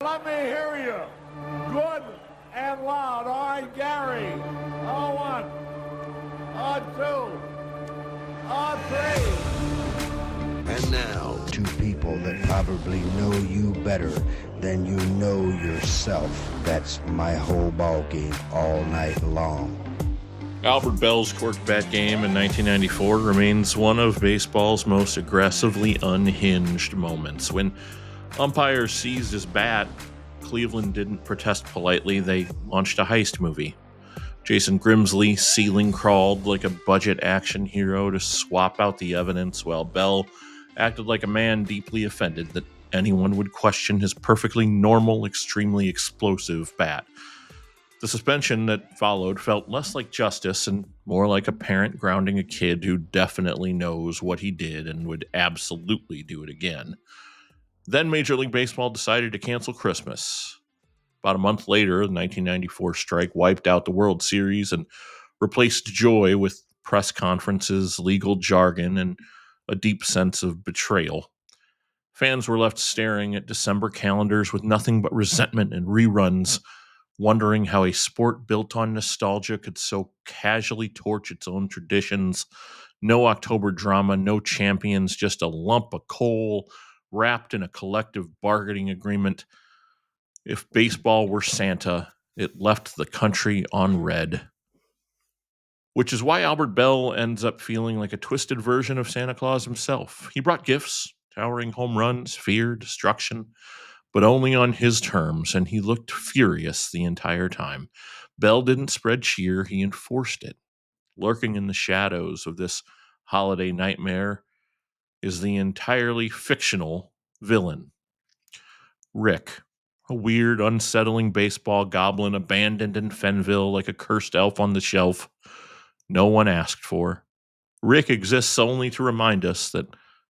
Let me hear you. Good and loud. All right, Gary. On one. On two. On three. And now, two people that probably know you better than you know yourself. That's my whole ball game all night long. Albert Bell's corked bat game in 1994 remains one of baseball's most aggressively unhinged moments. When umpires seized his bat, Cleveland didn't protest politely. They launched a heist movie. Jason Grimsley ceiling crawled like a budget action hero to swap out the evidence, while Bell acted like a man deeply offended that anyone would question his perfectly normal, extremely explosive bat. The suspension that followed felt less like justice and more like a parent grounding a kid who definitely knows what he did and would absolutely do it again. Then Major League Baseball decided to cancel Christmas. About a month later, the 1994 strike wiped out the World Series and replaced joy with press conferences, legal jargon, and a deep sense of betrayal. Fans were left staring at December calendars with nothing but resentment and reruns, wondering how a sport built on nostalgia could so casually torch its own traditions. No October drama, no champions, just a lump of coal wrapped in a collective bargaining agreement. If baseball were Santa, it left the country on red. Which is why Albert Bell ends up feeling like a twisted version of Santa Claus himself. He brought gifts, towering home runs, fear, destruction, but only on his terms, and he looked furious the entire time. Bell didn't spread cheer, he enforced it. Lurking in the shadows of this holiday nightmare is the entirely fictional villain, Rick, a weird, unsettling baseball goblin abandoned in Fenville like a cursed elf on the shelf no one asked for. Rick exists only to remind us that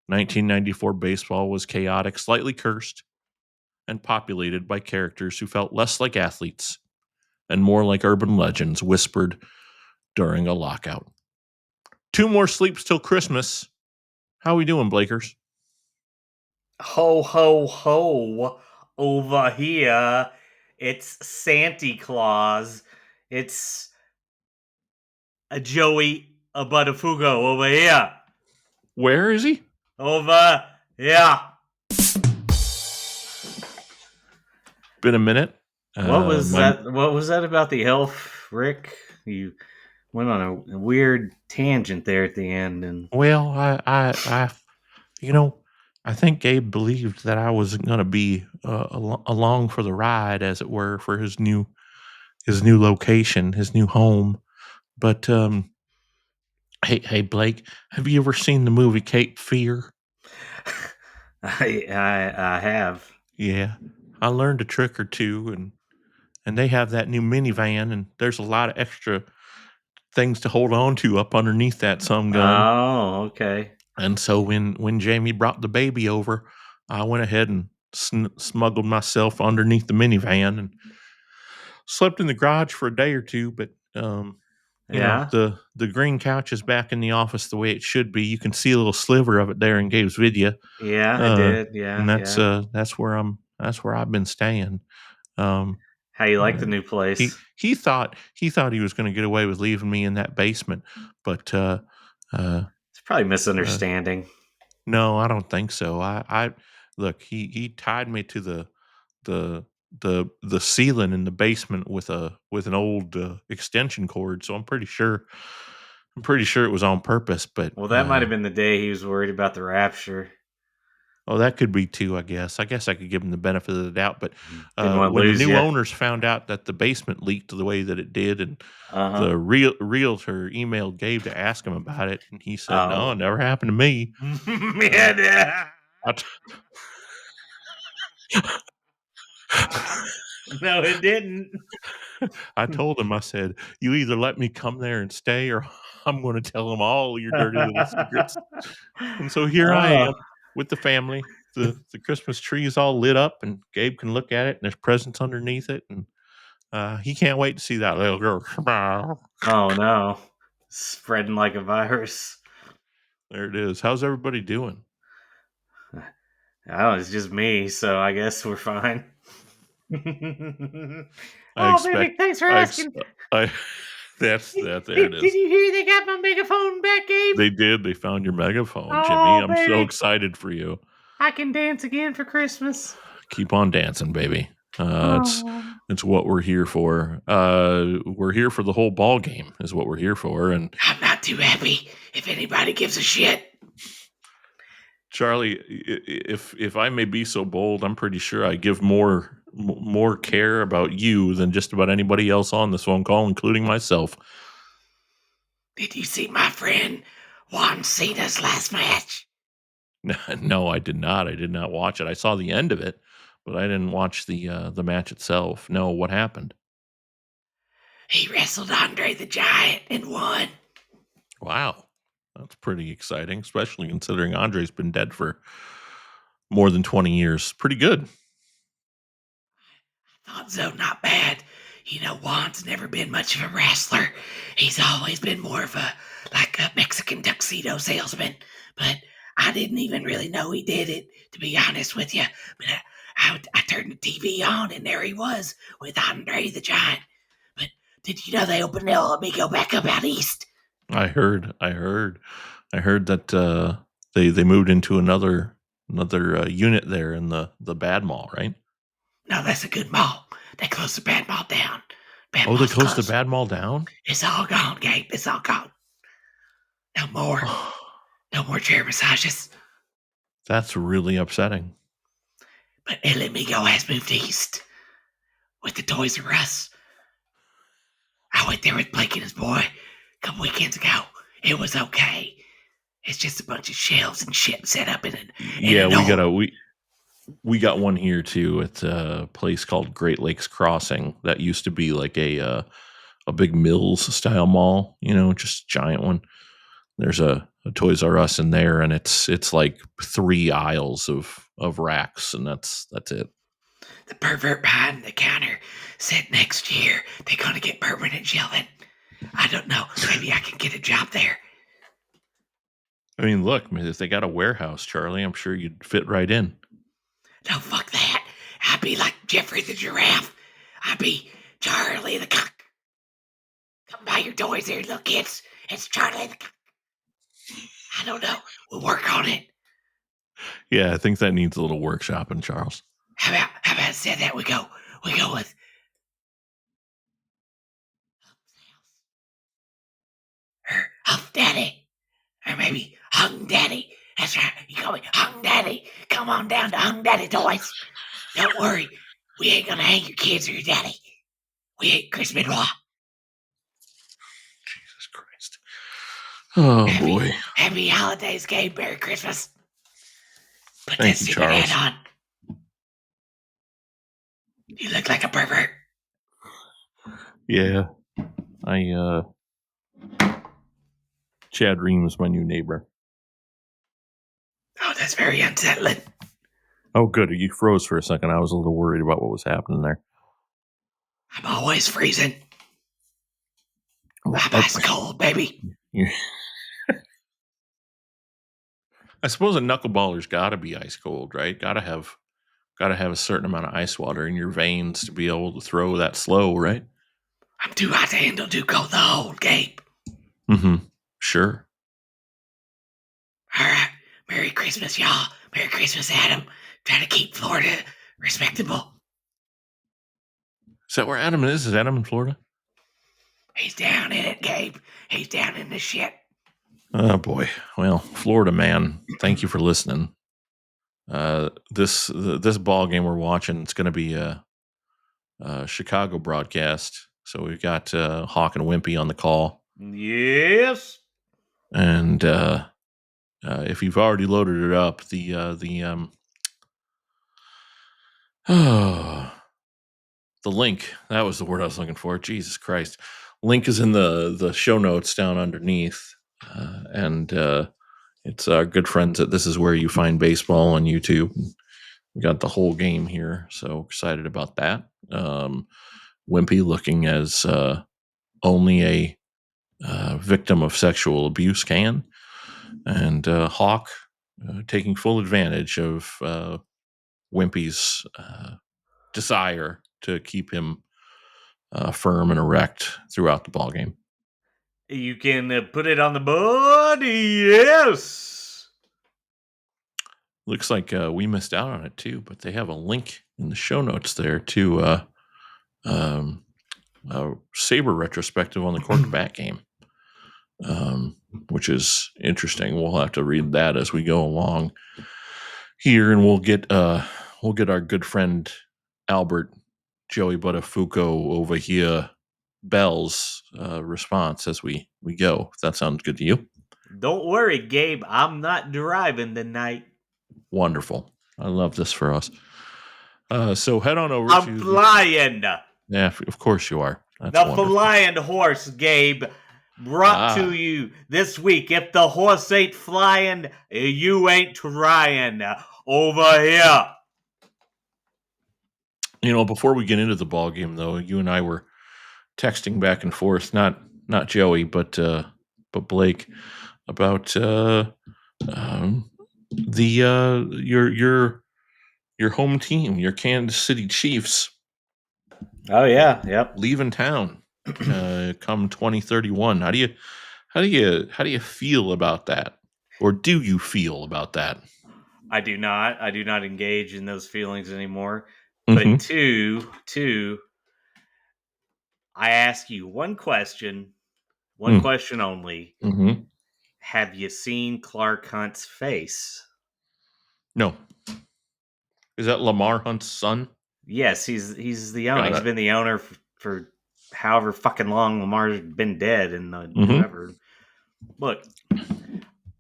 1994 baseball was chaotic, slightly cursed, and populated by characters who felt less like athletes and more like urban legends whispered during a lockout. 2 more sleeps till Christmas. How we doing, Blakers? Ho, ho, ho. Over here, it's Santa Claus. It's a Joey a Buttafugo over here. Where is he? Over here. Been a minute. What was that? What was that about the elf, Rick? You went on a weird tangent there at the end, and Well, I I think Gabe believed that I was going to be along for the ride, as it were, for his new location, his new home. But hey, Blake, have you ever seen the movie Cape Fear? I have. Yeah, I learned a trick or two, and they have that new minivan, and there's a lot of extra things to hold on to up underneath that some gun. Oh, okay. And so when Jamie brought the baby over, I went ahead and smuggled myself underneath the minivan and slept in the garage for a day or two. But you know, the green couch is back in the office the way it should be. You can see a little sliver of it there in Gabe's video. Yeah, I did. Yeah, and that's where I've been staying. How you like the new place? He thought he was going to get away with leaving me in that basement, but It's probably misunderstanding. No, I don't think so. I look. He tied me to the ceiling in the basement with an old extension cord. So I'm pretty sure it was on purpose. But Well, that might have been the day he was worried about the rapture. Oh, that could be too. I guess I could give him the benefit of the doubt. But Didn't want to when the lose new ya. owners found out that the basement leaked the way that it did, and Uh-huh. the realtor emailed Gabe to ask him about it, and he said, "No, it never happened to me." Yeah. No, it didn't. I told him, I said, "You either let me come there and stay, or I'm going to tell them all your dirty little secrets." And so here I am with the family. The Christmas tree is all lit up, and Gabe can look at it, and there's presents underneath it, and he can't wait to see that little girl. Oh no, spreading like a virus. There it is. How's everybody doing? Oh, it's just me, so I guess we're fine. I expect. baby, thanks for I. asking. I that's that. There it Did is. you hear they got my megaphone back, Gabe? They did. They found your megaphone, Jimmy. Oh, I'm so baby, excited for you. I can dance again for Christmas. Keep on dancing, baby. Oh. It's what we're here for. We're here for the whole ball game, is what we're here for. And I'm not too happy if anybody gives a shit. Charlie, if I may be so bold, I'm pretty sure I give more care about you than just about anybody else on this phone call, including myself. Did you see my friend Juan Cena's last match? No, I did not. I did not watch it. I saw the end of it, but I didn't watch the match itself. No, what happened? He wrestled Andre the Giant and won. Wow. That's pretty exciting, especially considering Andre's been dead for more than 20 years. Pretty good. I thought so, not bad. You know, Juan's never been much of a wrestler. He's always been more of a Mexican tuxedo salesman. But I didn't even really know he did it, to be honest with you. But I turned the TV on and there he was with Andre the Giant. But did you know they opened El Amigo back up out east? I heard that they moved into another unit there in the bad mall, right? No, that's a good mall. They closed the bad mall down. They closed the bad mall down? It's all gone, Gabe. It's all gone. No more. No more chair massages. That's really upsetting. But El Amigo has moved east with the Toys R Us. I went there with Blake and his boy a couple weekends ago. It was okay. It's just a bunch of shelves and shit set up in it. Yeah, we got one here too at a place called Great Lakes Crossing that used to be like a big Mills style mall, just a giant one. There's a Toys R Us in there, and it's like 3 aisles of racks, and that's it. The pervert behind the counter said next year they're gonna get permanent shelving. I don't know. Maybe I can get a job there. I mean, look, if they got a warehouse, Charlie, I'm sure you'd fit right in. No, fuck that. I'd be like Jeffrey the giraffe. I'd be Charlie the cock. Come buy your toys here, little kids. It's Charlie the cock. I don't know. We'll work on it. Yeah, I think that needs a little workshopping, Charles. How about instead that we go with Huff Daddy. Or maybe Hung Daddy. That's right. You call me Hung Daddy. Come on down to Hung Daddy Toys. Don't worry. We ain't gonna hang your kids or your daddy. We ain't Chris Benoit. Jesus Christ. Oh, boy. Happy holidays, Gabe. Merry Christmas. Put Thank that you, stupid Charles. hat on. You look like a pervert. Yeah. Chad Reams, my new neighbor. Oh, that's very unsettling. Oh, good. You froze for a second. I was a little worried about what was happening there. I'm always freezing. I'm ice cold, baby. I suppose a knuckleballer's got to be ice cold, right? Got to have a certain amount of ice water in your veins to be able to throw that slow, right? I'm too hot to handle, too cold to hold, Gabe. Mm-hmm. Sure. All right. Merry Christmas, y'all. Merry Christmas, Adam. Trying to keep Florida respectable. Is that where Adam is? Is Adam in Florida? He's down in it, Gabe. He's down in the shit. Oh, boy. Well, Florida man, thank you for listening. This ball game we're watching, it's going to be a Chicago broadcast. So we've got Hawk and Wimpy on the call. Yes. And if you've already loaded it up, the link, that was the word I was looking for. Jesus Christ. Link is in the show notes down underneath. And it's our good friends at This Is Where You Find Baseball on YouTube. We got the whole game here. So excited about that. Wimpy looking as only a victim of sexual abuse can. And Hawk taking full advantage of Wimpy's desire to keep him firm and erect throughout the ball game. You can put it on the board. Yes. Looks like we missed out on it too, but they have a link in the show notes there to Saber retrospective on the Corked Bat game, which is interesting. We'll have to read that as we go along here, and we'll get our good friend Albert Joey Buttafuoco over here Bell's response as we go. If that sounds good to you. Don't worry, Gabe. I'm not driving tonight. Wonderful. I love this for us. So head on over I'm flying. Yeah, of course you are. That's the wonderful. flying horse, Gabe. Brought to you this week. If the horse ain't flying, you ain't trying. Over here. You know, before we get into the ball game, though, you and I were texting back and forth, not Joey, but Blake, about your home team, your Kansas City Chiefs. Oh yeah, yep. Leaving town come 2031. How do you feel about that, or do you feel about that? I do not engage in those feelings anymore. But two, I ask you one question only. Mm-hmm. Have you seen Clark Hunt's face? No. Is that Lamar Hunt's son? Yes, he's the owner. He's been the owner for however fucking long Lamar's been dead and whatever. Look,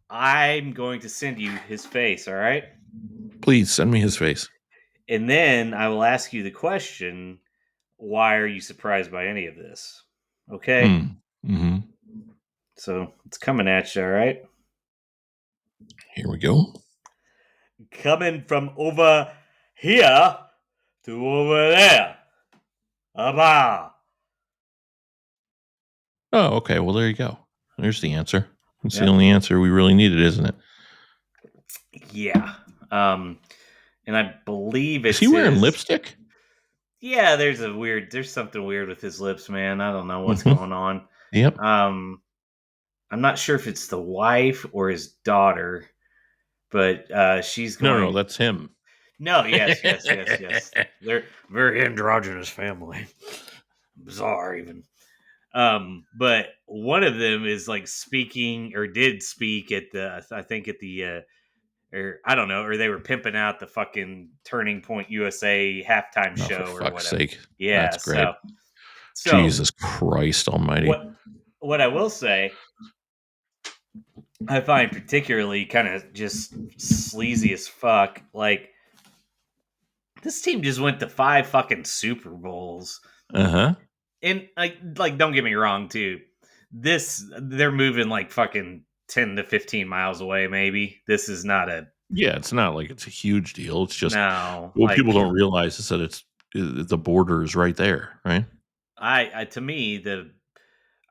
I'm going to send you his face, all right? Please send me his face. And then I will ask you the question, why are you surprised by any of this? Okay? Mm-hmm. So it's coming at you, all right? Here we go. Coming from over here to over there. Abba. Oh, okay. Well, there you go. There's the answer. It's the only answer we really needed, isn't it? Yeah. And I believe it's. Is he wearing lipstick? Yeah, there's something weird with his lips, man. I don't know what's going on. Yep. I'm not sure if it's the wife or his daughter, but she's going. No, that's him. No, yes. They're very androgynous family. Bizarre, even. But one of them is like speaking or did speak at or I don't know, or they were pimping out the fucking Turning Point USA halftime show for or fuck's whatever. sake. Yeah, that's great. So Jesus Christ Almighty. What I will say, I find particularly kind of just sleazy as fuck. Like, this team just went to 5 fucking Super Bowls. Uh-huh. And like, don't get me wrong, too. They're moving like fucking 10 to 15 miles away, maybe. This is not a... Yeah, it's not like it's a huge deal. It's just... No. What people don't realize is that the border is right there, right? To me,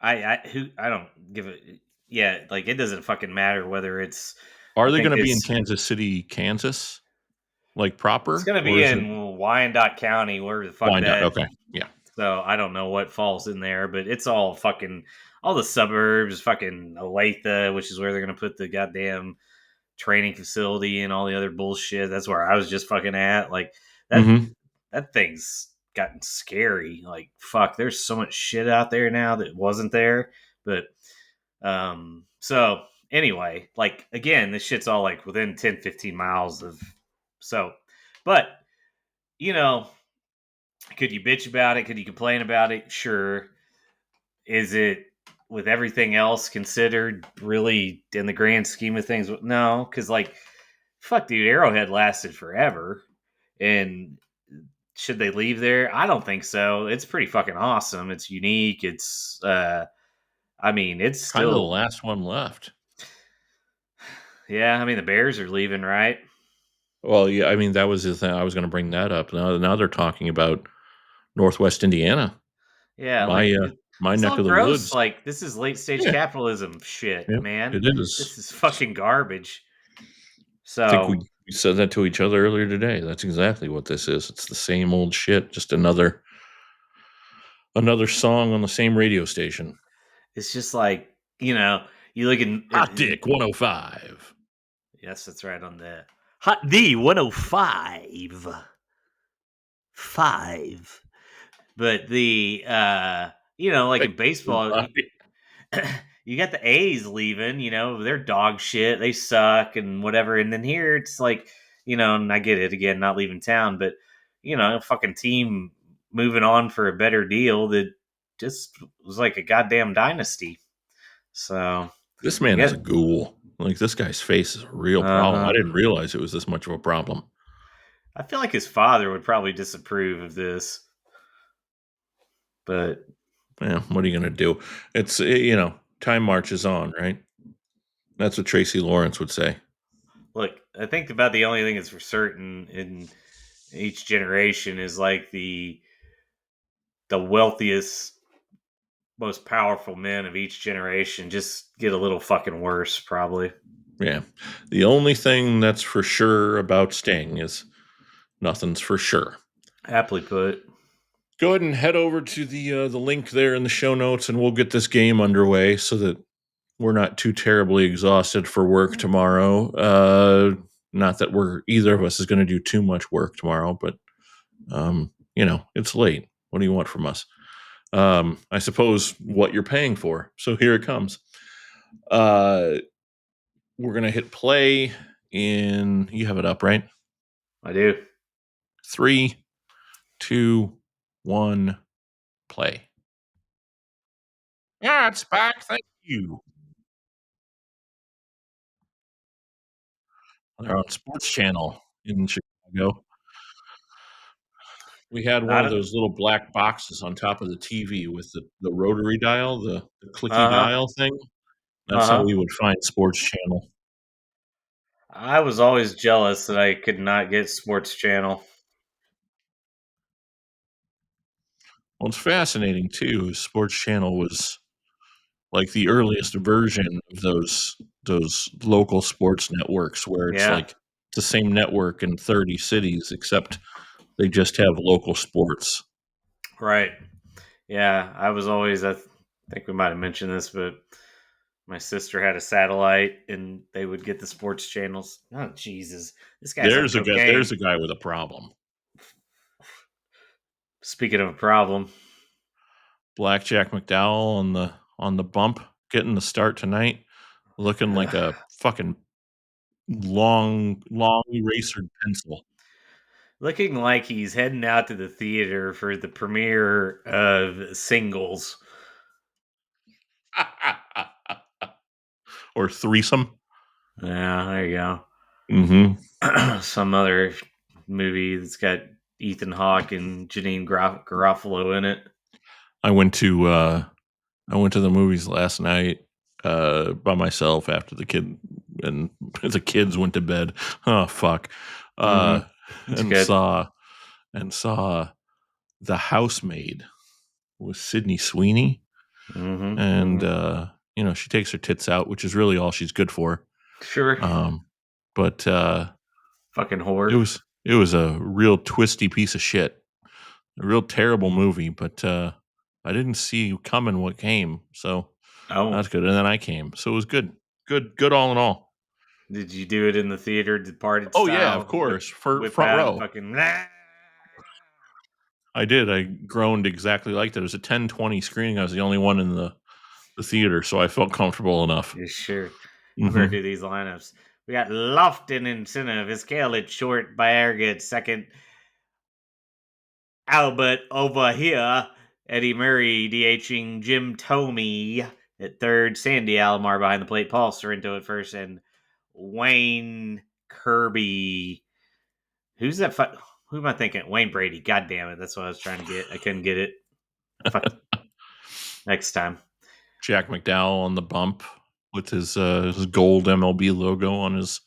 I don't give it... Yeah, like, it doesn't fucking matter whether it's... Are they going to be in Kansas City, Kansas? Like, proper? It's going to be in Wyandotte County, wherever the fuck that... Okay, yeah. So, I don't know what falls in there, but it's all fucking... All the suburbs, fucking Olathe, which is where they're going to put the goddamn training facility and all the other bullshit. That's where I was just fucking at. Like, that thing's gotten scary. Like, fuck, there's so much shit out there now that wasn't there. But, so, anyway, like, again, this shit's all, like, within 10, 15 miles of... So, but, you know, could you bitch about it? Could you complain about it? Sure. Is it... with everything else considered, really, in the grand scheme of things, no, because, like, fuck, dude, Arrowhead lasted forever, and should they leave there? I don't think so. It's pretty fucking awesome. It's unique. It's, I mean, it's still... kind of the last one left. Yeah, I mean, the Bears are leaving, right? Well, yeah, I mean, that was the thing. I was going to bring that up. Now they're talking about Northwest Indiana. Yeah, my neck of the gross. woods. Like, this is late stage capitalism shit, man. It is. This is fucking garbage. So We said that to each other earlier today. That's exactly what this is. It's the same old shit, just another song on the same radio station. It's just like, you look Hot Dick 105. Yes, that's right on the Hot D 105. 5. But the like in baseball, you got the A's leaving, they're dog shit, they suck and whatever. And then here it's like, and I get it again, not leaving town, but a fucking team moving on for a better deal that just was like a goddamn dynasty. So This man I is guess, a ghoul. Like, this guy's face is a real problem. I didn't realize it was this much of a problem. I feel like his father would probably disapprove of this, but Yeah, what are you going to do? It's, time marches on, right? That's what Tracy Lawrence would say. look, I think about the only thing that's for certain in each generation is like the wealthiest, most powerful men of each generation just get a little fucking worse, probably. Yeah. The only thing that's for sure about Sting is nothing's for sure. Aptly put. Go ahead and head over to the link there in the show notes, and we'll get this game underway so that we're not too terribly exhausted for work tomorrow. Not that either of us is going to do too much work tomorrow, but it's late. What do you want from us? I suppose what you're paying for. So here it comes. We're going to hit play you have it up, right? I do. 3, 2, 1, play. Yeah, it's back. Thank you. They're on Sports Channel in Chicago. We had one of those little black boxes on top of the TV with the rotary dial, the clicky dial thing. That's how we would find Sports Channel. I was always jealous that I could not get Sports Channel. Well, it's fascinating too. Sports Channel was like the earliest version of those local sports networks where it's like the same network in 30 cities, except they just have local sports. Right. Yeah, I was always, I think we might have mentioned this, but my sister had a satellite and they would get the sports channels. Oh, Jesus. This guy's on cocaine. There's a guy with a problem. Speaking of a problem, Blackjack McDowell on the bump, getting the start tonight, looking like a fucking long erasered pencil. looking like he's heading out to the theater for the premiere of Singles. Or Threesome. Yeah, there you go. Mm-hmm. Some other movie that's got Ethan Hawke and Janine Garofalo in it. I went to the movies last night by myself after the kids went to bed. Oh fuck. And saw The Housemaid with Sydney Sweeney. And she takes her tits out, which is really all she's good for. Sure. But fucking whore. It was a real twisty piece of shit. A real terrible movie, but I didn't see coming what came, so that's good. And then I came, so it was good all in all. Did you do it in the theater, departed style? Oh Yeah, of course, for front row. Fucking... I did. I groaned exactly like that. It was a 10:20 screening. I was the only one in the theater, so I felt comfortable enough. Yeah, sure. I'm going to do these lineups. We got Lofton in center, Vizcalit short, Bayerga second, Albert over here, Eddie Murray DHing Jim Tomey at third, Sandy Alomar behind the plate, Paul Sorrento at first, and Wayne Kirby. Who's that? Who am I thinking? Wayne Brady. God damn it. That's what I was trying to get. I couldn't get it. Fuck. Next time. Jack McDowell on the bump with his gold MLB logo on his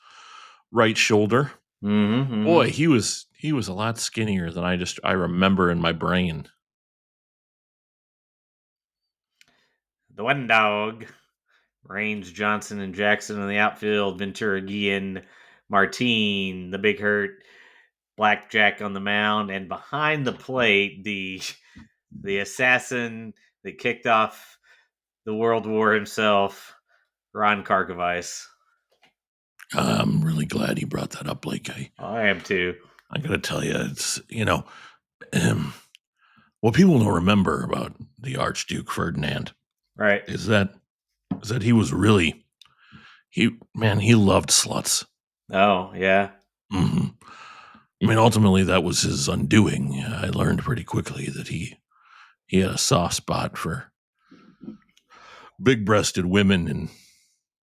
right shoulder. Mm-hmm. Boy, he was a lot skinnier than I remember in my brain. The one dog. Raines, Johnson, and Jackson in the outfield. Ventura, Guillen, Martine, the Big Hurt, Blackjack on the mound, and behind the plate, the assassin that kicked off the World War himself, Ron Karkovice. I'm really glad he brought that up, Blake. I am too. I gotta tell you, it's what people don't remember about the Archduke Ferdinand, right, is that he was really he loved sluts. Oh yeah. Mm-hmm. I mean, ultimately, that was his undoing. I learned pretty quickly that he had a soft spot for big-breasted women and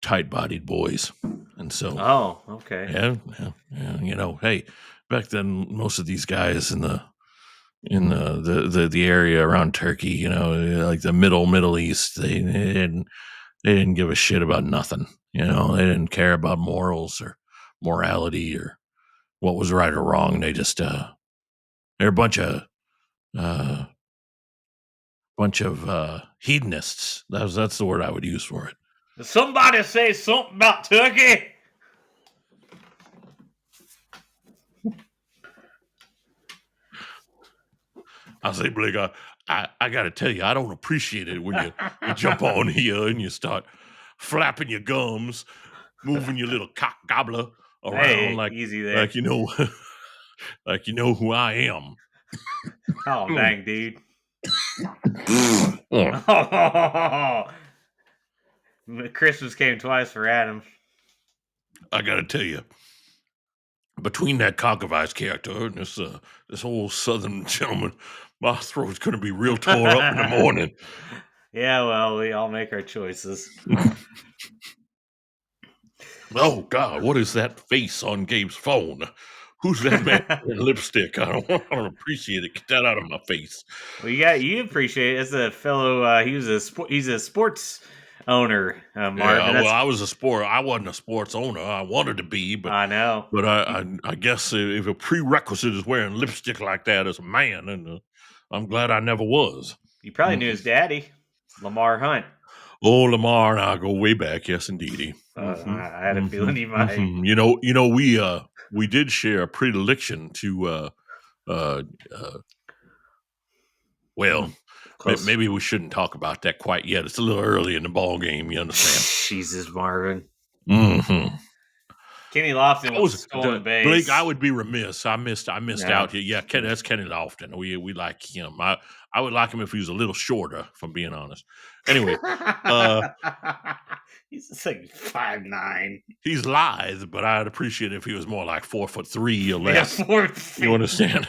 tight-bodied boys, and so okay. yeah. Hey, back then, most of these guys in the area around Turkey, like the Middle East, they didn't give a shit about nothing. They didn't care about morals or morality or what was right or wrong. They just they're a bunch of hedonists. That's the word I would use for it. Did somebody say something about Turkey? I say, Blake, I got to tell you, I don't appreciate it when you jump on here and you start flapping your gums, moving your little cock gobbler around like easy there. like like you know who I am. Oh dang, dude. Christmas came twice for Adam. I got to tell you, between that Conkovice character and this whole Southern gentleman, my throat's going to be real tore up in the morning. Yeah, well, we all make our choices. Oh, God, what is that face on Gabe's phone? Who's that man in lipstick? I don't appreciate it. Get that out of my face. Well, you appreciate it as a fellow. He's a sports owner, Mark. Yeah, well, I wasn't a sports owner. I wanted to be, but I know. But I guess if a prerequisite is wearing lipstick like that as a man, and I'm glad I never was. You probably knew his daddy, Lamar Hunt. Oh, Lamar and I go way back. Yes, indeedy. I had a feeling he might. We did share a predilection to maybe we shouldn't talk about that quite yet. It's a little early in the ball game. You understand? Jesus, Marvin. Mm-hmm. Kenny Lofton was stolen base. Blake, I would be remiss. I missed out here. Yeah, that's Kenny Lofton. We like him. I would like him if he was a little shorter, if I'm being honest. Anyway, he's just like 5'9". He's lithe, but I'd appreciate it if he was more like 4'3" or less. Yeah, 4'3". You understand?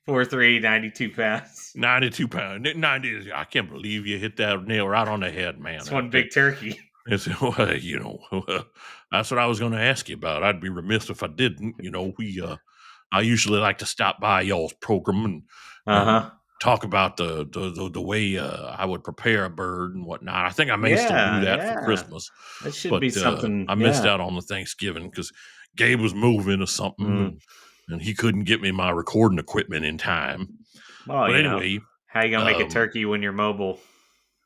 4'3", 92 pounds. 92 pounds. 90. I can't believe you hit that nail right on the head, man. It's one big turkey. It's, that's what I was going to ask you about. I'd be remiss if I didn't. I usually like to stop by y'all's program and talk about the way I would prepare a bird and whatnot. I think I may still do that for Christmas. That should be something. I missed out on the Thanksgiving because Gabe was moving or something, and he couldn't get me my recording equipment in time. Well, but anyway, how you gonna make a turkey when you're mobile?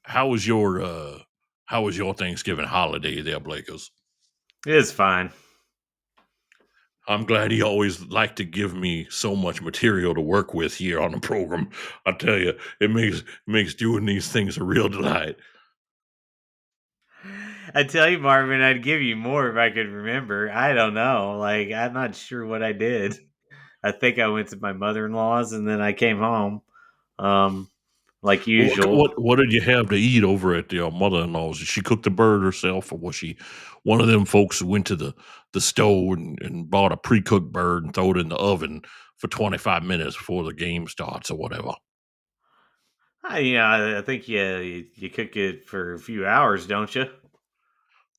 How was your Thanksgiving holiday there, Blakers? It is fine. I'm glad he always liked to give me so much material to work with here on the program. I tell you, it makes doing these things a real delight. I tell you, Marvin, I'd give you more if I could remember. I don't know. Like, I'm not sure what I did. I think I went to my mother-in-law's and then I came home. Like usual. What did you have to eat over at your mother-in-law's? Did she cook the bird herself, or was she one of them folks who went to the stove and bought a pre-cooked bird and throw it in the oven for 25 minutes before the game starts or whatever? I think you cook it for a few hours, don't you?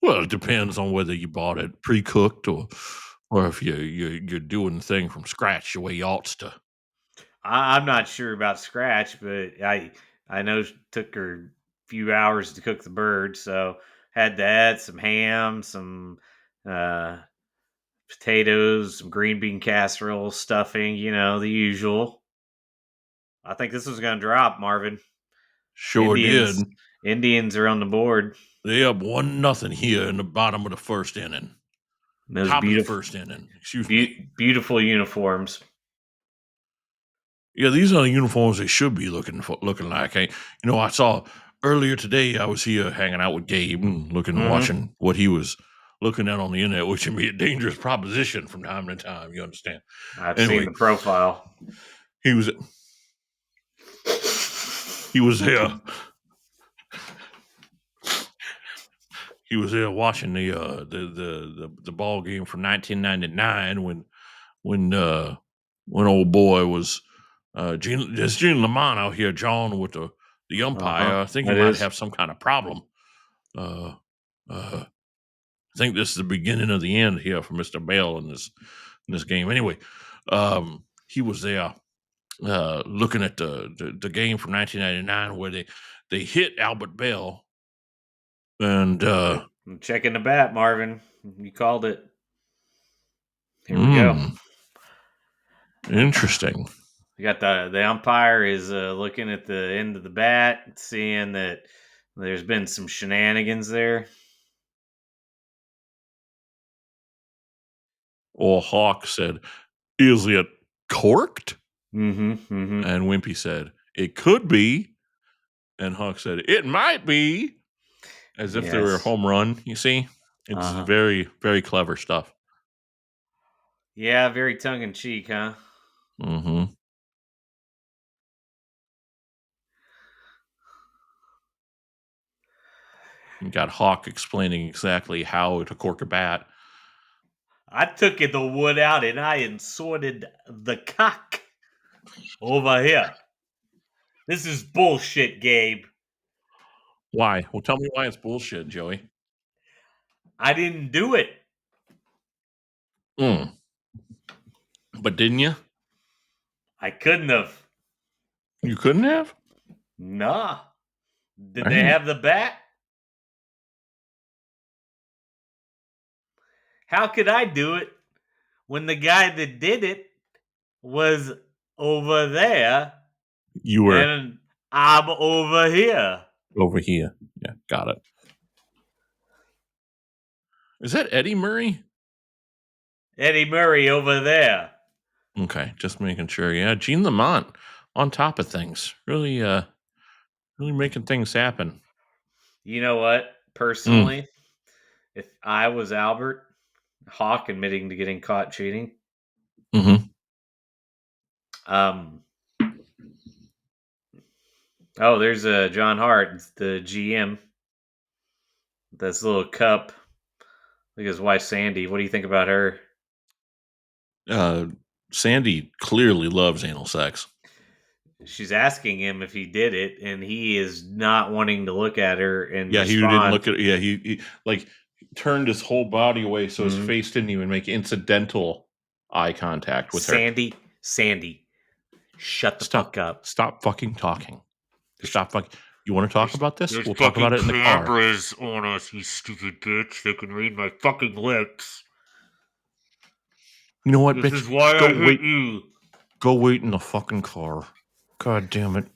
Well, it depends on whether you bought it pre-cooked or if you're doing the thing from scratch the way you ought to. I'm not sure about scratch, but I know it took her a few hours to cook the bird, so had that, some ham, some potatoes, some green bean casserole, stuffing, the usual. I think this was going to drop, Marvin. Sure did. Indians are on the board. They up 1-0 here in the bottom of the first inning. Those top of the beautiful, first inning. Excuse me. beautiful uniforms. Yeah, these are the uniforms they should be looking like. I saw earlier today. I was here hanging out with Gabe and watching what he was looking at on the internet, which can be a dangerous proposition from time to time. You understand? I've Anyway, seen the profile. he was there. He was there watching the ball game from 1999 when old boy was there's Gene Lamont out here, John, with the umpire. I think he That might is. have some kind of problem. Uh, I think this is the beginning of the end here for Mr. Bell in this game. Anyway, he was there looking at the game from 1999 where they hit Albert Bell. And I'm checking the bat, Marvin. You called it. Here we go. Interesting. You got the umpire is looking at the end of the bat, seeing that there's been some shenanigans there. Or Hawk said, "Is it corked?" Mm-hmm. And Wimpy said, "It could be." And Hawk said, "It might be." As if they were a home run, you see? It's very, very clever stuff. Yeah, very tongue-in-cheek, huh? Mm-hmm. You got Hawk explaining exactly how to cork a bat. I took the wood out and I inserted the cock over here. This is bullshit, Gabe. Why? Well, tell me why it's bullshit, Joey. I didn't do it. But didn't you? I couldn't have. You couldn't have? Nah. Did they have the bat? How could I do it when the guy that did it was over there? You were. And I'm over here. Over here. Yeah, got it. Is that Eddie Murray? Eddie Murray over there. Okay, just making sure. Yeah, Gene Lamont on top of things. Really making things happen. You know what? Personally, if I was Albert, Hawk admitting to getting caught cheating. Mm-hmm. Oh, there's John Hart, the GM. This little cup. Look at his wife, Sandy. What do you think about her? Sandy clearly loves anal sex. She's asking him if he did it, and he is not wanting to look at her. And he didn't look at. Yeah, he like turned his whole body away, so his face didn't even make incidental eye contact with her. Sandy, shut the fuck up. Stop fucking talking. Stop fucking. You want to talk about this? There's we'll talk about it in the car. Cameras on us, you stupid bitch. They can read my fucking lips. You know what, this bitch? Is why I hate you. Go wait in the fucking car. God damn it.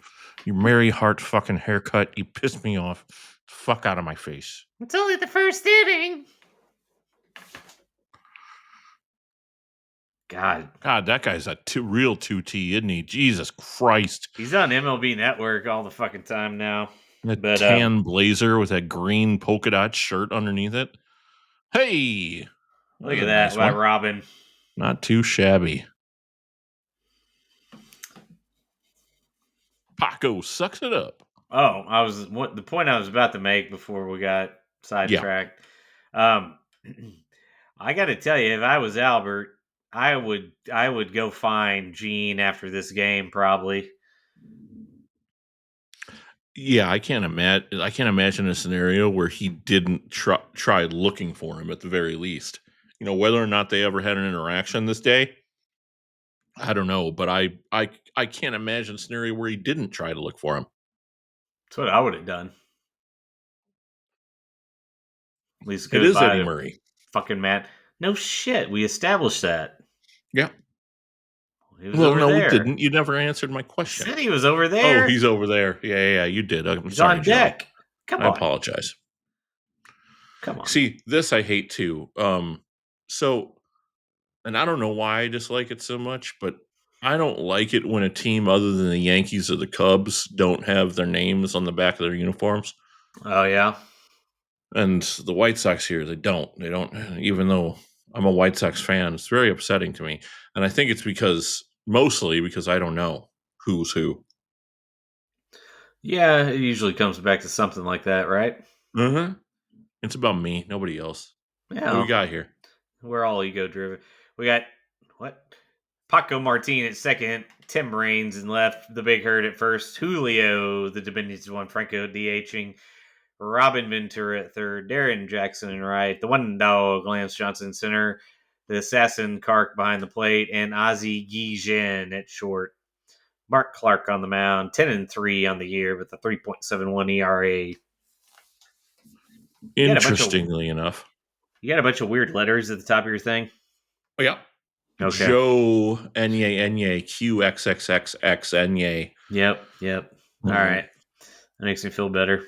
Your Mary Hart fucking haircut. You pissed me off. Fuck out of my face. It's only the first inning. God, that guy's a real 2T, isn't he? Jesus Christ. He's on MLB Network all the fucking time now. That tan blazer with that green polka dot shirt underneath it. Hey! Look at that, by Robin. Not too shabby. Paco sucks it up. Oh, the point I was about to make before we got sidetracked. I got to tell you, if I was Albert, I would go find Gene after this game, probably. Yeah, I can't imagine a scenario where he didn't try looking for him at the very least. You know, whether or not they ever had an interaction this day, I don't know, but I can't imagine a scenario where he didn't try to look for him. That's what I would have done. At least it is Eddie Murray. Fucking Matt. No shit. We established that. Yeah. Well, no, we didn't. You never answered my question. I said he was over there. Oh, he's over there. Yeah, you did. He's sorry, on deck. Joe. Come on. I apologize. Come on. See, this I hate too. So, and I don't know why I dislike it so much, but I don't like it when a team other than the Yankees or the Cubs don't have their names on the back of their uniforms. Oh yeah. And the White Sox here, they don't. They don't, even though I'm a White Sox fan, it's very upsetting to me. And I think it's mostly because I don't know who's who. Yeah, it usually comes back to something like that, right? Mm-hmm. It's about me, nobody else. What do we Yeah, got here? we're all ego driven. We got what? Paco Martin at second, Tim Raines in left, the Big Hurt at first, Julio, the diminutive one, Franco DHing, Robin Ventura at third, Darren Jackson in right, the one dog, Lance Johnson center, the assassin Kark behind the plate, and Ozzie Guillen at short. Mark Clark on the mound, 10-3 on the year with a 3.71 ERA. You got a bunch of Interestingly enough. weird letters at the top of your thing. Oh, yeah. Okay. Joe Enye QXXXX Enye. Yep. All right. That makes me feel better.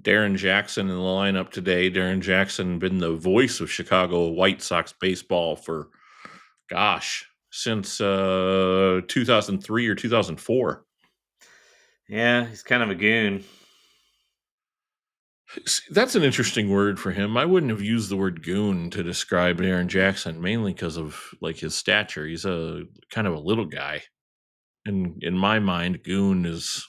Darren Jackson in the lineup today. Darren Jackson been the voice of Chicago White Sox baseball for, since 2003 or 2004. Yeah, he's kind of a goon. That's an interesting word for him. I wouldn't have used the word goon to describe Darren Jackson, mainly because of like his stature. He's a kind of a little guy. And in my mind, goon is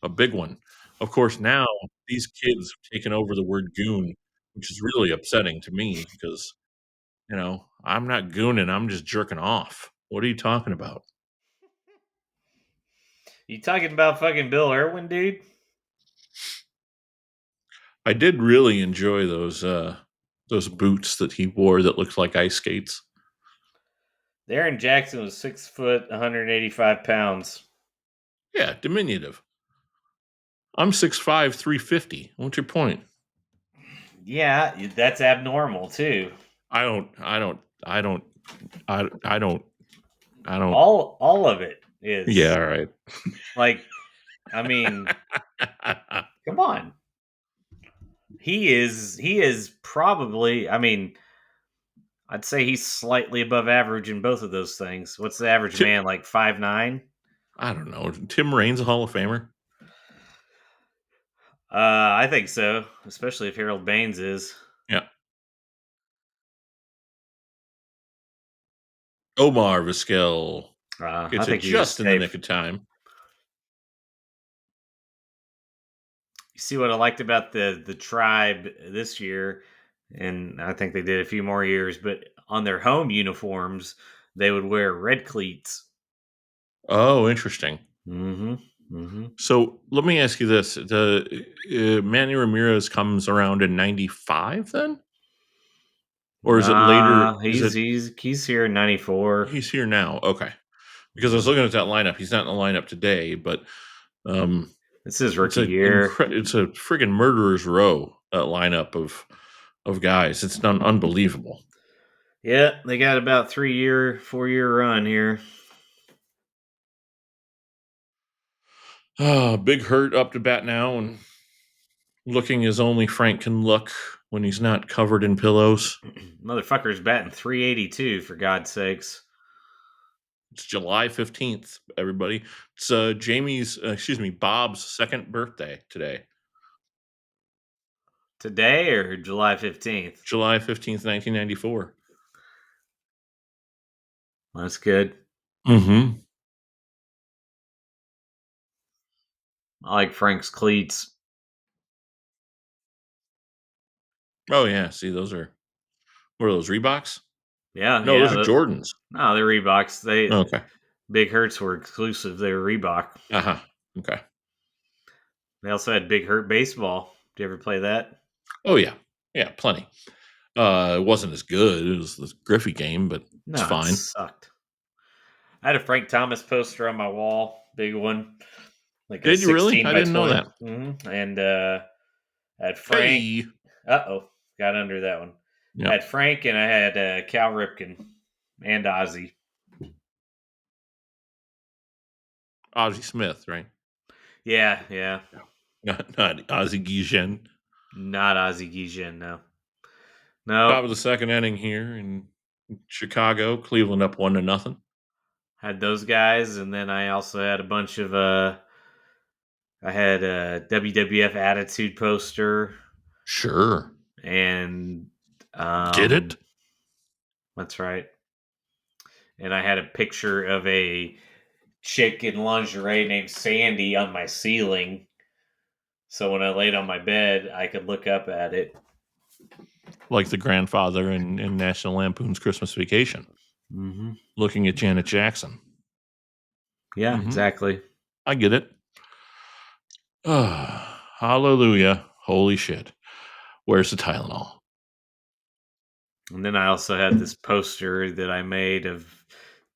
a big one. Of course, now these kids have taken over the word goon, which is really upsetting to me because, I'm not gooning, I'm just jerking off. What are you talking about? You talking about fucking Bill Irwin, dude? I did really enjoy those boots that he wore that looked like ice skates. Darren Jackson was 6 foot, 185 pounds. Yeah, diminutive. I'm 6'5", 350. What's your point? Yeah, that's abnormal too. I don't. All of it is Yeah, all right. like, I mean, come on. He is probably, I mean, I'd say he's slightly above average in both of those things. What's the average Tim, man, like 5'9"? I don't know. Tim Raines a Hall of Famer? I think so, especially if Harold Baines is. Yeah. Omar Vizquel I gets it think he was just in the safe. nick of time. You see what I liked about the tribe this year, and I think they did a few more years, but on their home uniforms, they would wear red cleats. Oh, interesting. Mm-hmm. Mm-hmm. So let me ask you this: the Manny Ramirez comes around in '95, then, or is it later? Nah, he's here in '94. He's here now? Okay, because I was looking at that lineup. He's not in the lineup today, but um, It's his it's rookie year. it's a friggin' murderer's row lineup of guys. It's unbelievable. Yeah, they got about 4 year run here. Big Hurt up to bat now and looking as only Frank can look when he's not covered in pillows. Motherfucker's batting 382 for God's sakes. It's July 15th, everybody. It's Bob's second birthday today. Today or July 15th? July 15th, 1994. That's good. Mm-hmm. I like Frank's cleats. Oh, yeah. See, what are those, Reeboks? Yeah, No, yeah. those are Jordans. No, they're Reeboks. Okay. Big Hurts were exclusive. They were Reebok. Uh-huh. Okay. They also had Big Hurt baseball. Did you ever play that? Oh, yeah. Yeah, plenty. It wasn't as good. It was the Griffey game, but it's No, it fine. sucked. I had a Frank Thomas poster on my wall, big one, like a Did you really? 16 I by didn't know 20. that. Mm-hmm. And I had Frank. Hey. Got under that one. Yep. I had Frank and I had Cal Ripken and Ozzy. Ozzie Smith, right? Yeah. Not Ozzie Guillen. Not Ozzy Gijin, no. Top of No. the second inning here in Chicago. Cleveland up 1-0. Had those guys, and then I also had a bunch of I had a WWF Attitude poster Sure. and Get it? that's right. And I had a picture of a chick in lingerie named Sandy on my ceiling. So when I laid on my bed, I could look up at it. Like the grandfather in National Lampoon's Christmas Vacation. Mm-hmm. Looking at Janet Jackson. Yeah, Mhm. exactly. I get it. Hallelujah. Holy shit. Where's the Tylenol? And then I also had this poster that I made of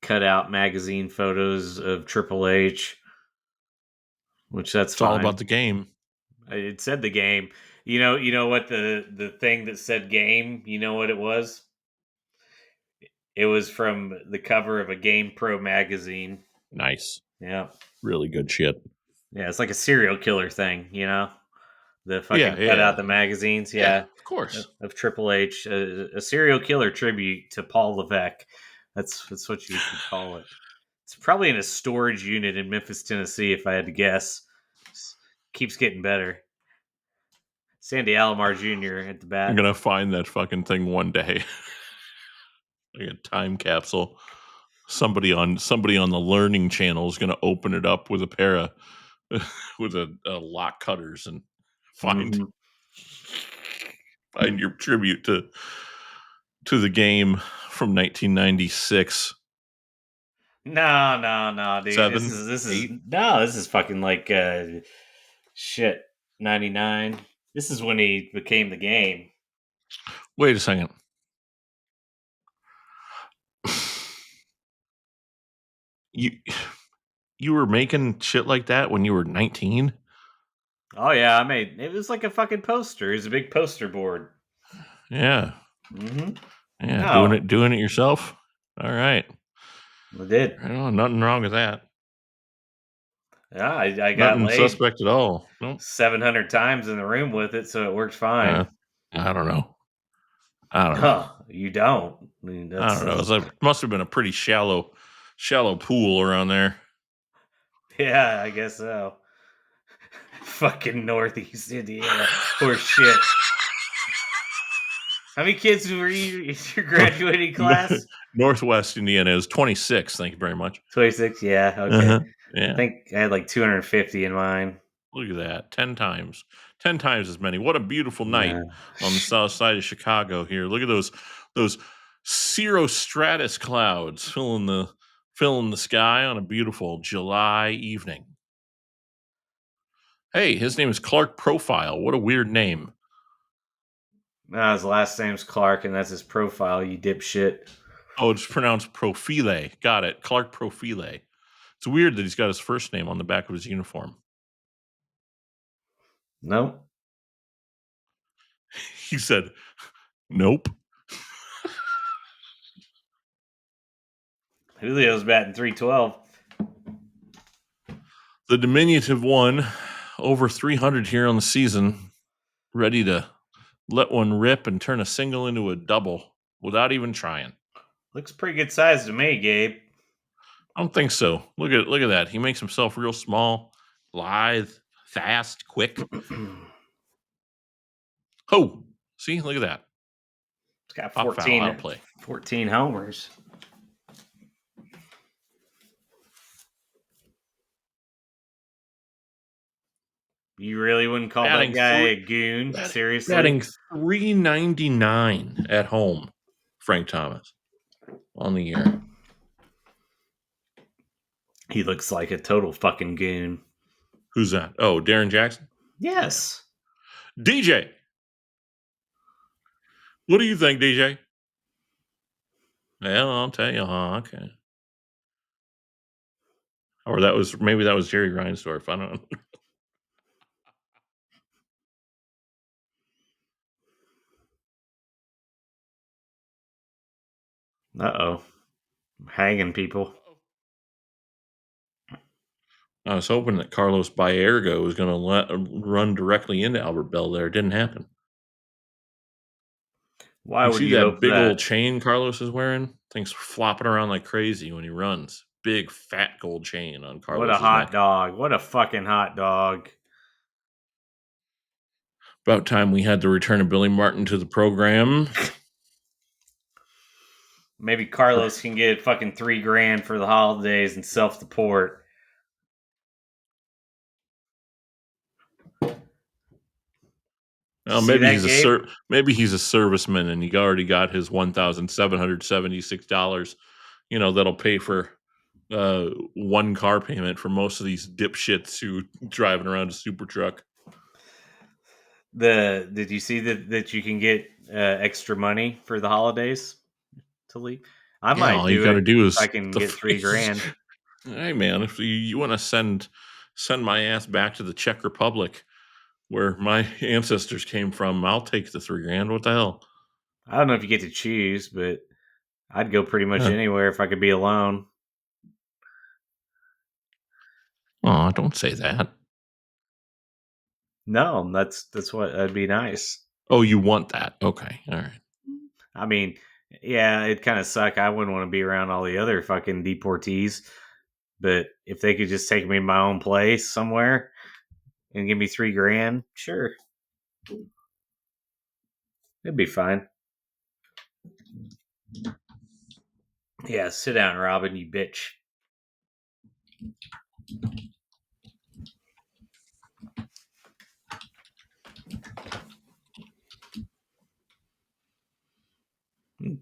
cutout magazine photos of Triple H, which that's It's all fine. about the game. It said the game. You know what the thing that said game. You know what it was? It was from the cover of a Game Pro magazine. Nice. Yeah, Really good shit. yeah. It's like a serial killer thing. You know, the fucking cut Yeah. out the magazines. Yeah, Yeah, of course. of Triple H, a serial killer tribute to Paul Levesque. That's what you could call it. It's probably in a storage unit in Memphis, Tennessee, if I had to guess. Keeps getting better. Sandy Alomar Jr. at the I'm bat. going to find that fucking thing one day. Like a time capsule. Somebody on the learning channel is going to open it up with a pair of with a lock cutters and find Mhm. your tribute to the game from 1996. No, dude. Seven, This is eight. no, this is fucking like shit. 99. This is when he became the game. Wait a second. You were making shit like that when you were 19? Oh yeah, I made it was like a fucking poster. It was a big poster board. Yeah. Mm-hmm. Yeah, No, doing it yourself? All right. I did. Right on. Nothing wrong with that. Yeah, I got Nothing laid suspect at all. Nope. 700 times in the room with it, so it worked fine. I don't know. I don't know. Huh? You don't. I mean, I don't know. It must have been a pretty shallow pool around there. yeah, I guess so. Fucking Northeast Indiana. Horse shit. How many kids were you in your graduating class? Northwest Indiana is 26. Thank you very much. 26. Yeah. Okay. Uh-huh. I Yeah. think I had like 250 in mine. Look at that. 10 times. 10 times as many. What a beautiful night Yeah. on the south side of Chicago here. Look at those cirrostratus clouds filling the sky on a beautiful July evening. Hey, his name is Clark Profile. What a weird name. No, his last name's Clark, and that's his profile. You dipshit. Oh, it's pronounced Profile. Got it. Clark Profile. It's weird that he's got his first name on the back of his uniform. Nope. He said, nope. Julio's batting 312. The diminutive one, over 300 here on the season, ready to let one rip and turn a single into a double without even trying. Looks pretty good size to me, Gabe. I don't think so. Look at that. He makes himself real small, lithe, fast, quick. Oh, see, look at that. It's got Pop foul, out of play. 14 homers. You really wouldn't call Batting that guy three- a goon? Seriously? Batting 399 at home, Frank Thomas, on the year. He looks like a total fucking goon. Who's that? Oh, Darren Jackson? Yes. DJ. What do you think, DJ? Well, I'll tell you. Okay. Or maybe that was Jerry Reinsdorf. I don't know. Uh-oh. Hanging people. I was hoping that Carlos Baerga was going to run directly into Albert Bell there. It didn't happen. Why You would see you that hope big that? old chain Carlos is wearing? Thing's flopping around like crazy when he runs. Big, fat gold chain on What a Carlos's hot neck. dog. What a fucking hot dog. About time we had the return of Billy Martin to the program. Maybe Carlos can get fucking $3,000 for the holidays and self-support. Well, See that, Gabe? maybe he's a serviceman and he already got his $1,776. That'll pay for one car payment for most of these dipshits who driving around a super truck. Did you see that you can get extra money for the holidays to leave? I might All you do got it to do if I is can get $3,000. Hey man, if you want to send my ass back to the Czech Republic where my ancestors came from, I'll take the $3,000. What the hell? I don't know if you get to choose, but I'd go pretty much Huh. anywhere if I could be alone. Oh, don't say that. No, that'd be nice. Oh, you want that? Okay, all right. I mean, yeah, it'd kind of suck. I wouldn't want to be around all the other fucking deportees. But if they could just take me to my own place somewhere and give me $3,000, sure. It'd be fine. Yeah, sit down, Robin, you bitch.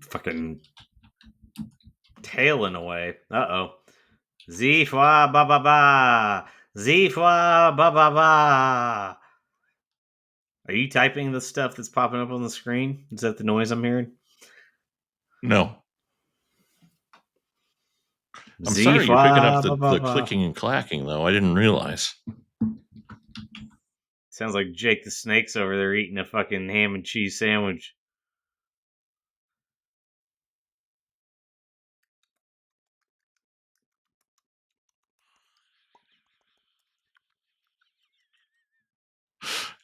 Fucking tailing away. Uh-oh. Zifwa ba ba ba. Zifwa ba ba ba. Are you typing the stuff that's popping up on the screen? Is that the noise I'm hearing? No. I'm sorry you're picking up the Zifwa clicking and clacking, though. I didn't realize. Sounds like Jake the Snake's over there eating a fucking ham and cheese sandwich.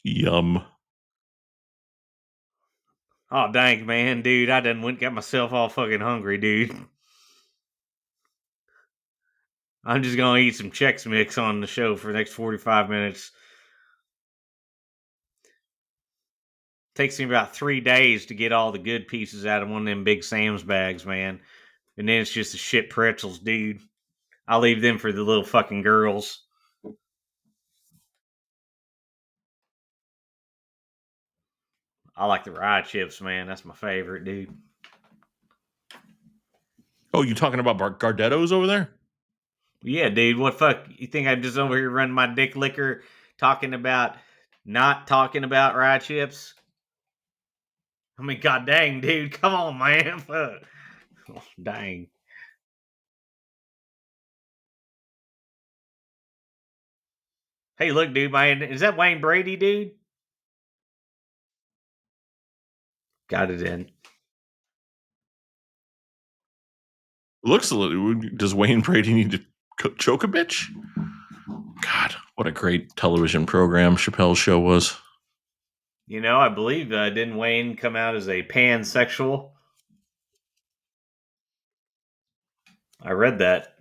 Yum. Oh, dang, man, dude. I done went and got myself all fucking hungry, dude. I'm just gonna eat some Chex Mix on the show for the next 45 minutes. Takes me about 3 days to get all the good pieces out of one of them big Sam's bags, man. And then it's just the shit pretzels, dude. I'll leave them for the little fucking girls. I like the rye chips, man. That's my favorite, dude. Oh, you talking about Gardettos over there? Yeah, dude. What fuck? You think I'm just over here running my dick liquor not talking about rye chips? I mean, god dang, dude. Come on, man. Fuck. Oh, dang. Hey, look, dude. Is that Wayne Brady, dude? Got it in. Looks a little. Does Wayne Brady need to choke a bitch? God, what a great television program Chappelle's Show was. You know, I believe didn't Wayne come out as a pansexual? I read that.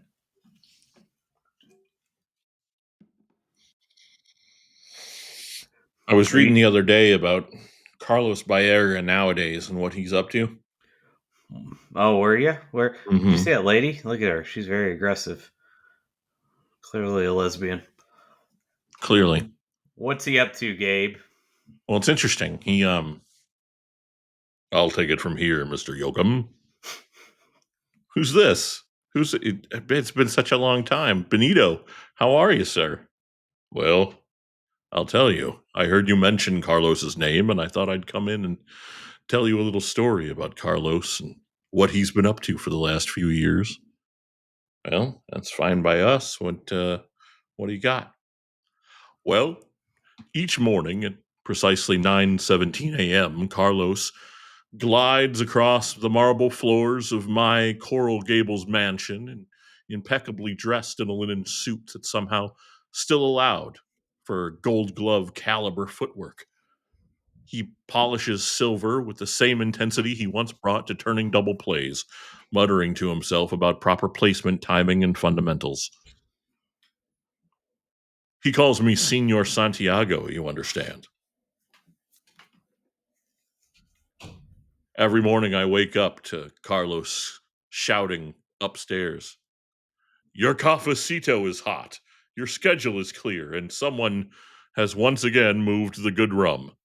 I was reading the other day about Carlos Baerga nowadays and what he's up to. Oh, were you? Where did you Mm-hmm. see that lady? Look at her. She's very aggressive. Clearly a lesbian. Clearly. What's he up to, Gabe? Well, it's interesting. I'll take it from here, Mr. Yoakum. Who's this? It's been such a long time. Benito, how are you, sir? Well, I'll tell you. I heard you mention Carlos's name, and I thought I'd come in and tell you a little story about Carlos and what he's been up to for the last few years. Well, that's fine by us. What do you got? Well, each morning at precisely 9:17 a.m., Carlos glides across the marble floors of my Coral Gables mansion, and impeccably dressed in a linen suit that somehow still allowed for gold glove caliber footwork. He polishes silver with the same intensity he once brought to turning double plays, muttering to himself about proper placement, timing, and fundamentals. He calls me Senor Santiago, you understand. Every morning I wake up to Carlos shouting upstairs, "Your cafecito is hot, your schedule is clear, and someone has once again moved the good rum."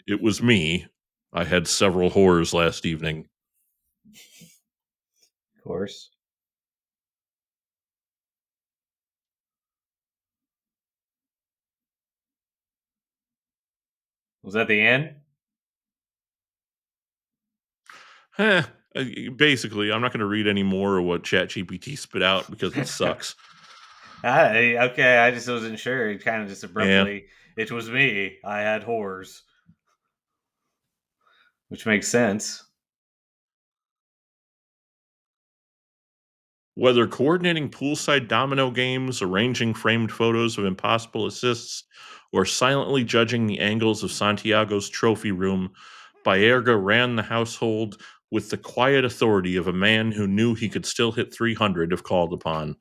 It was me. I had several whores last evening. Of course. Was that the end? Basically, I'm not going to read any more of what ChatGPT spit out because it sucks. Okay, I just wasn't sure. It kind of just Yeah. abruptly, it was me. I had whores. Which makes sense. Whether coordinating poolside domino games, arranging framed photos of impossible assists, or silently judging the angles of Santiago's trophy room, Baerga ran the household with the quiet authority of a man who knew he could still hit 300 if called upon.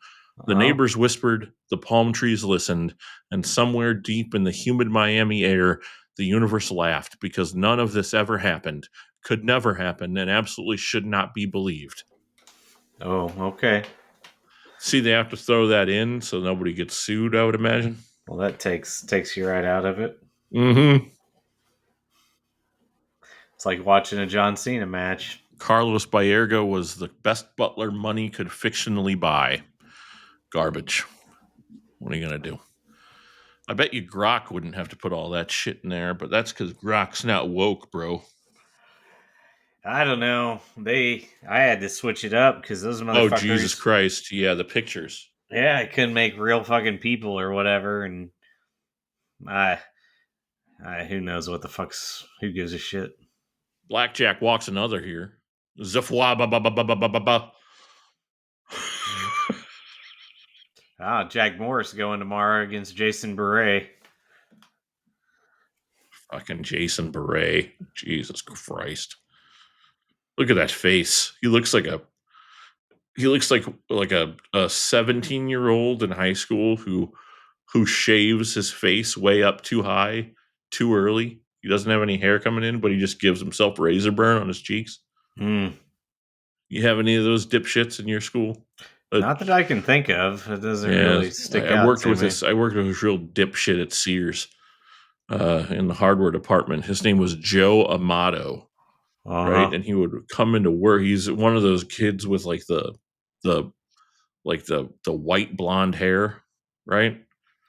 The neighbors whispered, the palm trees listened, and somewhere deep in the humid Miami air, the universe laughed because none of this ever happened, could never happen, and absolutely should not be believed. Oh, okay. See, they have to throw that in so nobody gets sued, I would imagine. Well, that takes you right out of it. Mm-hmm. It's like watching a John Cena match. Carlos Baerga was the best butler money could fictionally buy. Garbage. What are you going to do? I bet you Grok wouldn't have to put all that shit in there, but that's because Grok's not woke, bro. I don't know. I had to switch it up because those motherfuckers. Oh, Jesus Christ. Yeah, the pictures. Yeah, I couldn't make real fucking people or whatever, and I who knows what the who gives a shit. Blackjack walks another here. Zafwa ba ba ba ba ba ba ba ba. Jack Morris going tomorrow against Jason Beret. Fucking Jason Beret. Jesus Christ. Look at that face. He looks like a 17-year-old in high school who shaves his face way up too high too early. He doesn't have any hair coming in, but he just gives himself razor burn on his cheeks. You have any of those dipshits in your school? Not that I can think of. It doesn't really stick out. I worked with this real dipshit at Sears in the hardware department. His name was Joe Amato. Right, and he would come into work. He's one of those kids with like the white blonde hair, right?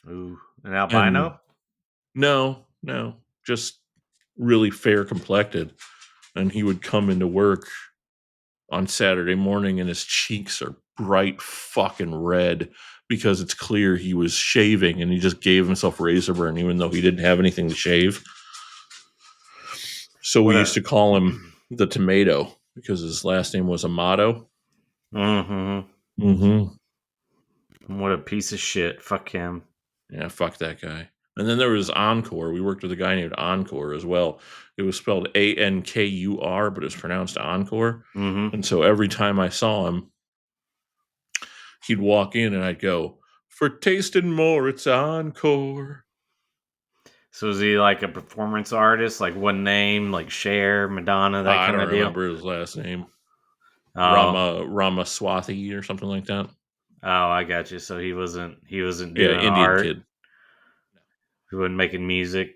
Ooh, an albino? No, just really fair complected. And he would come into work on Saturday morning, and his cheeks are bright fucking red because it's clear he was shaving, and he just gave himself razor burn, even though he didn't have anything to shave. So we used to call him the Tomato because his last name was Amato. What a piece of shit. Fuck him. Yeah, fuck that guy. And then there was Encore. We worked with a guy named Encore as well. It was spelled Ankur, but it's pronounced Encore. And so every time I saw him, he'd walk in and I'd go, "For tasting more, it's Encore." So is he like a performance artist, like one name, like Cher, Madonna, that kind of deal? I don't remember his last name. Ramaswathi or something like that. Oh, I got you. So he wasn't doing Indian art. kid. He wasn't making music.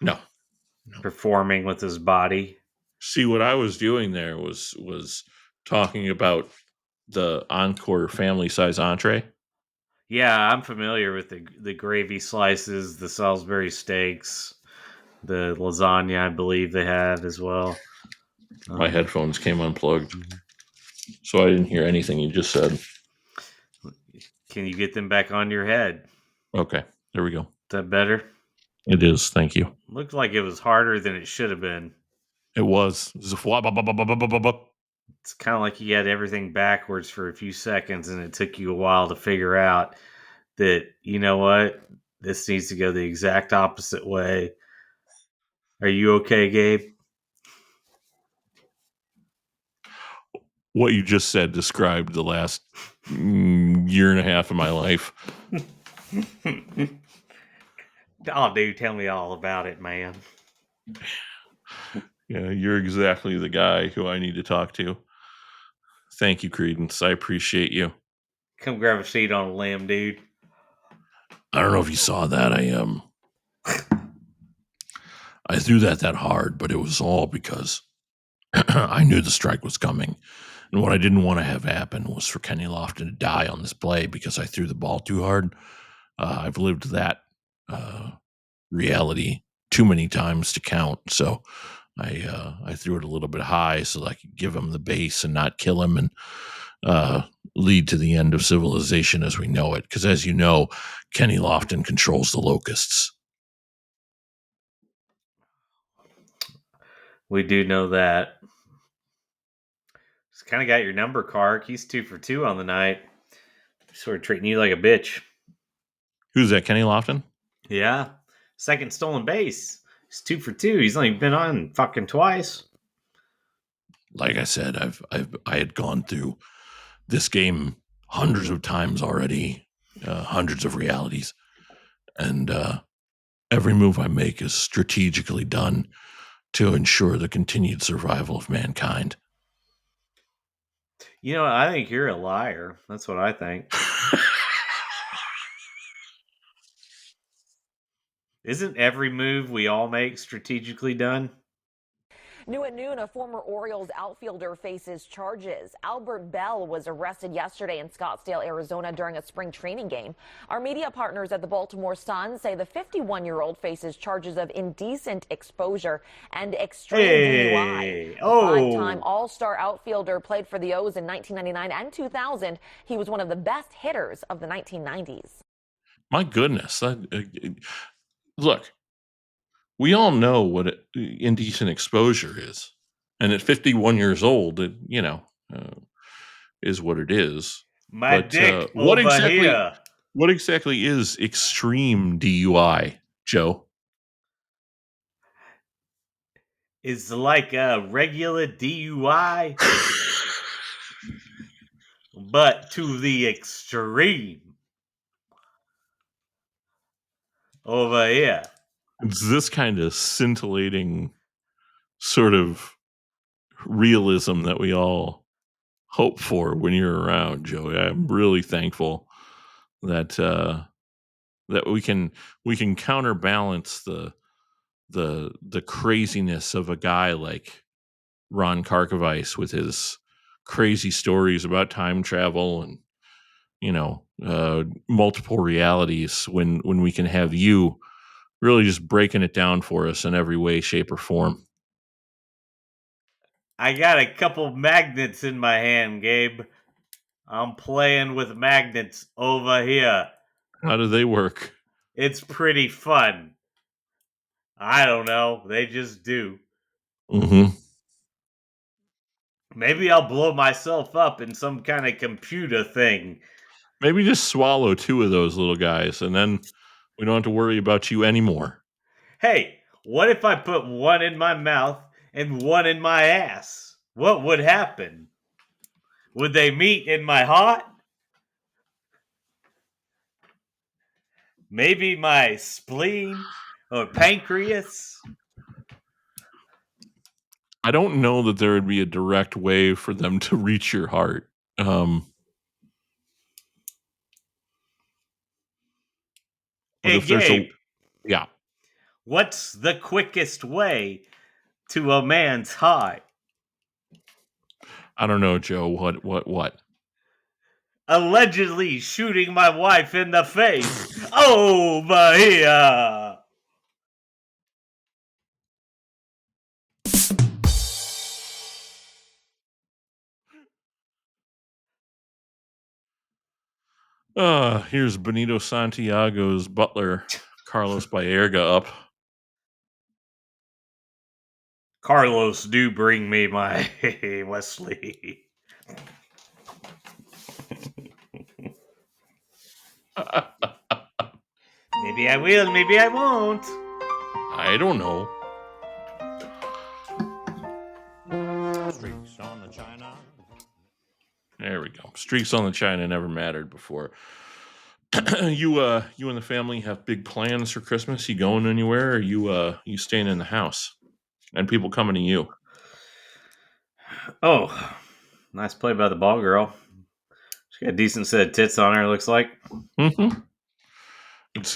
No. Performing with his body. See, what I was doing there was talking about the Encore family size entree. Yeah, I'm familiar with the gravy slices, the Salisbury steaks, the lasagna. I believe they had as well. My headphones came unplugged, so I didn't hear anything you just said. Can you get them back on your head? Okay, there we go. Is that better? It is. Thank you. Looked like it was harder than it should have been. It was. It's kind of like you had everything backwards for a few seconds, and it took you a while to figure out that, you know what, this needs to go the exact opposite way. Are you okay, Gabe? What you just said described the last year and a half of my life. Oh, dude, tell me all about it, man. Yeah, you're exactly the guy who I need to talk to. Thank you, Credence. I appreciate you. Come grab a seat on a limb, dude. I don't know if you saw that. I threw that hard, but it was all because I knew the strike was coming. And what I didn't want to have happen was for Kenny Lofton to die on this play because I threw the ball too hard. I've lived that reality too many times to count. So I threw it a little bit high so that I could give him the base and not kill him and lead to the end of civilization as we know it. Because as you know, Kenny Lofton controls the locusts. We do know that. He's kind of got your number, Kark. He's 2 for 2 on the night. Sort of treating you like a bitch. Who's that, Kenny Lofton? Yeah. Second stolen base. He's 2 for 2. He's only been on fucking twice. Like I said, I had gone through this game hundreds of times already, hundreds of realities, and every move I make is strategically done to ensure the continued survival of mankind. You know, I think you're a liar. That's what I think. Isn't every move we all make strategically done? New at noon, a former Orioles outfielder faces charges. Albert Bell was arrested yesterday in Scottsdale, Arizona during a spring training game. Our media partners at the Baltimore Sun say the 51-year-old faces charges of indecent exposure and extreme DUI. Five-time All-Star outfielder, played for the O's in 1999 and 2000. He was one of the best hitters of the 1990s. My goodness. Look, we all know what indecent exposure is. And at 51 years old, it, is what it is. My dick over here. What exactly is extreme DUI, Joe? It's like a regular DUI, but to the extreme. Over here. It's this kind of scintillating sort of realism that we all hope for when you're around, Joey. I'm really thankful that that we can counterbalance the craziness of a guy like Ron Karkovice with his crazy stories about time travel and multiple realities when we can have you really just breaking it down for us in every way, shape, or form. I got a couple magnets in my hand, Gabe. I'm playing with magnets over here. How do they work? It's pretty fun. I don't know. They just do. Mm-hmm. Maybe I'll blow myself up in some kind of computer thing. Maybe just swallow 2 of those little guys, and then we don't have to worry about you anymore. Hey, what if I put one in my mouth and one in my ass? What would happen? Would they meet in my heart? Maybe my spleen or pancreas? I don't know that there would be a direct way for them to reach your heart. Hey, Gabe. Yeah. What's the quickest way to a man's heart? I don't know, Joe. What? Allegedly shooting my wife in the face. Oh, Bahia! Here's Benito Santiago's butler, Carlos Baerga, up. Carlos, do bring me my Wesley. Maybe I will, maybe I won't. I don't know. Streaks on the China. There we go. Streaks on the China never mattered before. You and the family have big plans for Christmas? You going anywhere, or you staying in the house? And people coming to you? Oh, nice play by the ball girl. She got a decent set of tits on her, looks like. Mm-hmm.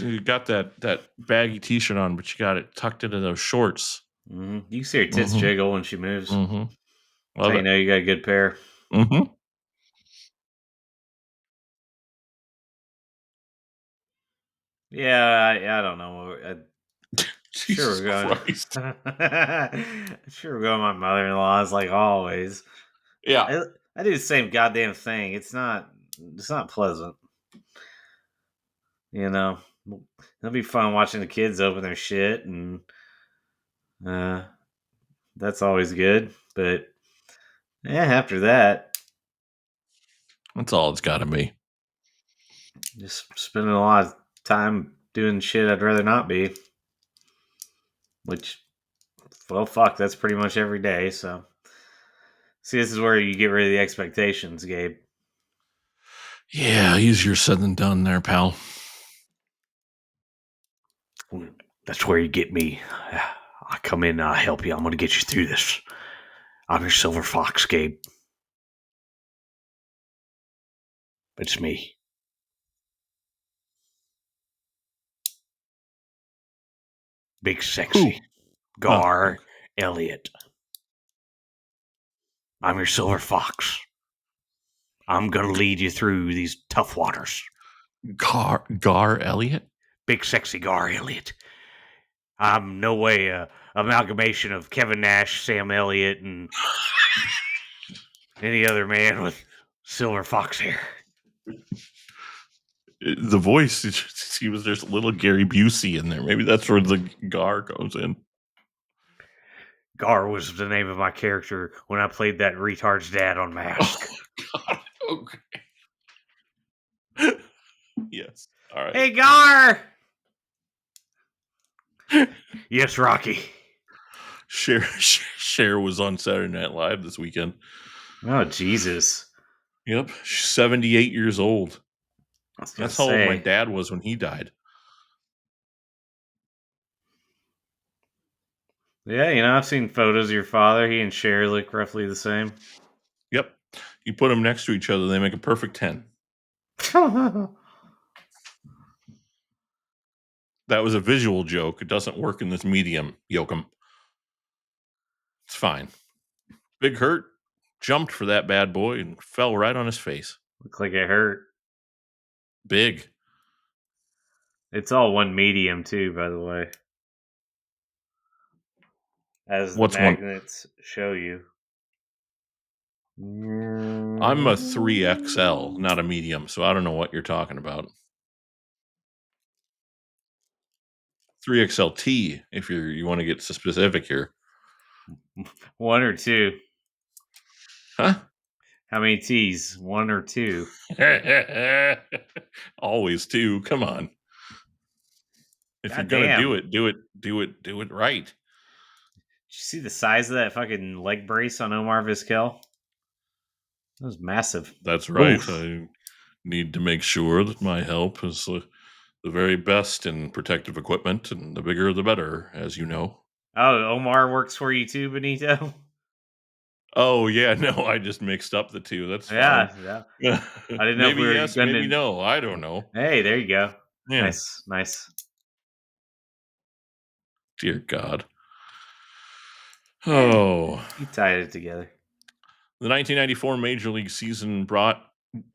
You got that baggy T-shirt on, but you got it tucked into those shorts. Mm-hmm. You can see her tits jiggle when she moves. Mm-hmm. That's how you know you got a good pair. Mm-hmm. Yeah, I don't know. Jesus Sure, we're going. Christ. Sure, we're going. My mother-in-law's like always. Yeah. I do the same goddamn thing. It's not pleasant. You know, it'll be fun watching the kids open their shit, and that's always good. But yeah, after that, That's all it's got to be. just spending a lot of time doing shit I'd rather not be. Which, well, fuck, that's pretty much every day. So, see, this is where you get rid of the expectations, Gabe. Yeah, easier said than done there, pal. That's where you get me. I come in, I help you. I'm going to get you through this. I'm your silver fox, Gabe. It's me. Big sexy. Who? Gar Elliott. I'm your silver fox. I'm going to lead you through these tough waters. Gar Elliott? Big sexy Gar Elliott. I'm no way a amalgamation of Kevin Nash, Sam Elliott, and any other man with silver fox hair. The voice, there's a little Gary Busey in there. Maybe that's where the Gar goes in. Gar was the name of my character when I played that retard's dad on Mask. Oh, God. Okay. Yes. All right. Hey, Gar! Yes, Rocky. Cher was on Saturday Night Live this weekend. Oh, Jesus. Yep. She's 78 years old. That's how old my say. dad was when he died. Yeah, you know, I've seen photos of your father. He and Cher look roughly the same. Yep. You put them next to each other, they make a perfect 10. That was a visual joke. It doesn't work in this medium, Yoakum. It's fine. Big Hurt jumped for that bad boy and fell right on his face. Look like it hurt. Big. It's all one medium, too, by the way. As the What's magnets show you. I'm a 3XL, not a medium, so I don't know what you're talking about. 3XLT, if you want to get specific here. 1 or 2. Huh? How many T's? 1 or 2? Always 2. Come on. If God you're gonna damn. do it right. Did you see the size of that fucking leg brace on Omar Vizquel? That was massive. That's right. Oof. I need to make sure that my help is the very best in protective equipment, and the bigger the better, as you know. Oh, Omar works for you too, Benito? Oh, yeah, no, I just mixed up the two. That's fine. Yeah. I didn't know if maybe we were yes, gonna... maybe no. I don't know. Hey, there you go. Yeah. Nice. Dear God. Oh. You tied it together. The 1994 Major League season brought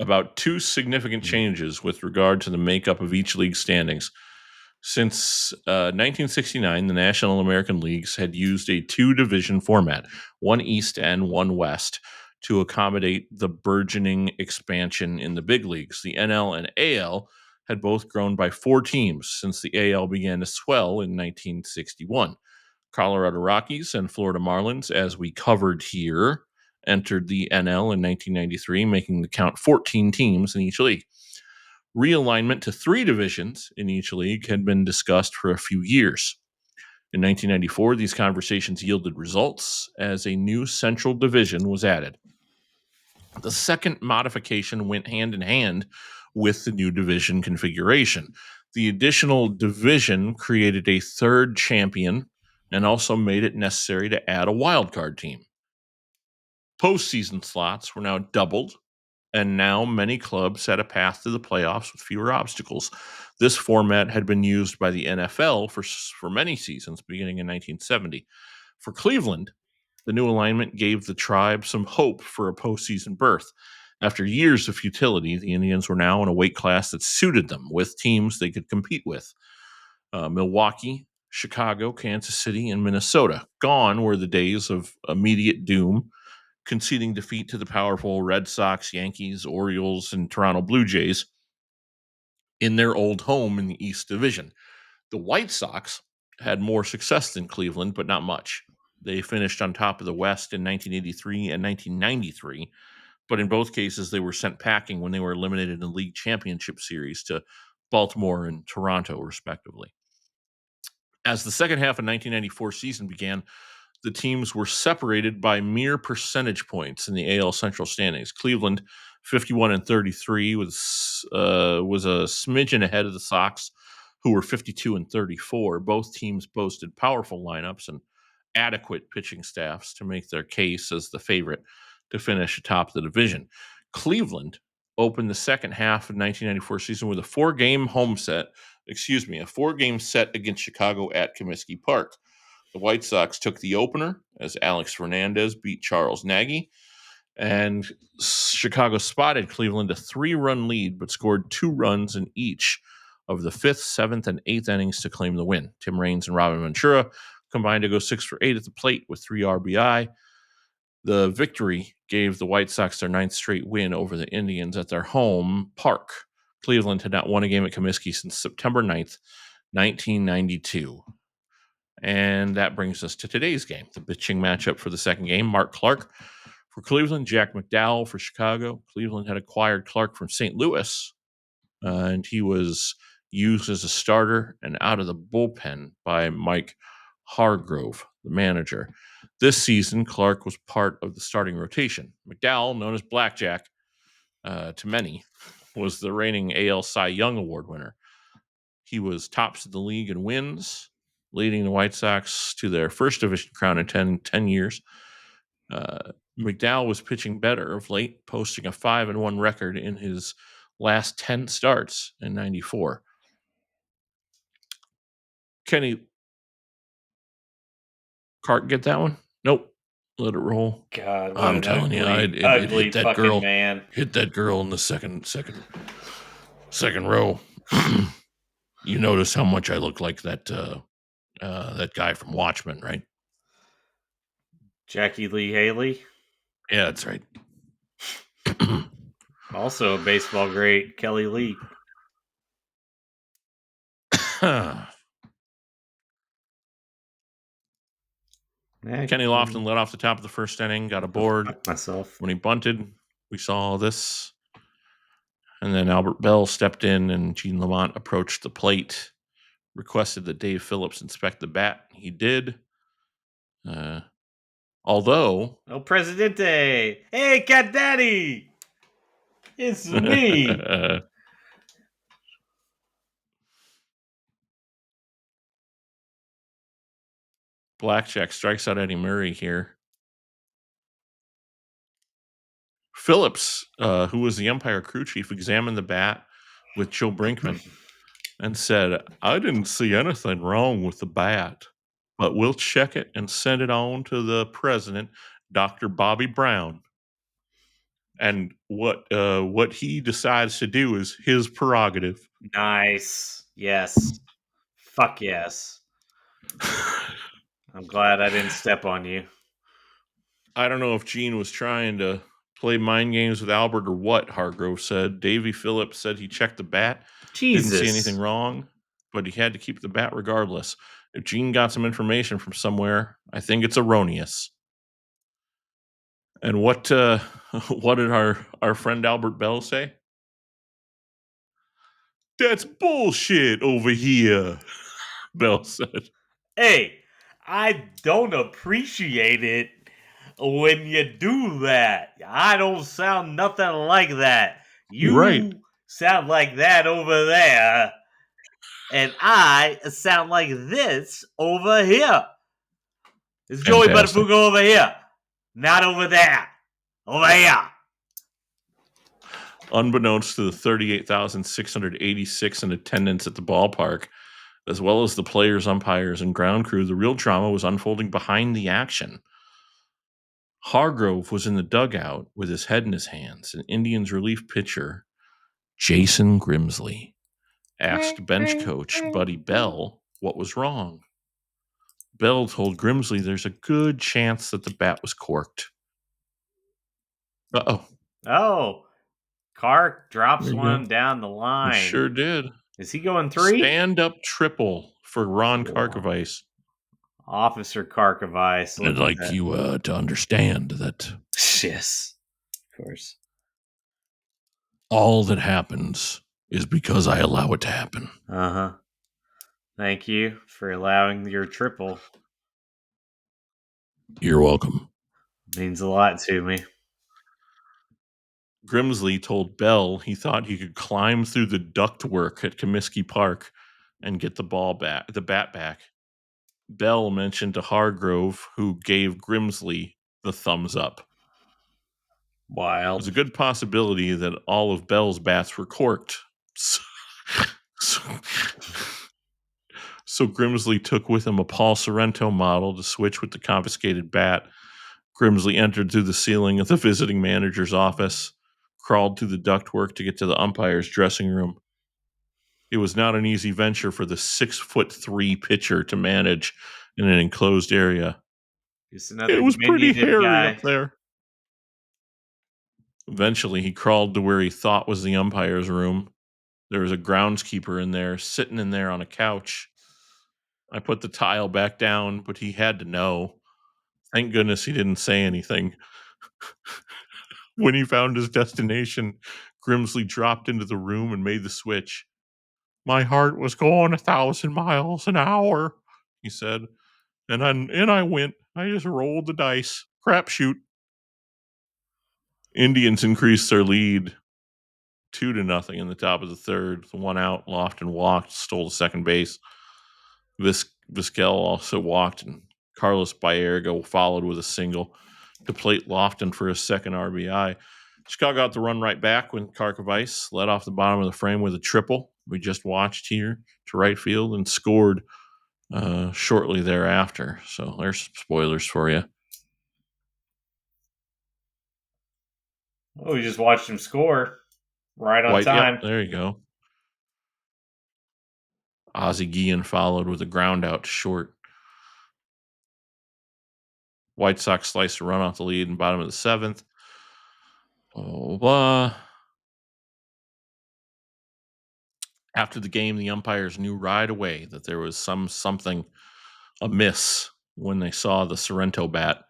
about 2 significant changes with regard to the makeup of each league standings. Since 1969, the National American Leagues had used a 2-division format, one East and one West, to accommodate the burgeoning expansion in the big leagues. The NL and AL had both grown by 4 teams since the AL began to swell in 1961. Colorado Rockies and Florida Marlins, as we covered here, entered the NL in 1993, making the count 14 teams in each league. Realignment to 3 divisions in each league had been discussed for a few years. In 1994, these conversations yielded results as a new Central Division was added. The second modification went hand in hand with the new division configuration. The additional division created a third champion and also made it necessary to add a wildcard team. Postseason slots were now doubled, and now many clubs had a path to the playoffs with fewer obstacles. This format had been used by the NFL for many seasons, beginning in 1970. For Cleveland, the new alignment gave the tribe some hope for a postseason berth. After years of futility, the Indians were now in a weight class that suited them, with teams they could compete with. Milwaukee, Chicago, Kansas City, and Minnesota. Gone were the days of immediate doom, conceding defeat to the powerful Red Sox, Yankees, Orioles, and Toronto Blue Jays in their old home in the East Division. The White Sox had more success than Cleveland, but not much. They finished on top of the West in 1983 and 1993, but in both cases, they were sent packing when they were eliminated in the league championship series to Baltimore and Toronto, respectively. As the second half of 1994 season began, the teams were separated by mere percentage points in the AL Central standings. Cleveland, 51-33, was a smidgen ahead of the Sox, who were 52-34. Both teams boasted powerful lineups and adequate pitching staffs to make their case as the favorite to finish atop the division. Cleveland opened the second half of 1994 season with a 4-game set against Chicago at Comiskey Park. The White Sox took the opener as Alex Fernandez beat Charles Nagy, and Chicago spotted Cleveland a 3-run lead, but scored 2 runs in each of the 5th, 7th, and 8th innings to claim the win. Tim Raines and Robin Ventura combined to go 6 for 8 at the plate with 3 RBI. The victory gave the White Sox their 9th straight win over the Indians at their home park. Cleveland had not won a game at Comiskey since September 9th, 1992. And that brings us to today's game, the pitching matchup for the second game. Mark Clark for Cleveland, Jack McDowell for Chicago. Cleveland had acquired Clark from St. Louis, and he was used as a starter and out of the bullpen by Mike Hargrove, the manager. This season, Clark was part of the starting rotation. McDowell, known as Blackjack to many, was the reigning AL Cy Young Award winner. He was tops of the league in wins, leading the White Sox to their first division crown in 10 years. McDowell was pitching better of late, posting a 5-1 record in his last 10 starts in 94. Kenny, Cart get that one? Nope. Let it roll. God, what I'm an telling you, ugly, it ugly hit that fucking girl. man. Hit that girl in the second row. You notice how much I look like that guy from Watchmen, right? Jackie Lee Haley. Yeah, that's right. Also a baseball great, Kelly Lee. Kenny Lofton led off the top of the first inning, got a board. Myself. When he bunted, we saw this. And then Albert Bell stepped in, and Gene Lamont approached the plate, requested that Dave Phillips inspect the bat. He did. Although... El Presidente! Hey, Cat Daddy! It's me! Blackjack strikes out Eddie Murray here. Phillips, who was the umpire crew chief, examined the bat with Joe Brinkman and said, I didn't see anything wrong with the bat, but we'll check it and send it on to the president, Dr. Bobby Brown. And what he decides to do is his prerogative. Nice. Yes. Fuck yes. I'm glad I didn't step on you. I don't know if Gene was trying to play mind games with Albert or what, Hargrove said. Davy Phillips said he checked the bat. Jesus. Didn't see anything wrong, but he had to keep the bat regardless. If Gene got some information from somewhere, I think it's erroneous. And what did our friend Albert Bell say? That's bullshit over here, Bell said. Hey, I don't appreciate it when you do that. I don't sound nothing like that. Right. You sound like that over there, and I sound like this over here. It's Joey Fantastic. Buttafuoco over here, not over there. Over here. Unbeknownst to the 38,686 in attendance at the ballpark, as well as the players, umpires, and ground crew, the real drama was unfolding behind the action. Hargrove was in the dugout with his head in his hands, and Indians relief pitcher Jason Grimsley asked bench coach Buddy Bell what was wrong. Bell told Grimsley there's a good chance that the bat was corked. Uh-oh. Oh, Kark drops There you one go. down the He line. sure did. Is he going 3? Stand-up triple for Ron Wow. Karkovice. Officer Karkovice. I'd like you to understand that Yes, of course. all that happens is because I allow it to happen. Uh-huh. Thank you for allowing your triple. You're welcome. Means a lot to me. Grimsley told Bell he thought he could climb through the ductwork at Comiskey Park and get the bat back. Bell mentioned to Hargrove, who gave Grimsley the thumbs up. Wild. There's a good possibility that all of Bell's bats were corked. So Grimsley took with him a Paul Sorrento model to switch with the confiscated bat. Grimsley entered through the ceiling of the visiting manager's office, crawled through the ductwork to get to the umpire's dressing room. It was not an easy venture for the 6'3" pitcher to manage in an enclosed area. It was pretty hairy up there. Eventually, he crawled to where he thought was the umpire's room. There was a groundskeeper in there, sitting in there on a couch. I put the tile back down, but he had to know. Thank goodness he didn't say anything. When he found his destination, Grimsley dropped into the room and made the switch. My heart was going 1,000 miles an hour, he said. And I went. I just rolled the dice. Crapshoot. Indians increased their lead 2-0 in the top of the third. The one out, Lofton walked, stole the second base. Vizquel also walked, and Carlos Baerga followed with a single to plate Lofton for his second RBI. Chicago got the run right back when Karkovice led off the bottom of the frame with a triple. We just watched here to right field and scored shortly thereafter. So there's some spoilers for you. Oh, we just watched him score right on time. Yep, there you go. Ozzie Guillen followed with a ground out to short. White Sox sliced a run off the lead in bottom of the seventh. After the game, the umpires knew right away that there was something amiss when they saw the Sorrento bat.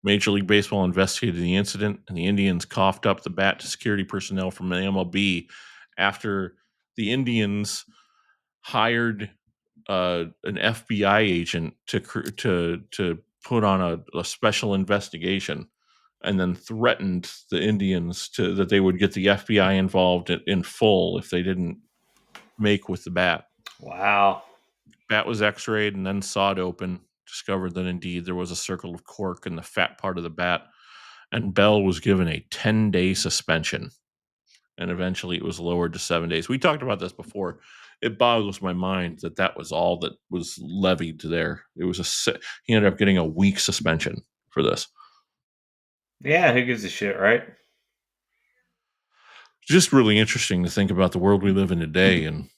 Major League Baseball investigated the incident, and the Indians coughed up the bat to security personnel from the MLB after the Indians hired an FBI agent to put on a special investigation, and then threatened the Indians that they would get the FBI involved in full if they didn't make with the bat. Wow. Bat was x-rayed and then sawed open, discovered that indeed there was a circle of cork in the fat part of the bat, and Bell was given a 10-day suspension, and eventually it was lowered to 7 days. We talked about this before. It boggles my mind that was all that was levied there. It was he ended up getting a week suspension for this. Yeah, who gives a shit, right? Just really interesting to think about the world we live in today and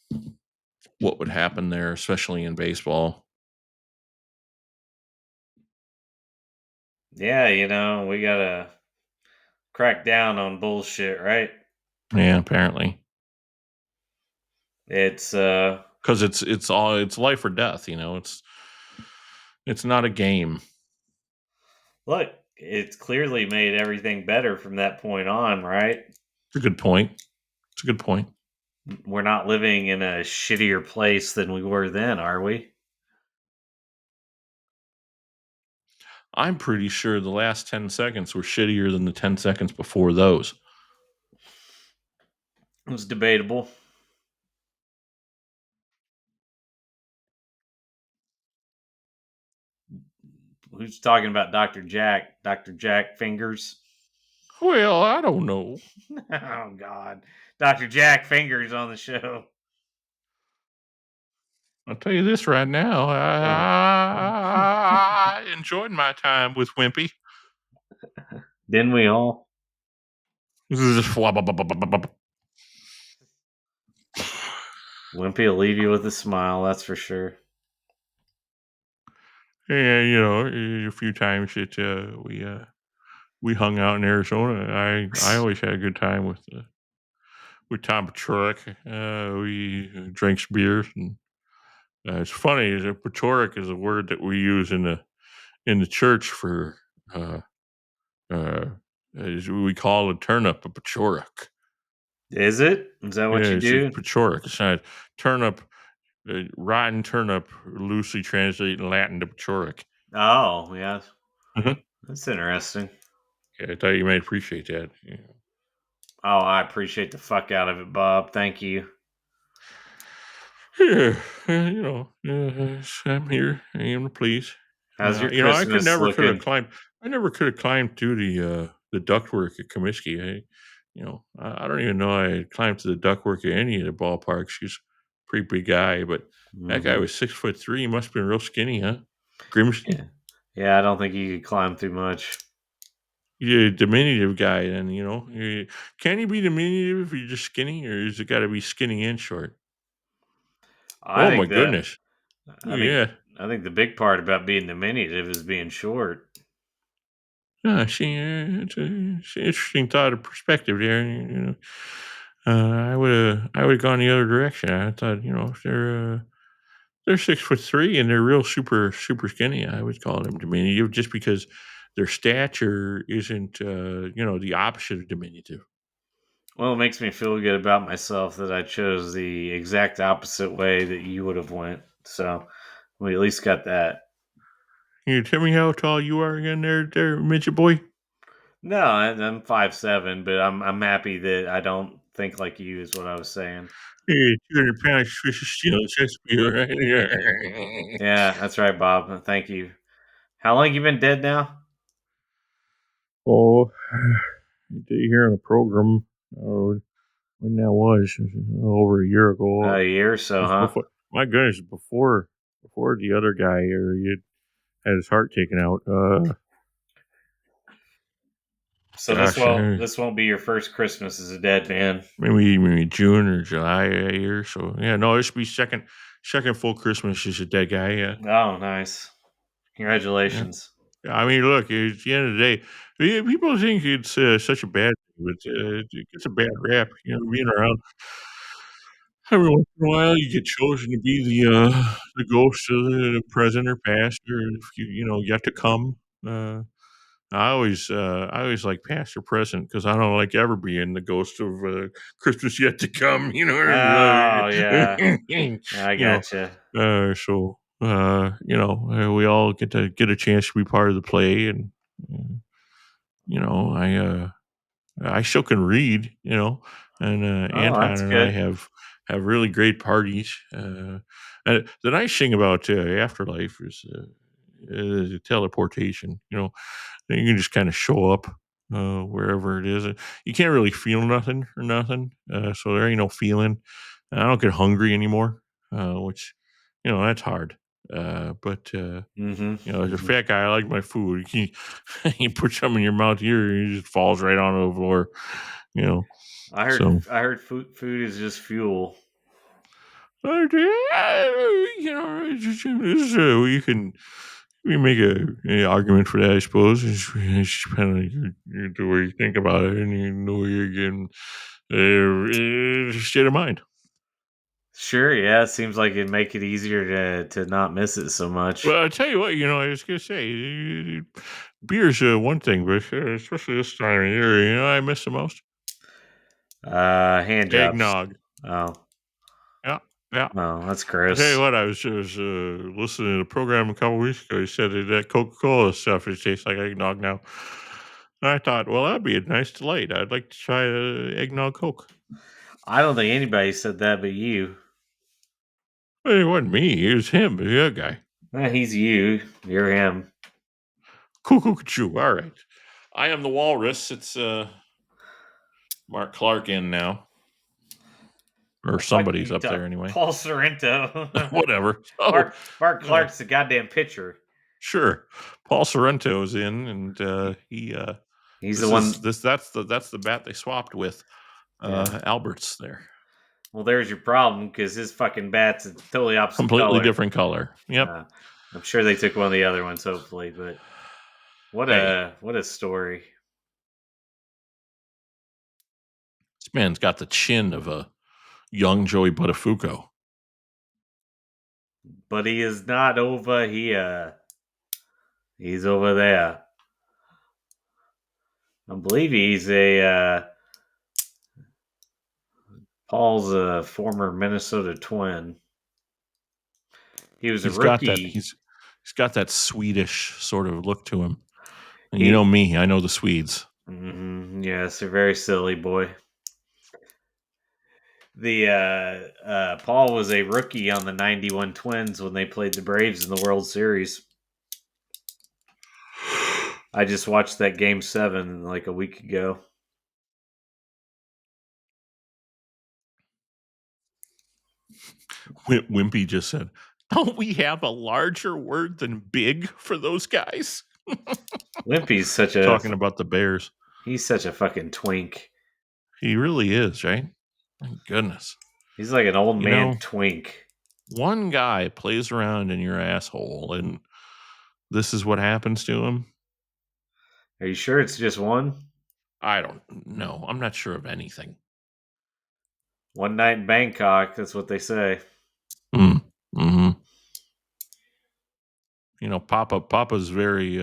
what would happen there, especially in baseball. Yeah, we gotta crack down on bullshit, right? Yeah, apparently. It's because it's life or death. It's It's not a game. Look, it's clearly made everything better from that point on, right? It's a good point. It's a good point. We're not living in a shittier place than we were then, are we? I'm pretty sure the last 10 seconds were shittier than the 10 seconds before those. It was debatable. Who's talking about Dr. Jack? Dr. Jack Fingers? Well, I don't know. Oh, God. Dr. Jack Fingers on the show. I'll tell you this right now. I enjoyed my time with Wimpy. Didn't we all? This is just Wimpy will leave you with a smile, that's for sure. Yeah, you know, a few times that we hung out in Arizona. I always had a good time with Tom Paciorek. We drank some beers, and it's funny. Is that Paciorek is a word that we use in the church for we call a turnip a Paciorek. Is it? Is that what Yeah, you it's do? Paciorek. It's not turnip. Rotten turnip, loosely translated in Latin to Paciorek. Oh, yeah. Mhm. That's interesting. Yeah, I thought you might appreciate that. Yeah. Oh, I appreciate the fuck out of it, Bob. Thank you. Yeah, you know, I'm here. I am to please. How's your You know, Christmas looking? I never could have climbed through the ductwork at Comiskey. I don't even know I climbed to the ductwork at any of the ballparks. He's a pretty big guy, but that guy Mhm. was 6'3". He must have been real skinny, huh? Grimsley. Yeah. Yeah, I don't think you could climb through much. You're a diminutive guy, then. Can you be diminutive if you're just skinny, or is it got to be skinny and short? I Oh my think that goodness! I think Yeah. I think the big part about being diminutive is being short. See, it's an interesting thought of perspective there. I would have gone the other direction. I thought, if they're 6'3" and they're real super skinny, I would call them diminutive just because their stature isn't the opposite of diminutive. Well, it makes me feel good about myself that I chose the exact opposite way that you would have went. So we at least got that. Can you tell me how tall you are again, there, midget boy? No, I'm 5'7", but I'm happy that I don't think like you is what I was saying. Yeah, 200 pounds, that's me, right? Yeah. Yeah, that's right, Bob. Thank you. How long you been dead now? Oh, did you hear on a program? Oh, when that was over a year ago. A year or It so, was huh? before. My goodness, before the other guy had his heart taken out. So this Gosh, won't this won't be your first Christmas as a dead man. maybe June or July a year. So yeah, no, this will be second full Christmas as a dead guy. Yeah, Oh, nice. yeah. Congratulations. I mean, look, at the end of the day, people think it's such a bad thing, but it gets a bad rap. Being around every once in a while, you get chosen to be the ghost of the present or past, or if yet to come. I always like past or present because I don't like ever being the ghost of Christmas yet to come. Oh yeah, You I know. gotcha. We all get a chance to be part of the play, and uh, you know, I still can read. And Oh, Anton that's and I good. have really great parties. And the nice thing about Afterlife is teleportation. You can just kind of show up wherever it is. You can't really feel nothing or nothing, so there ain't no feeling. I don't get hungry anymore, which that's hard. But Mm-hmm. as a fat guy, I like my food. You put something in your mouth here, it just falls right onto the floor. You know, I heard so I heard food is just fuel. we make a argument for that. I suppose it's depending on the way you think about it, and the way you're getting state of mind. Sure, yeah. It seems like it'd make it easier to not miss it so much. Well, I tell you what, I was gonna say, beer's one thing, but especially this time of year, I miss the most Hand jobs. eggnog. Oh, Yeah, yeah. oh, that's I tell you gross. what, I was listening to a program a couple weeks ago. He said that Coca-Cola stuff it tastes like eggnog now. And I thought, well, that'd be a nice delight. I'd like to try eggnog Coke. I don't think anybody said that but you. Well, it wasn't me. It was him, the other guy. He's you. You're him. Cuckoo. All right. I am the walrus. It's Mark Clark in now. Or somebody's up there anyway. Paul Sorrento. Whatever. Mark Clark's the goddamn pitcher. Sure. Paul Sorrento's in, and he's the one. That's the bat they swapped with. Albert's there. Well, there's your problem because his fucking bat's a totally opposite Completely color. different color. Yep. I'm sure they took one of the other ones, hopefully. But what a story. This man's got the chin of a young Joey Buttafuoco. But he is not over here. He's over there. I believe he's Paul's a former Minnesota Twin. He was a rookie. He's got that Swedish sort of look to him. And you know me, I know the Swedes. Mm-hmm. Yes, they're very silly, boy. The Paul was a rookie on the 91 Twins when they played the Braves in the World Series. I just watched that Game 7 like a week ago. Wimpy just said, don't we have a larger word than big for those guys? Wimpy's such a... Talking about the Bears. He's such a fucking twink. He really is, right? My goodness. He's like an old man twink. One guy plays around in your asshole, and this is what happens to him? Are you sure it's just one? I don't know. I'm not sure of anything. One night in Bangkok, that's what they say. Mm-hmm. Papa's very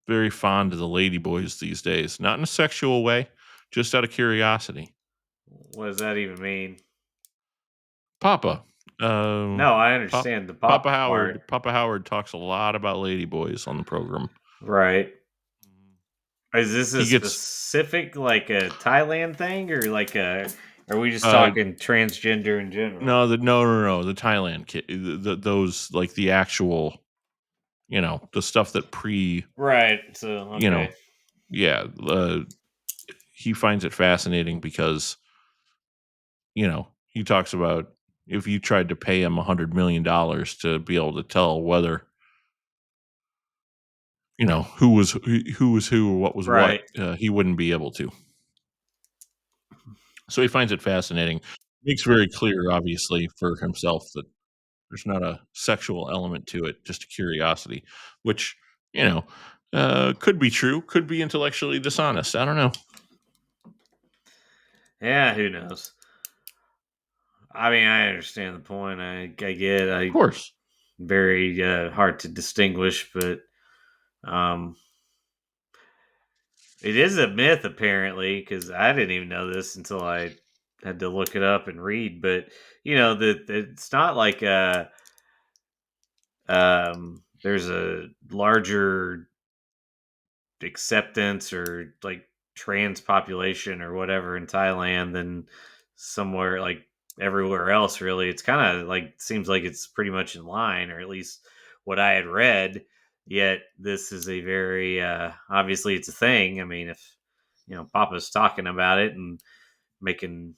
very fond of the lady boys these days. Not in a sexual way, just out of curiosity. What does that even mean? Papa. No, I understand the Papa Howard. part. Papa Howard talks a lot about lady boys on the program. Right. Is this a specific, like a Thailand thing, or like are we just talking transgender in general? No, the Thailand kid, those like the actual, the stuff that right. So okay. He finds it fascinating because, he talks about if you tried to pay him $100 million to be able to tell whether, who was who or what was right. what, he wouldn't be able to. So he finds it fascinating. Makes very clear, obviously, for himself that there's not a sexual element to it, just a curiosity, which, could be true, could be intellectually dishonest. I don't know. Yeah, who knows? I mean, I understand the point. I get it. Of course. Very hard to distinguish, but it is a myth, apparently, because I didn't even know this until I had to look it up and read. But, that it's not like there's a larger acceptance or like trans population or whatever in Thailand than somewhere like everywhere else. Really, it's kind of like seems like it's pretty much in line, or at least what I had read. Yet this is a very obviously it's a thing. I mean, if Papa's talking about it and making,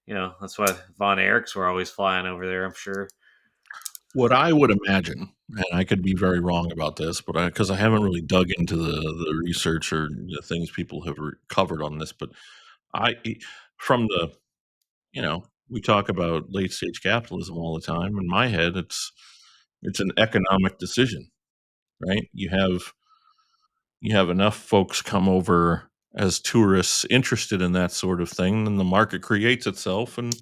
that's why Von Erichs were always flying over there, I'm sure. What I would imagine, and I could be very wrong about this, but because I haven't really dug into the research or the things people have covered on this, but we talk about late stage capitalism all the time. In my head, it's an economic decision, right? You have enough folks come over as tourists interested in that sort of thing, then the market creates itself, and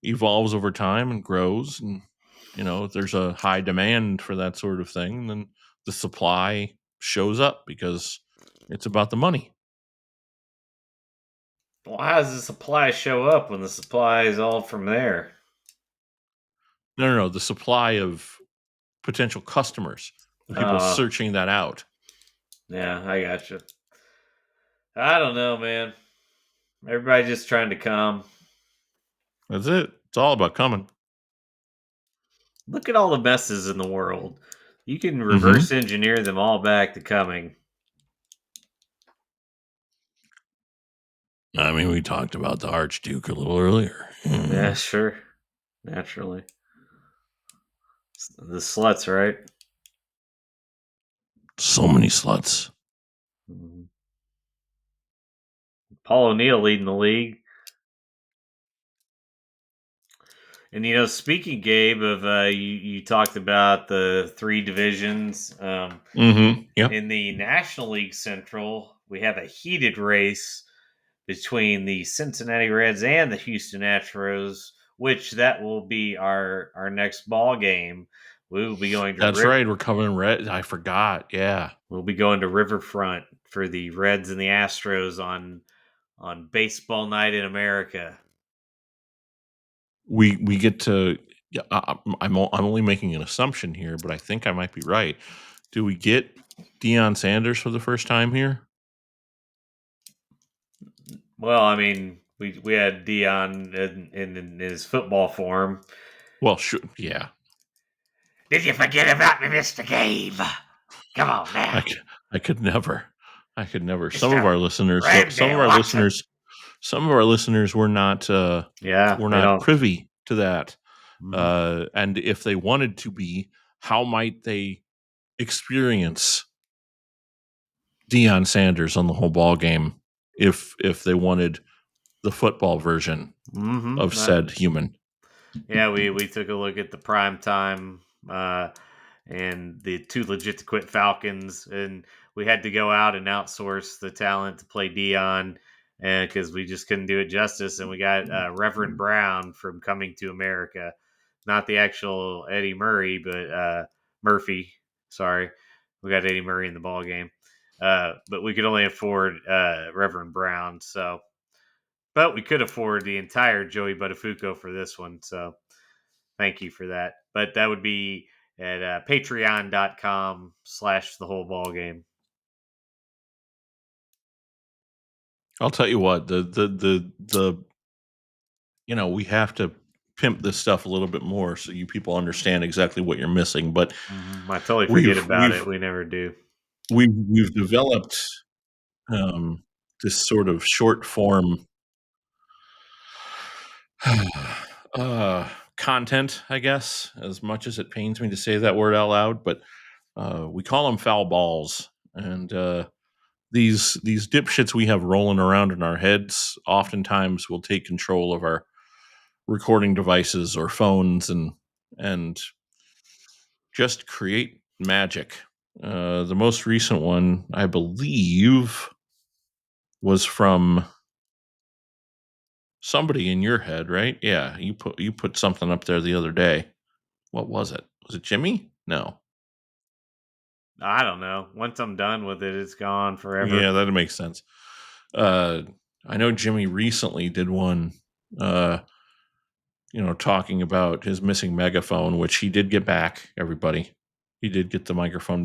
evolves over time and grows, and if there's a high demand for that sort of thing, then the supply shows up because it's about the money. Well, how does the supply show up when the supply is all from there? No, the supply of potential customers, people searching that out. Yeah, I gotcha. I don't know, man. Everybody just trying to come. That's it. It's all about coming. Look at all the messes in the world. You can Mm-hmm. reverse engineer them all back to coming. I mean, we talked about the Archduke a little earlier. Yeah, sure. Naturally. The sluts, right? So many sluts. Mm-hmm. Paul O'Neill leading the league. And speaking, Gabe, of you talked about the 3 divisions. Yep. In the National League Central, we have a heated race between the Cincinnati Reds and the Houston Astros, which that will be our next ball game. We will be going to. That's right. We're covering Red. I forgot. Yeah, we'll be going to Riverfront for the Reds and the Astros on baseball night in America. We get to. Yeah, I'm only making an assumption here, but I think I might be right. Do we get Deion Sanders for the first time here? Well, I mean, we had Deion in his football form. Well, sure, yeah. Did you forget about me, Mr. Gabe? Come on now. I could never. Mr. Some of our listeners were not privy to that. Mm-hmm. And if they wanted to be, how might they experience Deion Sanders on the whole ball game if they wanted the football version of said human? Yeah, we took a look at the prime time and the Too Legit to Quit Falcons, and we had to go out and outsource the talent to play Deion, and because we just couldn't do it justice. And we got Reverend Brown from Coming to America, not the actual Eddie Murray, but Murphy. Sorry, we got Eddie Murray in the ball game, but we could only afford Reverend Brown, so. But we could afford the entire Joey Buttafuoco for this one, so thank you for that. But that would be at patreon.com/the whole ball game. I'll tell you what, the we have to pimp this stuff a little bit more so you people understand exactly what you're missing. But I totally forget about it. We never do. We've developed this sort of short form content, I guess, as much as it pains me to say that word out loud, but we call them foul balls. And these dipshits we have rolling around in our heads oftentimes will take control of our recording devices or phones and just create magic. The most recent one, I believe, was from somebody in your head, right? Yeah, you put something up there the other day. What was it? Was it Jimmy? No. I don't know. Once I'm done with it, it's gone forever. Yeah, that makes sense. I know Jimmy recently did one, talking about his missing megaphone, which he did get back. Everybody, he did get the megaphone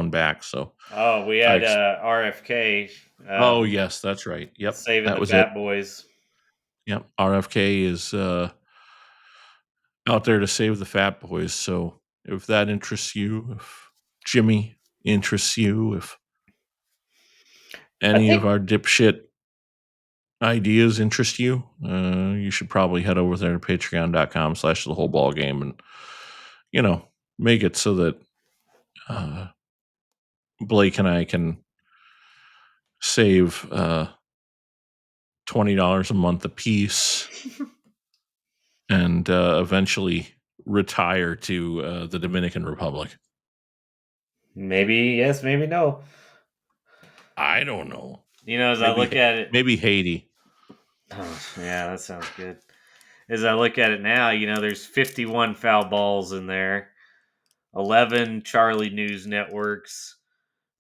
back. So, we had RFK. Oh yes, that's right. Yep, saving that the was Fat it. Boys. Yep, RFK is out there to save the Fat Boys. So, if that interests you, if Jimmy interests you, if any of our dipshit ideas interest you, you should probably head over there to patreon.com/the whole ball game and make it so that Blake and I can save $20 a month a piece and eventually retire to the Dominican Republic. Maybe yes, maybe no. I don't know. As I look at it, maybe Haiti. Oh, yeah, that sounds good. as I look at it now, there's 51 foul balls in there, 11 Charlie News Networks,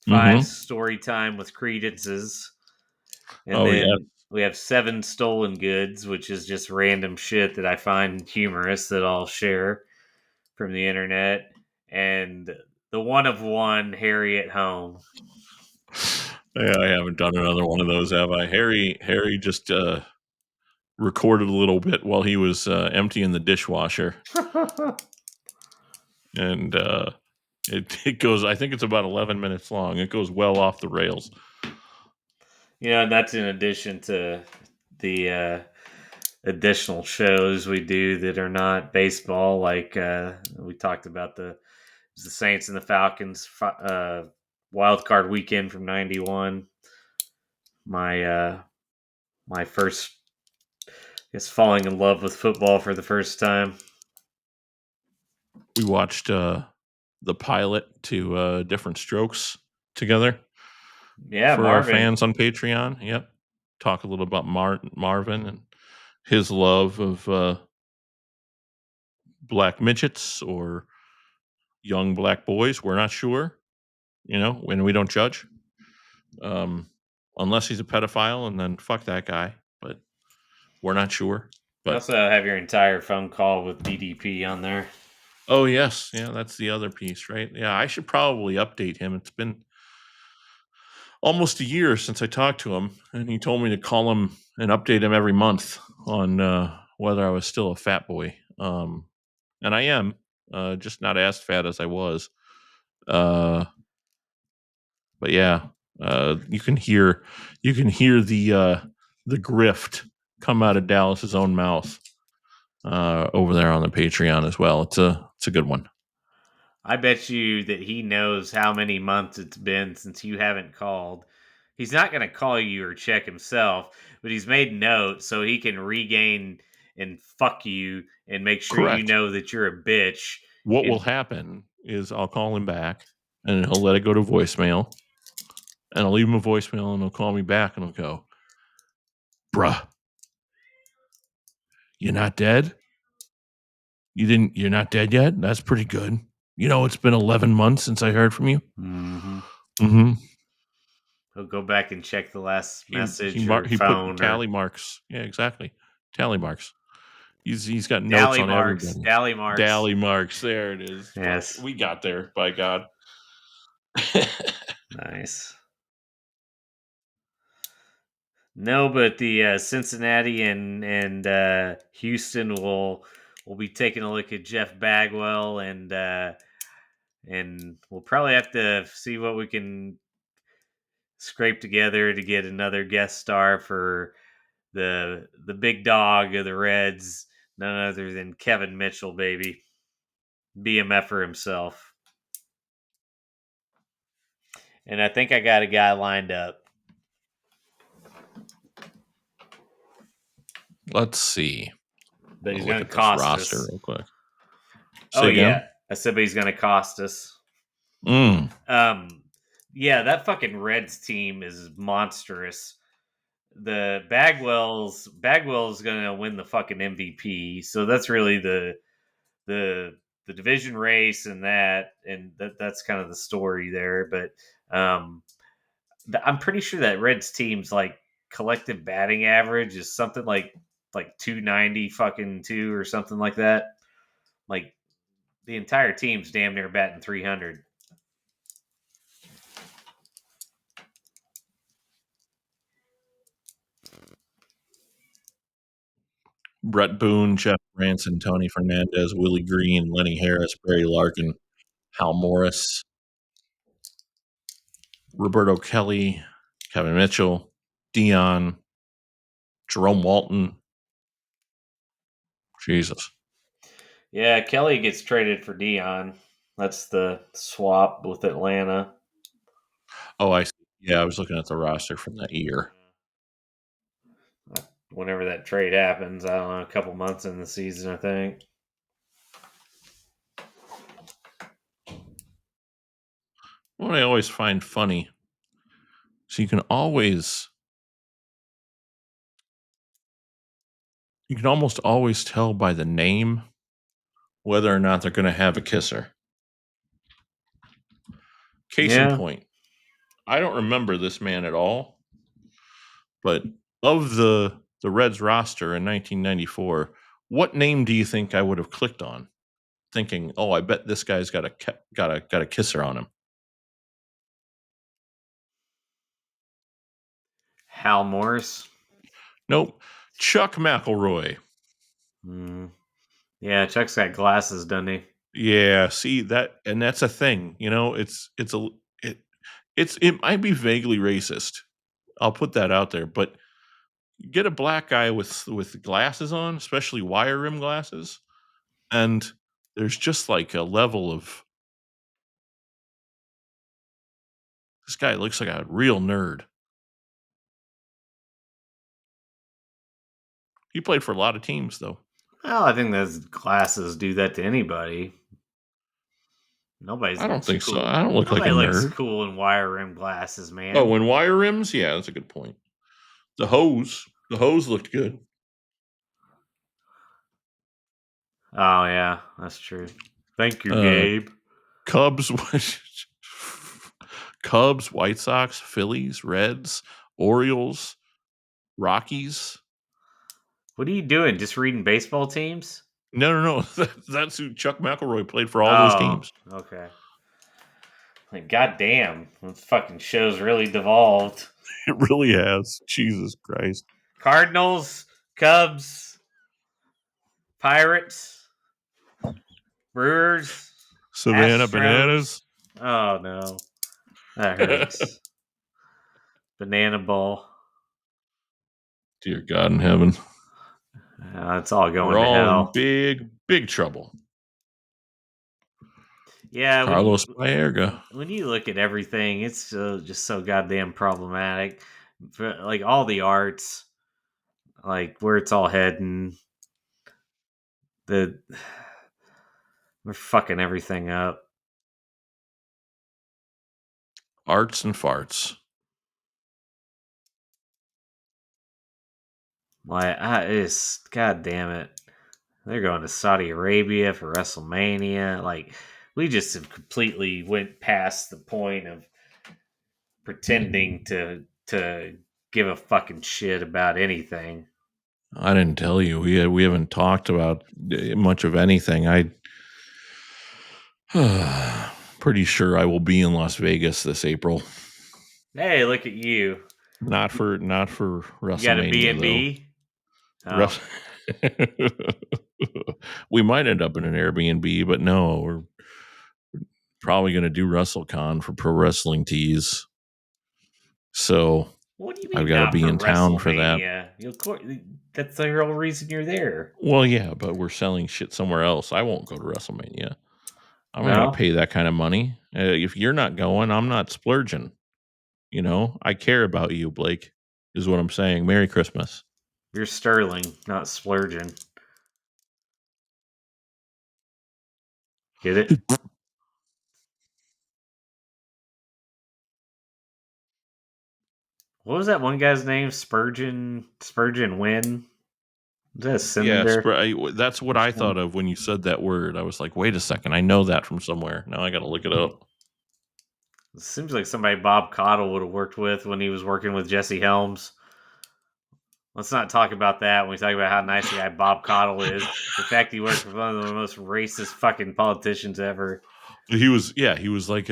5 story time with credences, and then we have 7 stolen goods, which is just random shit that I find humorous that I'll share from the internet, and the one of one Harry at home. Yeah, I haven't done another one of those, have I? Harry just recorded a little bit while he was emptying the dishwasher, and it goes. I think it's about 11 minutes long. It goes well off the rails. And that's in addition to the additional shows we do that are not baseball. Like we talked about the Saints and the Falcons wild card weekend from '91. My first, I guess, falling in love with football for the first time. We watched the pilot to Different Strokes together. Yeah, for Marvin. our fans on Patreon. Yep, talk a little about Marvin and his love of black midgets or young black boys. We're not sure, when we don't judge, unless he's a pedophile, and then fuck that guy. But we're not sure. You But also have your entire phone call with DDP on there. oh yes, yeah, that's the other piece, right? Yeah, I should probably update him. It's been almost a year since I talked to him, and he told me to call him and update him every month on whether I was still a fat boy. And I am, just not as fat as I was. But yeah, you can hear the grift come out of Dallas's own mouth over there on the Patreon as well. It's a good one. I bet you that he knows how many months it's been since you haven't called. He's not going to call you or check himself, but he's made note so he can regain and fuck you and make sure you Correct. know that you're a bitch. What will happen is I'll call him back, and he'll let it go to voicemail, and I'll leave him a voicemail, and he'll call me back, and he'll go, "Bruh, you're not dead? You're not dead yet? That's pretty good. It's been 11 months since I heard from you." Mm-hmm. Mm-hmm. He'll go back and check the last message He or phone. put tally marks. Yeah, exactly. Tally marks. He's got notes Dally on marks. everybody. Dally marks. Dally marks. There it is. Yes. Fuck, we got there, by God. Nice. No, but the Cincinnati and Houston will be taking a look at Jeff Bagwell, and we'll probably have to see what we can scrape together to get another guest star for the big dog of the Reds, none other than Kevin Mitchell, baby, BMFer himself. And I think I got a guy lined up. Let's see. But he's Look going at to this cost roster us. real quick. Oh, Say again? yeah. I said, but he's going to cost us. Yeah, that fucking Reds team is monstrous. The Bagwell's going to win the fucking MVP. So that's really the division race and that's kind of the story there. But I'm pretty sure that Reds team's like collective batting average is something like 290 fucking 2 or something like that. Like the entire team's damn near batting 300. Brett Boone, Jeff Branson, Tony Fernandez, Willie Green, Lenny Harris, Barry Larkin, Hal Morris, Roberto Kelly, Kevin Mitchell, Deion, Jerome Walton. Jesus. Yeah, Kelly gets traded for Deion. That's the swap with Atlanta. Oh, I see. Yeah, I was looking at the roster from that year. Whenever that trade happens, I don't know, a couple months in the season, I think. What I always find funny, so you can always You can almost always tell by the name whether or not they're going to have a kisser. Case in Yeah. point, I don't remember this man at all, but of the Reds roster in 1994, what name do you think I would have clicked on, thinking, "Oh, I bet this guy's got a kisser on him"? Hal Morris. Nope, Chuck McElroy. Yeah, Chuck's got glasses, doesn't he? Yeah, see that, and that's a thing. It might be vaguely racist. I'll put that out there, but get a black guy with glasses on, especially wire rim glasses, and there's just like a level of this guy looks like a real nerd. He played for a lot of teams, though. Well, I think those glasses do that to anybody. I don't think so. cool. I don't look like a Nobody looks nerd. cool in wire rim glasses, man. Oh, and wire rims? Yeah, that's a good point. The hose looked good. Oh yeah, that's true. Thank you, Gabe. Cubs, White Sox, Phillies, Reds, Orioles, Rockies. What are you doing? Just reading baseball teams? No. That's who Chuck McElroy played for all those teams. Okay. Like, goddamn, this fucking show's really devolved. It really has. Jesus Christ. Cardinals, Cubs, Pirates, Brewers, Savannah Astros. Bananas. Oh no, that hurts. Banana ball. Dear God in heaven. It's all going We're to all hell. in big trouble. Yeah, Carlos Baerga. when you look at everything, it's just so goddamn problematic. Like all the arts, like where it's all heading. We're fucking everything up. Arts and farts. Like, god damn it. They're going to Saudi Arabia for WrestleMania. Like, we just have completely went past the point of pretending to give a fucking shit about anything. I didn't tell you. We haven't talked about much of anything. Pretty sure I will be in Las Vegas this April. Hey, look at you. Not for WrestleMania. You got a B&B? Oh. We might end up in an Airbnb, but no, we're probably going to do WrestleCon for Pro Wrestling Tees. So What do you mean I've got to be in town for that. That's the real reason you're there. Well, yeah, but we're selling shit somewhere else. I won't go to WrestleMania. I'm not going to pay that kind of money. If you're not going, I'm not splurging. I care about you, Blake, is what I'm saying. Merry Christmas. You're sterling, not splurging. Get it? What was that one guy's name? Spurgeon Wynn? Is that a cylinder? Yeah, that's what I thought of when you said that word. I was like, wait a second. I know that from somewhere. Now I got to look it up. It seems like somebody Bob Caudle would have worked with when he was working with Jesse Helms. Let's not talk about that when we talk about how nice the guy Bob Caudle is. The fact he worked with one of the most racist fucking politicians ever. He was like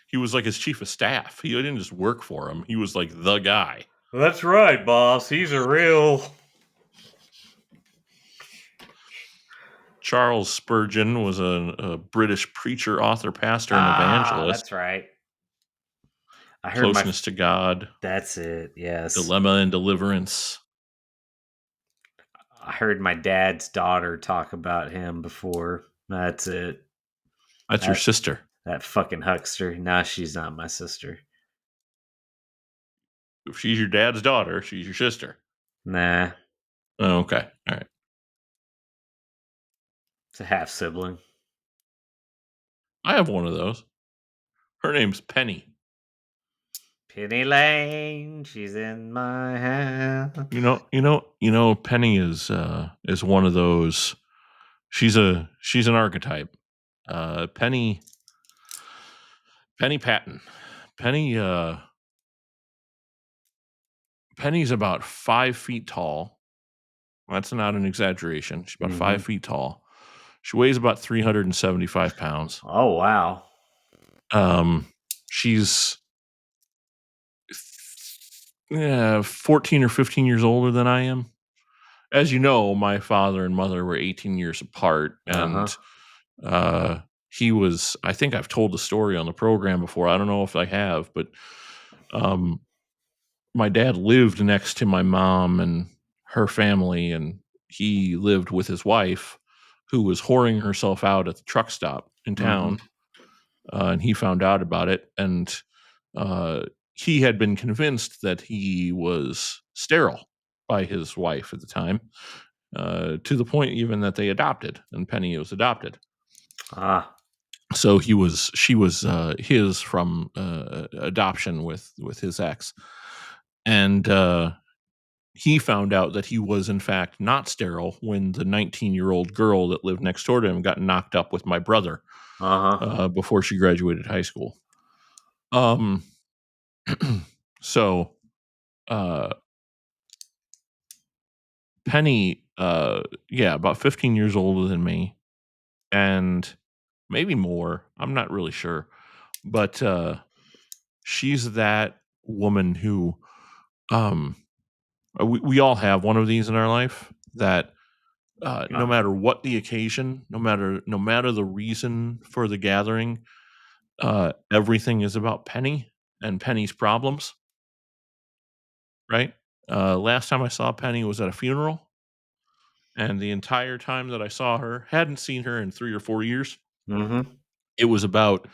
he was like his chief of staff. He didn't just work for him. He was like the guy. That's right, boss. He's a real... Charles Spurgeon was a British preacher, author, pastor, and evangelist. That's right. I heard Closeness to God. That's it, yes. Dilemma and Deliverance. I heard my dad's daughter talk about him before. That's it. That's your sister. That fucking huckster. Nah, she's not my sister. If she's your dad's daughter, she's your sister. Nah. Oh, okay. All right. It's a half sibling. I have one of those. Her name's Penny. Penny Lane, she's in my house. Penny is one of those. She's an archetype. Penny Patton. Penny's about 5 feet tall. That's not an exaggeration. She's about 5 feet tall. She weighs about 375 pounds. Oh, wow. She's 14 or 15 years older than I am. As you know, my father and mother were 18 years apart, and he was, I think I've told the story on the program before. I don't know if I have, but my dad lived next to my mom and her family, and he lived with his wife, who was whoring herself out at the truck stop in town. And he found out about it, and he had been convinced that he was sterile by his wife at the time, to the point even that they adopted, and Penny was adopted. So she was his from adoption with his ex, and he found out that he was in fact not sterile when the 19-year-old girl that lived next door to him got knocked up with my brother before she graduated high school. So Penny, about 15 years older than me, and maybe more. I'm not really sure, but she's that woman who, we all have one of these in our life that, no matter what the occasion, no matter the reason for the gathering, everything is about Penny and Penny's problems. Right? Last time I saw Penny was at a funeral, and the entire time that I saw her, hadn't seen her in 3 or 4 years. It was about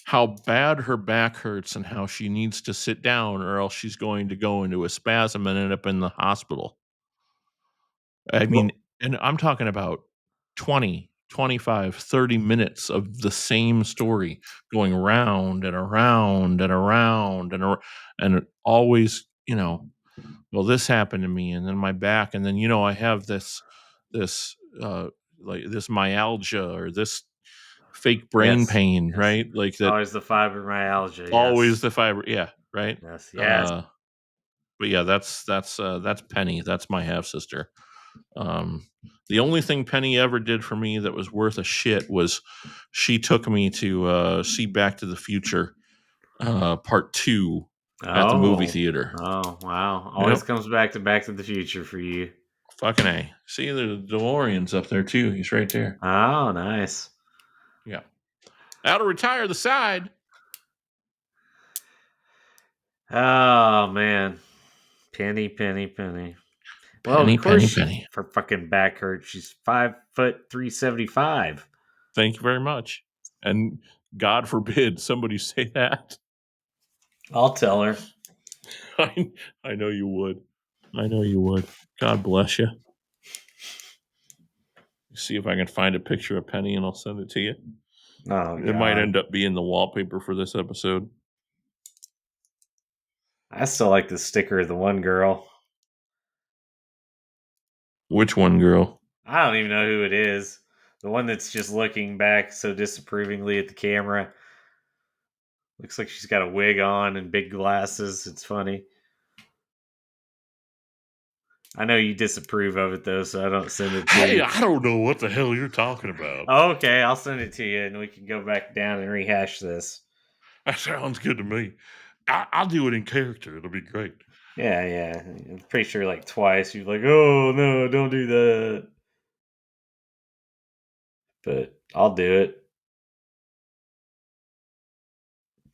how bad her back hurts and how she needs to sit down, or else she's going to go into a spasm and end up in the hospital. I mean, and I'm talking about 20, 25, 30 minutes of the same story going around and around and around and always, well, this happened to me, and then my back, and then I have this like this myalgia or this fake brain pain, right? Like that. Always the fibromyalgia. Always the fiber. Yeah, right. Yes. But yeah, that's Penny. That's my half sister. The only thing Penny ever did for me that was worth a shit was she took me to see Back to the Future Part 2 at the movie theater. Oh, wow. Always comes back to the Future for you. Fucking A. See, the DeLorean's up there too. He's right there. Oh, nice. Yeah. That'll retire the side. Oh, man. Penny. Well, of course, Penny. For fucking back hurt, she's 5'375". Thank you very much. And God forbid somebody say that. I'll tell her. I know you would. God bless you. See if I can find a picture of Penny and I'll send it to you. Oh, it might end up being the wallpaper for this episode. I still like the sticker of the one girl. Which one girl? I don't even know who it is. The one that's just looking back so disapprovingly at the camera. Looks like she's got a wig on and big glasses. It's funny. I know you disapprove of it, though, so I don't send it to you. I don't know what the hell you're talking about. Okay, I'll send it to you, and we can go back down and rehash this. That sounds good to me. I'll do it in character. It'll be great. Yeah. I'm pretty sure like twice you're like, oh, no, don't do that. But I'll do it.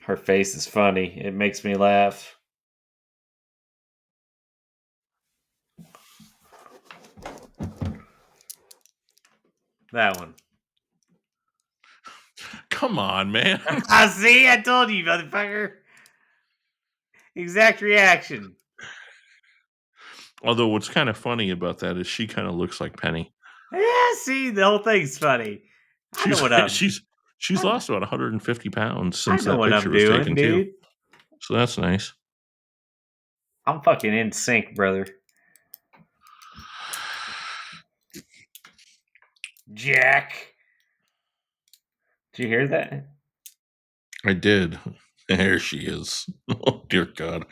Her face is funny. It makes me laugh. That one. Come on, man. See, I told you, motherfucker. Exact reaction. Although what's kind of funny about that is she kind of looks like Penny. Yeah, see, the whole thing's funny. She's lost about 150 pounds since that what picture I'm was doing, taken dude. too. So that's nice. I'm fucking in sync, brother. Jack. Did you hear that? I did. There she is. Oh, dear God.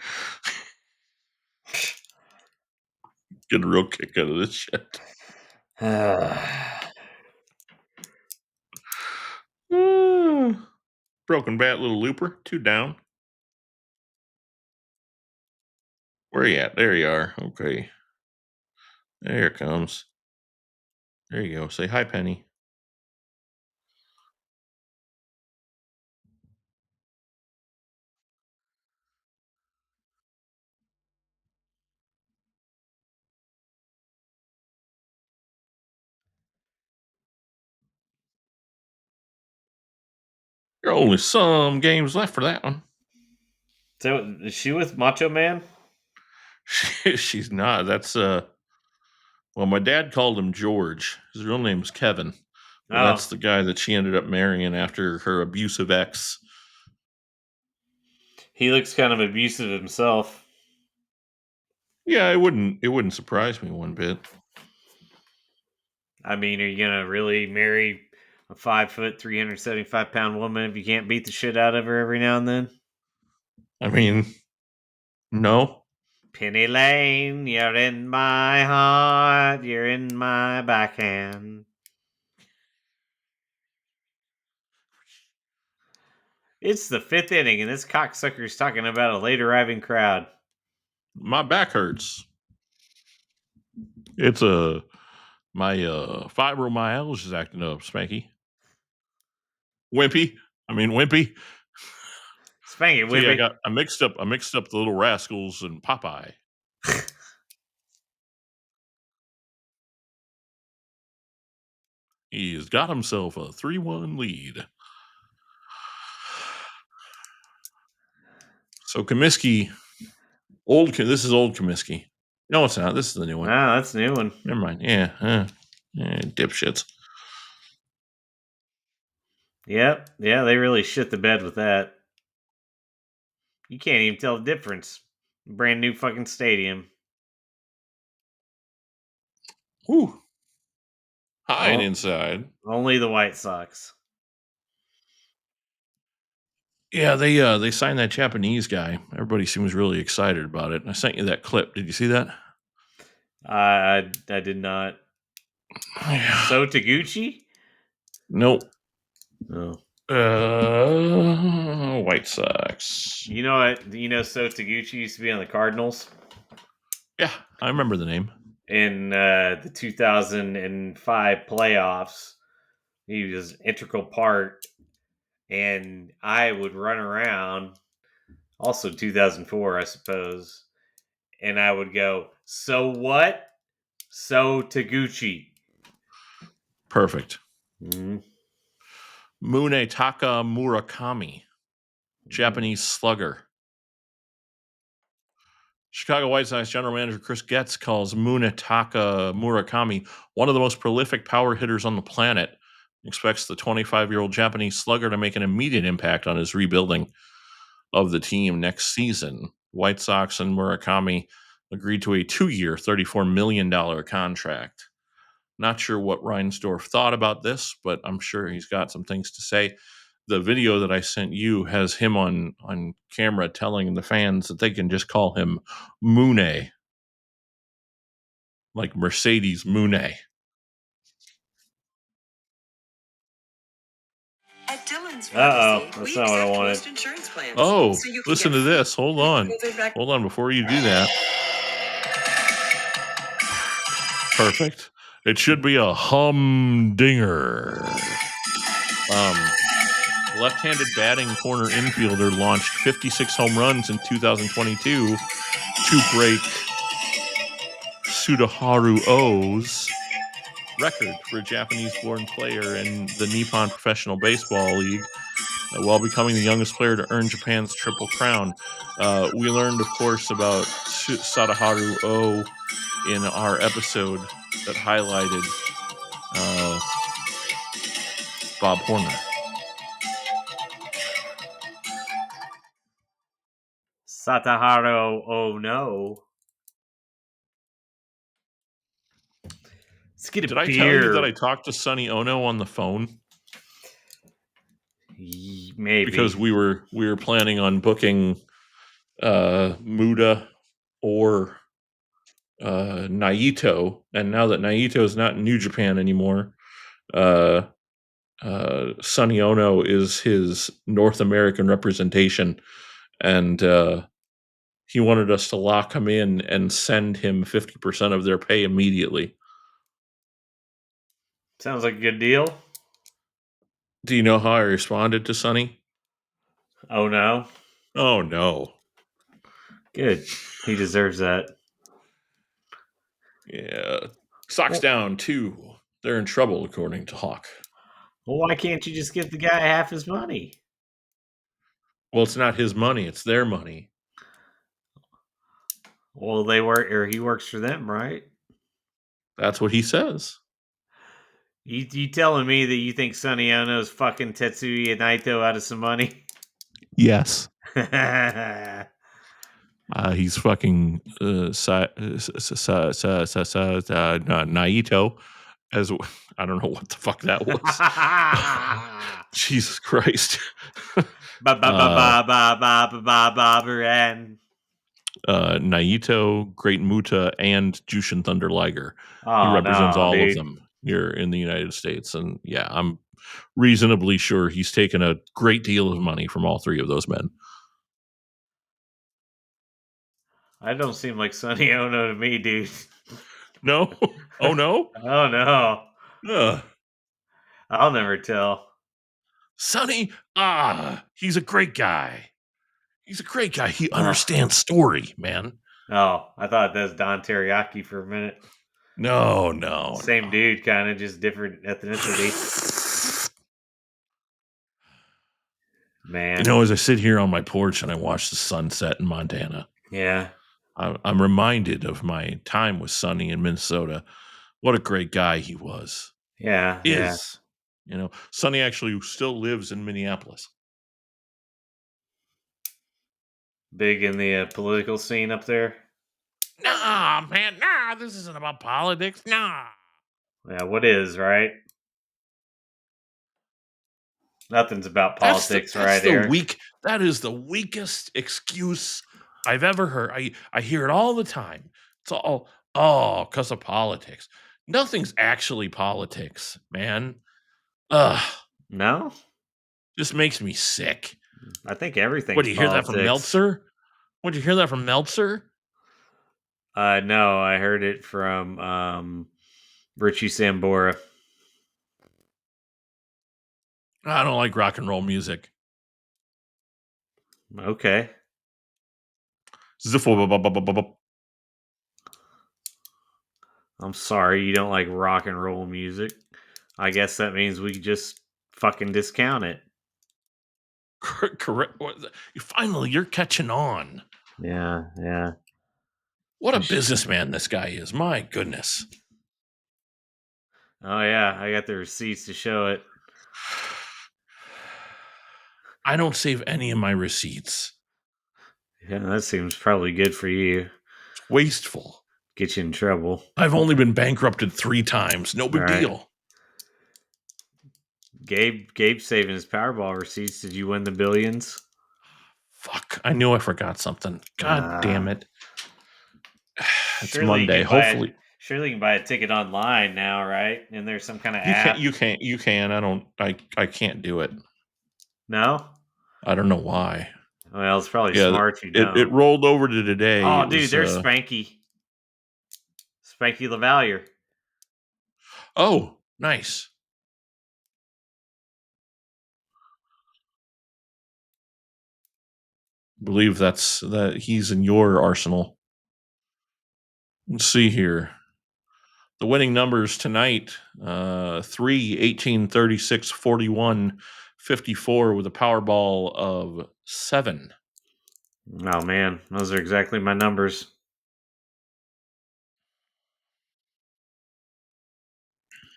Get a real kick out of this shit. Broken bat, little looper. 2 down. Where you at? There you are. Okay. There it comes. There you go. Say hi, Penny. There are only some games left for that one. So is she with Macho Man? She's not. That's well, my dad called him George. His real name is Kevin. But that's the guy that she ended up marrying after her abusive ex. He looks kind of abusive himself. Yeah, it wouldn't surprise me one bit. I mean, are you gonna really marry a 5 foot, 375-pound woman if you can't beat the shit out of her every now and then? I mean, no. Penny Lane, you're in my heart, you're in my backhand. It's the 5th inning, and this cocksucker's talking about a late arriving crowd. My back hurts. It's my fibromyalgia is acting up, Spanky. Wimpy. Spanky, Wimpy. I mixed up the Little Rascals and Popeye. He's got himself a 3-1 lead. So Comiskey, this is old Comiskey. No, it's not. This is the new one. No, that's a new one. Never mind. Yeah, dipshits. Yep. Yeah, they really shit the bed with that. You can't even tell the difference. Brand new fucking stadium. Whew. Hide inside. Only the White Sox. Yeah, they signed that Japanese guy. Everybody seems really excited about it. I sent you that clip. Did you see that? I did not. So Taguchi? Nope. Oh. White Sox. You know what? So Taguchi used to be on the Cardinals? Yeah, I remember the name. In the 2005 playoffs, he was an integral part, and I would run around. Also 2004, I suppose, and I would go, "So what? So Taguchi." Perfect. Mm-hmm. Mune Takamurakami, Japanese slugger. Chicago White Sox general manager Chris Getz calls Mune Takamurakami one of the most prolific power hitters on the planet. Expects the 25-year-old Japanese slugger to make an immediate impact on his rebuilding of the team next season. White Sox and Murakami agreed to a 2-year, $34 million contract. Not sure what Reinsdorf thought about this, but I'm sure he's got some things to say. The video that I sent you has him on camera telling the fans that they can just call him Mune, like Mercedes Mune. At Dillon's Pharmacy, That's not what I wanted. most insurance plans. Oh, So you can listen get to this. Hold on. Before you do that. Perfect. It should be a humdinger. Left-handed batting corner infielder launched 56 home runs in 2022 to break Sudaharu O's record for a Japanese-born player in the Nippon Professional Baseball League, while becoming the youngest player to earn Japan's Triple Crown. We learned, of course, about Sadaharu O in our episode that highlighted Bob Horner. Sataharu Ono. Let's get a Did I beer. tell you that I talked to Sonny Ono on the phone? Maybe. Because we were planning on booking Muda or Naito, and now that Naito is not in New Japan anymore, Sonny Ono is his North American representation, and he wanted us to lock him in and send him 50% of their pay immediately. Sounds like a good deal. Do you know how I responded to Sonny? Oh, no. Oh, no. Good. He deserves that. Yeah. Socks down, too. They're in trouble, according to Hawk. Well, why can't you just give the guy half his money? Well, it's not his money. It's their money. Well, they work, or he works for them, right? That's what he says. You telling me that you think Sonny Ono's fucking Tetsuya Naito out of some money? Yes. He's fucking Naito as I don't know what the fuck that was. Jesus Christ. Naito, Great Muta, and Jushin Thunder Liger. He represents all of them here in the United States. And yeah, I'm reasonably sure he's taken a great deal of money from all three of those men. I don't seem like Sonny Ono to me, dude. No? Oh, no? Oh, no. Ugh. I'll never tell. Sonny, he's a great guy. He's a great guy. He understands story, man. Oh, I thought that was Don Teriyaki for a minute. No. Same dude, kind of just different ethnicity. Man. You know, as I sit here on my porch and I watch the sunset in Montana, yeah, I'm reminded of my time with Sonny in Minnesota. What a great guy he was. Yeah. You know, Sonny actually still lives in Minneapolis. Big in the political scene up there? Nah, man, this isn't about politics. Nah. Yeah, what is, right? Nothing's about politics, right, Eric? That is the weakest excuse I've ever heard. I hear it all the time. It's all, because of politics. Nothing's actually politics, man. No? Just makes me sick. I think everything's What, do you hear that politics. from Meltzer? What, did you hear that from Meltzer? No, I heard it from Richie Sambora. I don't like rock and roll music. Okay. I'm sorry you don't like rock and roll music. I guess that means we just fucking discount it. Correct. Finally, you're catching on. Yeah. What a businessman this guy is. My goodness. Oh, yeah. I got the receipts to show it. I don't save any of my receipts. Yeah, that seems probably good for you. It's wasteful. Get you in trouble. I've only been bankrupted 3 times. No big deal. Gabe saving his Powerball receipts. Did you win the billions? Fuck. I knew I forgot something. God damn it. It's Monday. Surely you can buy a ticket online now, right? And there's some kind of app. You can. I can't do it. No? I don't know why. Well, it's probably smart you don't. It rolled over to today. Oh, dude, there's Spanky. Spanky LaValliere. Oh, nice. I believe that he's in your arsenal. Let's see here. The winning numbers tonight, 3, 18, 36, 41, 54 with a Powerball of 7. Oh, man. Those are exactly my numbers.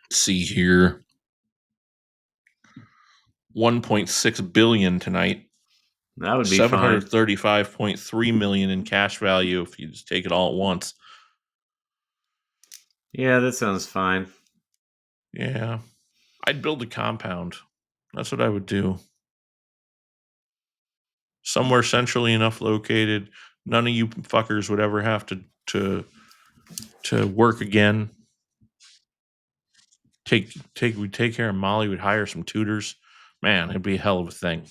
Let's see here. 1.6 billion tonight. That would be fine. $735.3 million in cash value if you just take it all at once. Yeah, that sounds fine. Yeah. I'd build a compound. That's what I would do. Somewhere centrally enough located, none of you fuckers would ever have to work again. We'd take care of Molly. We'd hire some tutors. Man, it'd be a hell of a thing.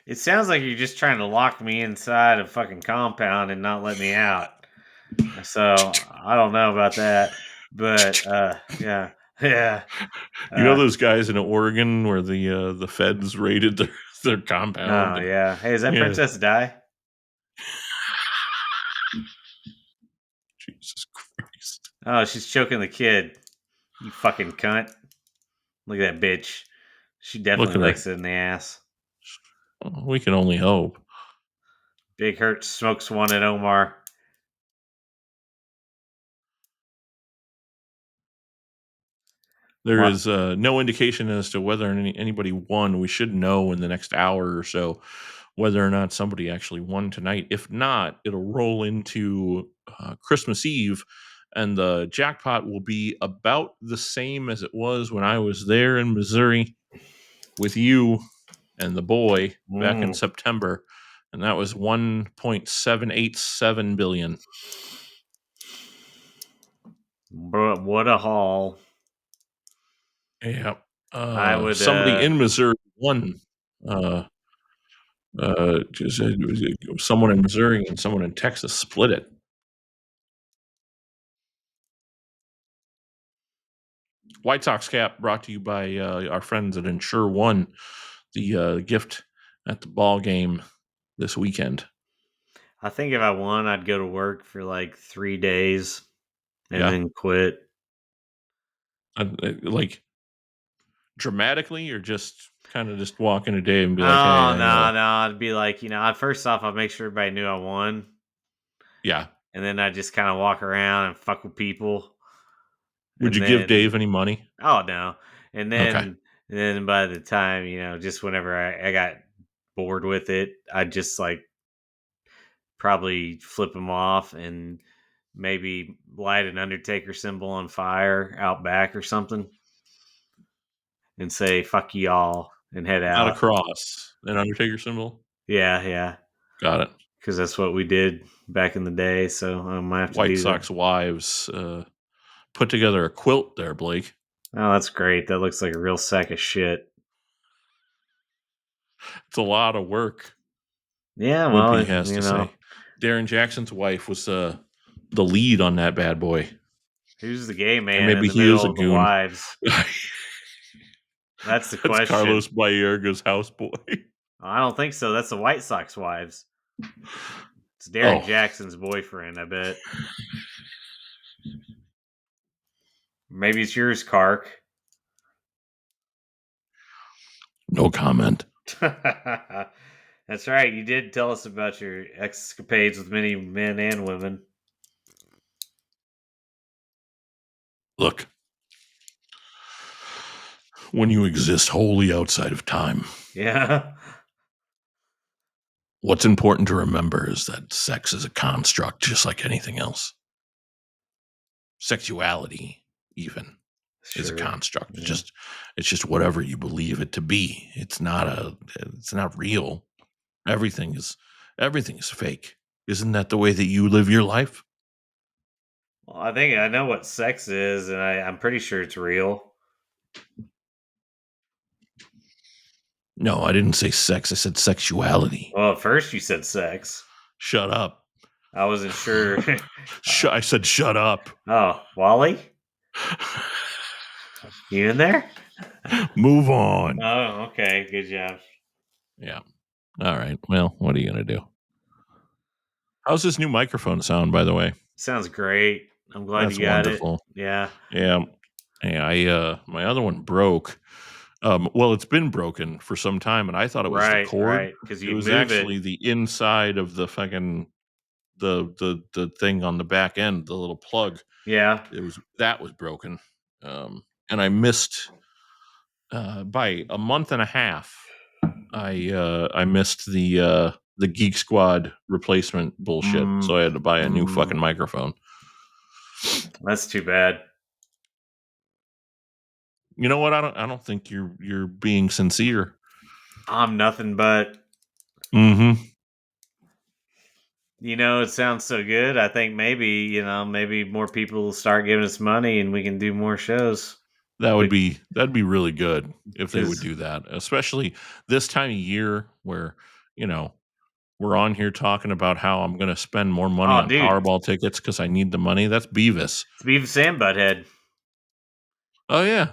It sounds like you're just trying to lock me inside a fucking compound and not let me out. So I don't know about that, but yeah. You know those guys in Oregon where the feds raided their compound? Oh yeah. Hey, is that Yeah. Princess Di? Jesus Christ. Oh, she's choking the kid. You fucking cunt. Look at that bitch. She definitely Look at likes her. it in the ass. We can only hope. Big Hurt smokes one at Omar. There What? is no indication as to whether anybody won. We should know in the next hour or so whether or not somebody actually won tonight. If not, it'll roll into Christmas Eve, and the jackpot will be about the same as it was when I was there in Missouri with you and the boy back in September, and that was $1.787 billion. But what a haul. Yeah. I would Somebody in Missouri won. Someone in Missouri and someone in Texas split it. White Sox cap brought to you by our friends at Insure One, the gift at the ball game this weekend. I think if I won, I'd go to work for like 3 days and Yeah. then quit. Like dramatically, or just kind of just walk in a day and be like, Oh, hey, no. I'd be like, first off, I'd make sure everybody knew I won. yeah. And then I'd just kind of walk around and fuck with people. Would you give Dave any money? Oh, no. And Okay. then by the time, just whenever I got bored with it, I'd just like probably flip him off and maybe light an Undertaker symbol on fire out back or something and say, fuck y'all and head Not a out. cross, an Undertaker symbol. Yeah. Got it. Because that's what we did back in the day. So I might have to White do Sox that. wives put together a quilt there, Blake. Oh, that's great. That looks like a real sack of shit. It's a lot of work. Yeah, Wimpy has to say. Darren Jackson's wife was the lead on that bad boy. Who's the gay man And maybe in the he is middle a of the goon. wives? That's the question. That's Carlos Baerga's houseboy. I don't think so. That's the White Sox wives. It's Darren Jackson's boyfriend, I bet. Maybe it's yours, Kark. No comment. That's right. You did tell us about your escapades with many men and women. Look, when you exist wholly outside of time, yeah, what's important to remember is that sex is a construct just like anything else. Sexuality, even, is a construct. Yeah. It's just whatever you believe it to be. It's not real. Everything is fake. Isn't that the way that you live your life? Well, I think I know what sex is, and I'm pretty sure it's real. No, I didn't say sex. I said sexuality. Well, at first you said sex. Shut up. I wasn't sure. I said shut up. Oh, Wally? You in there? Move on. Oh, okay. Good job. Yeah. All right. Well, what are you going to do? How's this new microphone sound, by the way? Sounds great. I'm glad That's you got wonderful. it. Yeah. Yeah. Yeah. My other one broke. Well, it's been broken for some time, and I thought it was the cord. Right. Because It was actually the inside of the fucking the thing on the back end, the little plug. Yeah. That was broken. And I missed by a month and a half. I missed the Geek Squad replacement bullshit, so I had to buy a new fucking microphone. That's too bad. You know what? I don't think you're being sincere. I'm nothing but. Mm-hmm. It sounds so good. I think maybe more people will start giving us money and we can do more shows. That'd be really good if they would do that, especially this time of year where, we're on here talking about how I'm going to spend more money on Powerball tickets because I need the money. That's Beavis. It's Beavis and Butthead. Oh, yeah.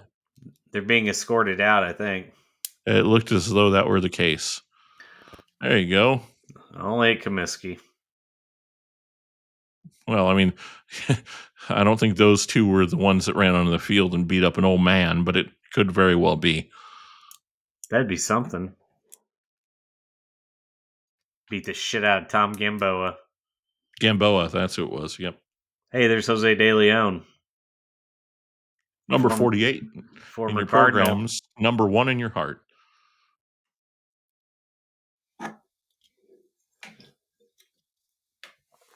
They're being escorted out, I think. It looked as though that were the case. There you go. Only Comiskey. Well, I mean, I don't think those two were the ones that ran onto the field and beat up an old man, but it could very well be. That'd be something. Beat the shit out of Tom Gamboa. Gamboa, that's who it was. Yep. Hey, there's Jose De Leon. Number 48 former in your Cardinal. programs. Number 1 in your heart.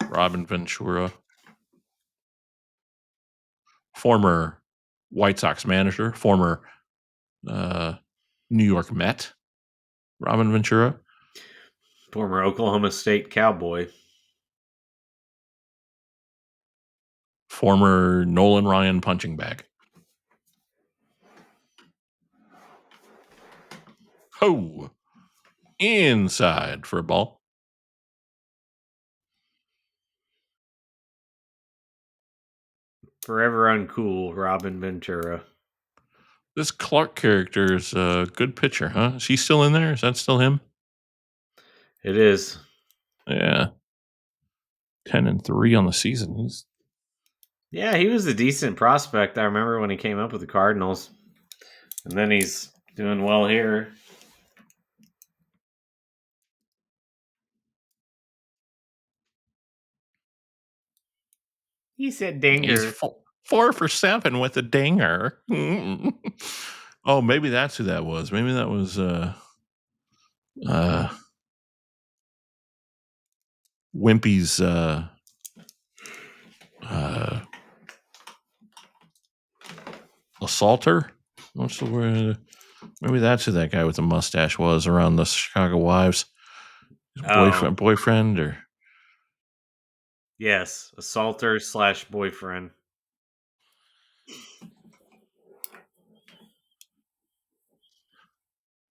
Robin Ventura. Former White Sox manager. Former New York Met. Robin Ventura. Former Oklahoma State Cowboy. Former Nolan Ryan punching bag. Ho! Inside for a ball. Forever uncool, Robin Ventura. This Clark character is a good pitcher, huh? Is he still in there? Is that still him? It is. Yeah. 10-3 on the season. He was a decent prospect. I remember when he came up with the Cardinals. And then he's doing well here. He said dinger. He's 4 for 7 with a dinger. Oh, maybe that's who that was. Maybe that was Wimpy's assaulter. What's the word? Maybe that's who that guy with the mustache was around the Chicago Wives. His boyfriend, or yes, assaulter / boyfriend.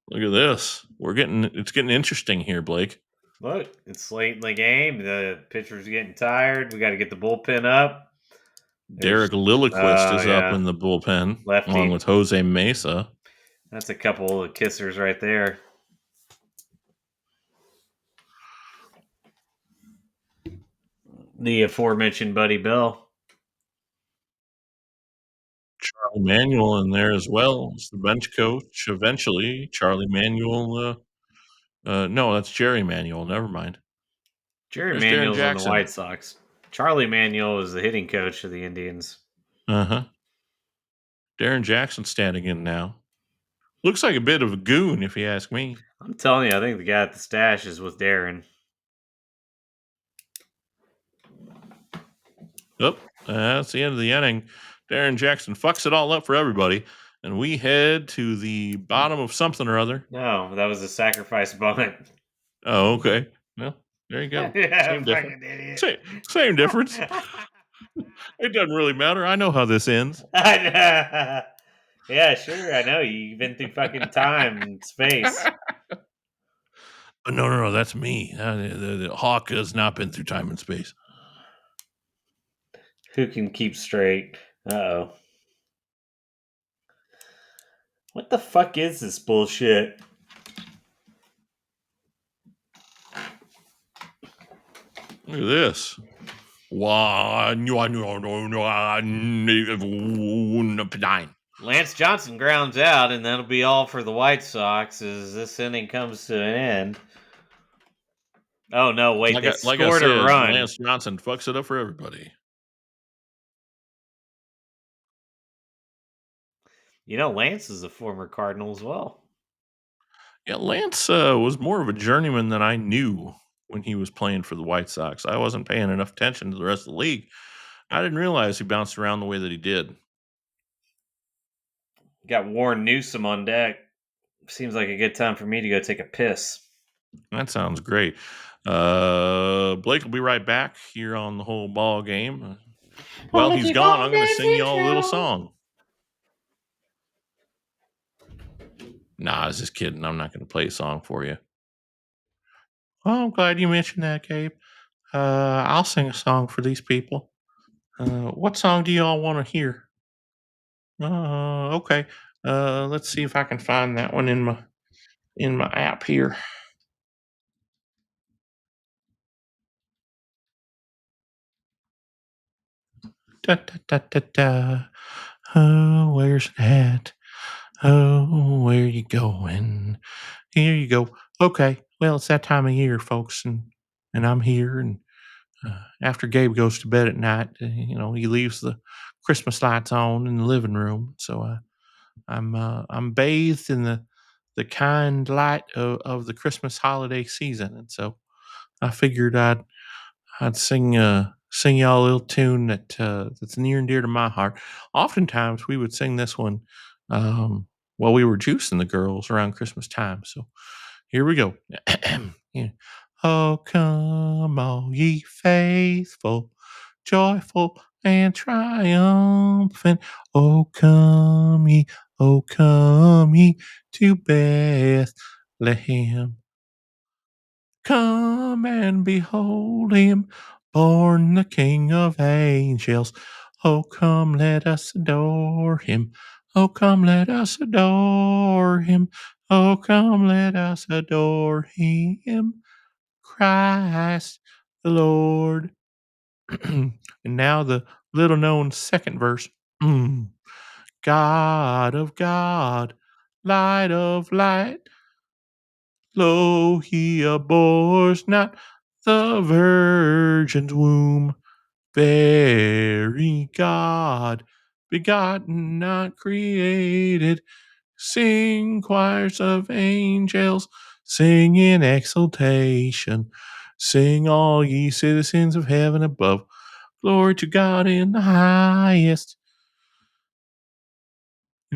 Look at this. It's getting interesting here, Blake. Look, it's late in the game. The pitcher's getting tired. We got to get the bullpen up. Derek Lilliquist is up in the bullpen, lefty, along with Jose Mesa. That's a couple of kissers right there. The aforementioned Buddy Bell. Charlie Manuel in there as well as the bench coach. Eventually, Charlie Manuel. No, that's Jerry Manuel. Never mind. Jerry Manuel's on the White Sox. Charlie Manuel is the hitting coach of the Indians. Uh-huh. Darren Jackson standing in now. Looks like a bit of a goon, if you ask me. I'm telling you, I think the guy at the stash is with Darren. Yep, that's the end of the inning. Darren Jackson fucks it all up for everybody, and we head to the bottom of something or other. No, that was a sacrifice bunt. Oh, okay. Well, there you go. Same difference. Same difference. It doesn't really matter. I know how this ends. Yeah, sure. I know. You've been through fucking time and space. No. That's me. The Hawk has not been through time and space. Who can keep straight? Uh-oh. What the fuck is this bullshit? Look at this. Lance Johnson grounds out, and that'll be all for the White Sox as this inning comes to an end. Oh, no, wait. They scored a run. Lance Johnson fucks it up for everybody. Lance is a former Cardinal as well. Yeah, Lance was more of a journeyman than I knew when he was playing for the White Sox. I wasn't paying enough attention to the rest of the league. I didn't realize he bounced around the way that he did. Got Warren Newsom on deck. Seems like a good time for me to go take a piss. That sounds great. Blake will be right back here on the whole ball game. While he's gone, I'm going to sing y'all a little song. Nah, I was just kidding. I'm not going to play a song for you. Oh, I'm glad you mentioned that, Gabe. I'll sing a song for these people. What song do y'all want to hear? Okay. Let's see if I can find that one in my app here. Da da da da da. Oh, where's it at? Oh, where you going? Here you go. Okay. Well, it's that time of year, folks, and I'm here. And after Gabe goes to bed at night, he leaves the Christmas lights on in the living room. So I'm bathed in the kind light of the Christmas holiday season, and so I figured I'd sing y'all a little tune that's near and dear to my heart. Oftentimes we would sing this one while we were juicing the girls around Christmas time. So here we go. Yeah. Oh, come all ye faithful, joyful and triumphant. Oh, come ye to Bethlehem. Come and behold him, born the King of angels. Oh, come, let us adore him. Oh, come, let us adore him. Oh, come, let us adore him. Christ the Lord. And now the little known second verse. God of God, light of light. Lo, he abhors not the virgin's womb. Very God, begotten, not created. Sing choirs of angels, sing in exultation. Sing all ye citizens of heaven above. Glory to God in the highest.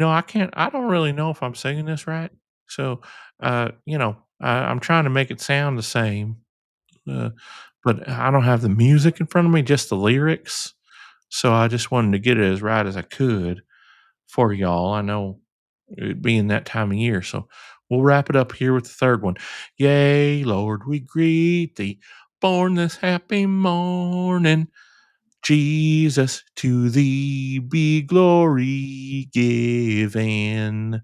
I don't really know if I'm singing this right. So, I'm trying to make it sound the same. Uh, but I don't have the music in front of me, just the lyrics. So I just wanted to get it as right as I could for y'all. I know it being that time of year. So we'll wrap it up here with the third one. Yea, Lord, we greet thee, born this happy morning. Jesus, to thee be glory given.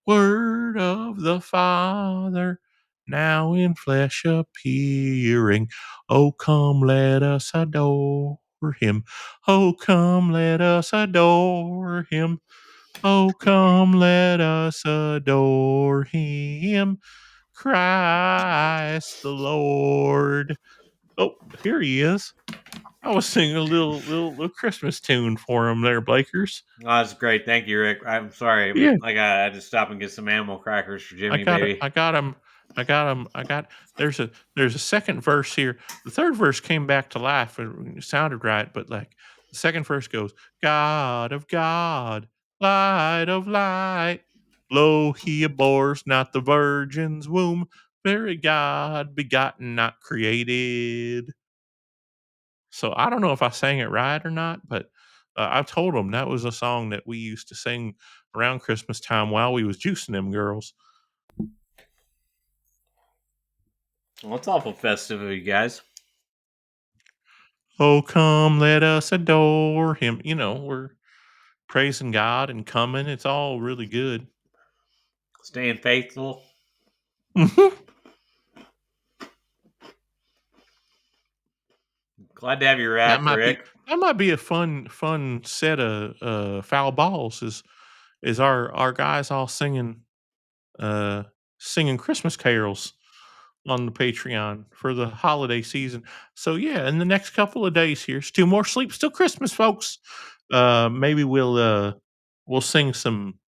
Word of the Father, now in flesh appearing. Oh, come, let us adore him. Oh, come, let us adore him. Oh, come, let us adore him. Christ the Lord. Oh, here he is. I was singing a little Christmas tune for him there, Blakers. Oh, that's great. Thank you, Rick. I'm sorry. Yeah. I had to stop and get some animal crackers for Jimmy, I got baby. him. There's a second verse here. The third verse came back to life. It sounded right, but like the second verse goes, God of God, light of light. Lo, he abhors not the virgin's womb. Very God, begotten, not created. So I don't know if I sang it right or not, but I told them that was a song that we used to sing around Christmas time while we was juicing them girls. Well, it's awful festive of you guys. Oh, come, let us adore him. We're praising God and coming. It's all really good. Staying faithful. Glad to have you that back, might be Rick. that might be a fun set of foul balls. Is our guys all singing Christmas carols on the Patreon for the holiday season. So yeah, in the next couple of days here's 2 more sleeps till Christmas, folks. Maybe we'll sing some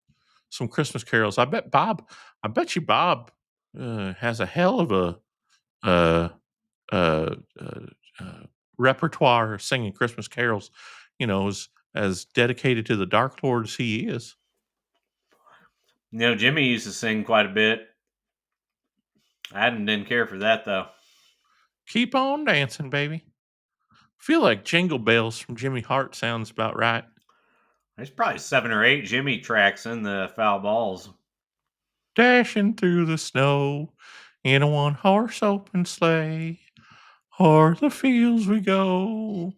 Christmas carols. I bet you Bob has a hell of a uh, uh, uh, repertoire of singing Christmas carols. As dedicated to the Dark Lord as he is. Jimmy used to sing quite a bit. Adam didn't care for that though. Keep on dancing, baby. Feel like Jingle Bells from Jimmy Hart sounds about right. There's probably 7 or 8 Jimmy tracks in the Foul Balls. Dashing through the snow in a one-horse open sleigh. O'er the fields we go,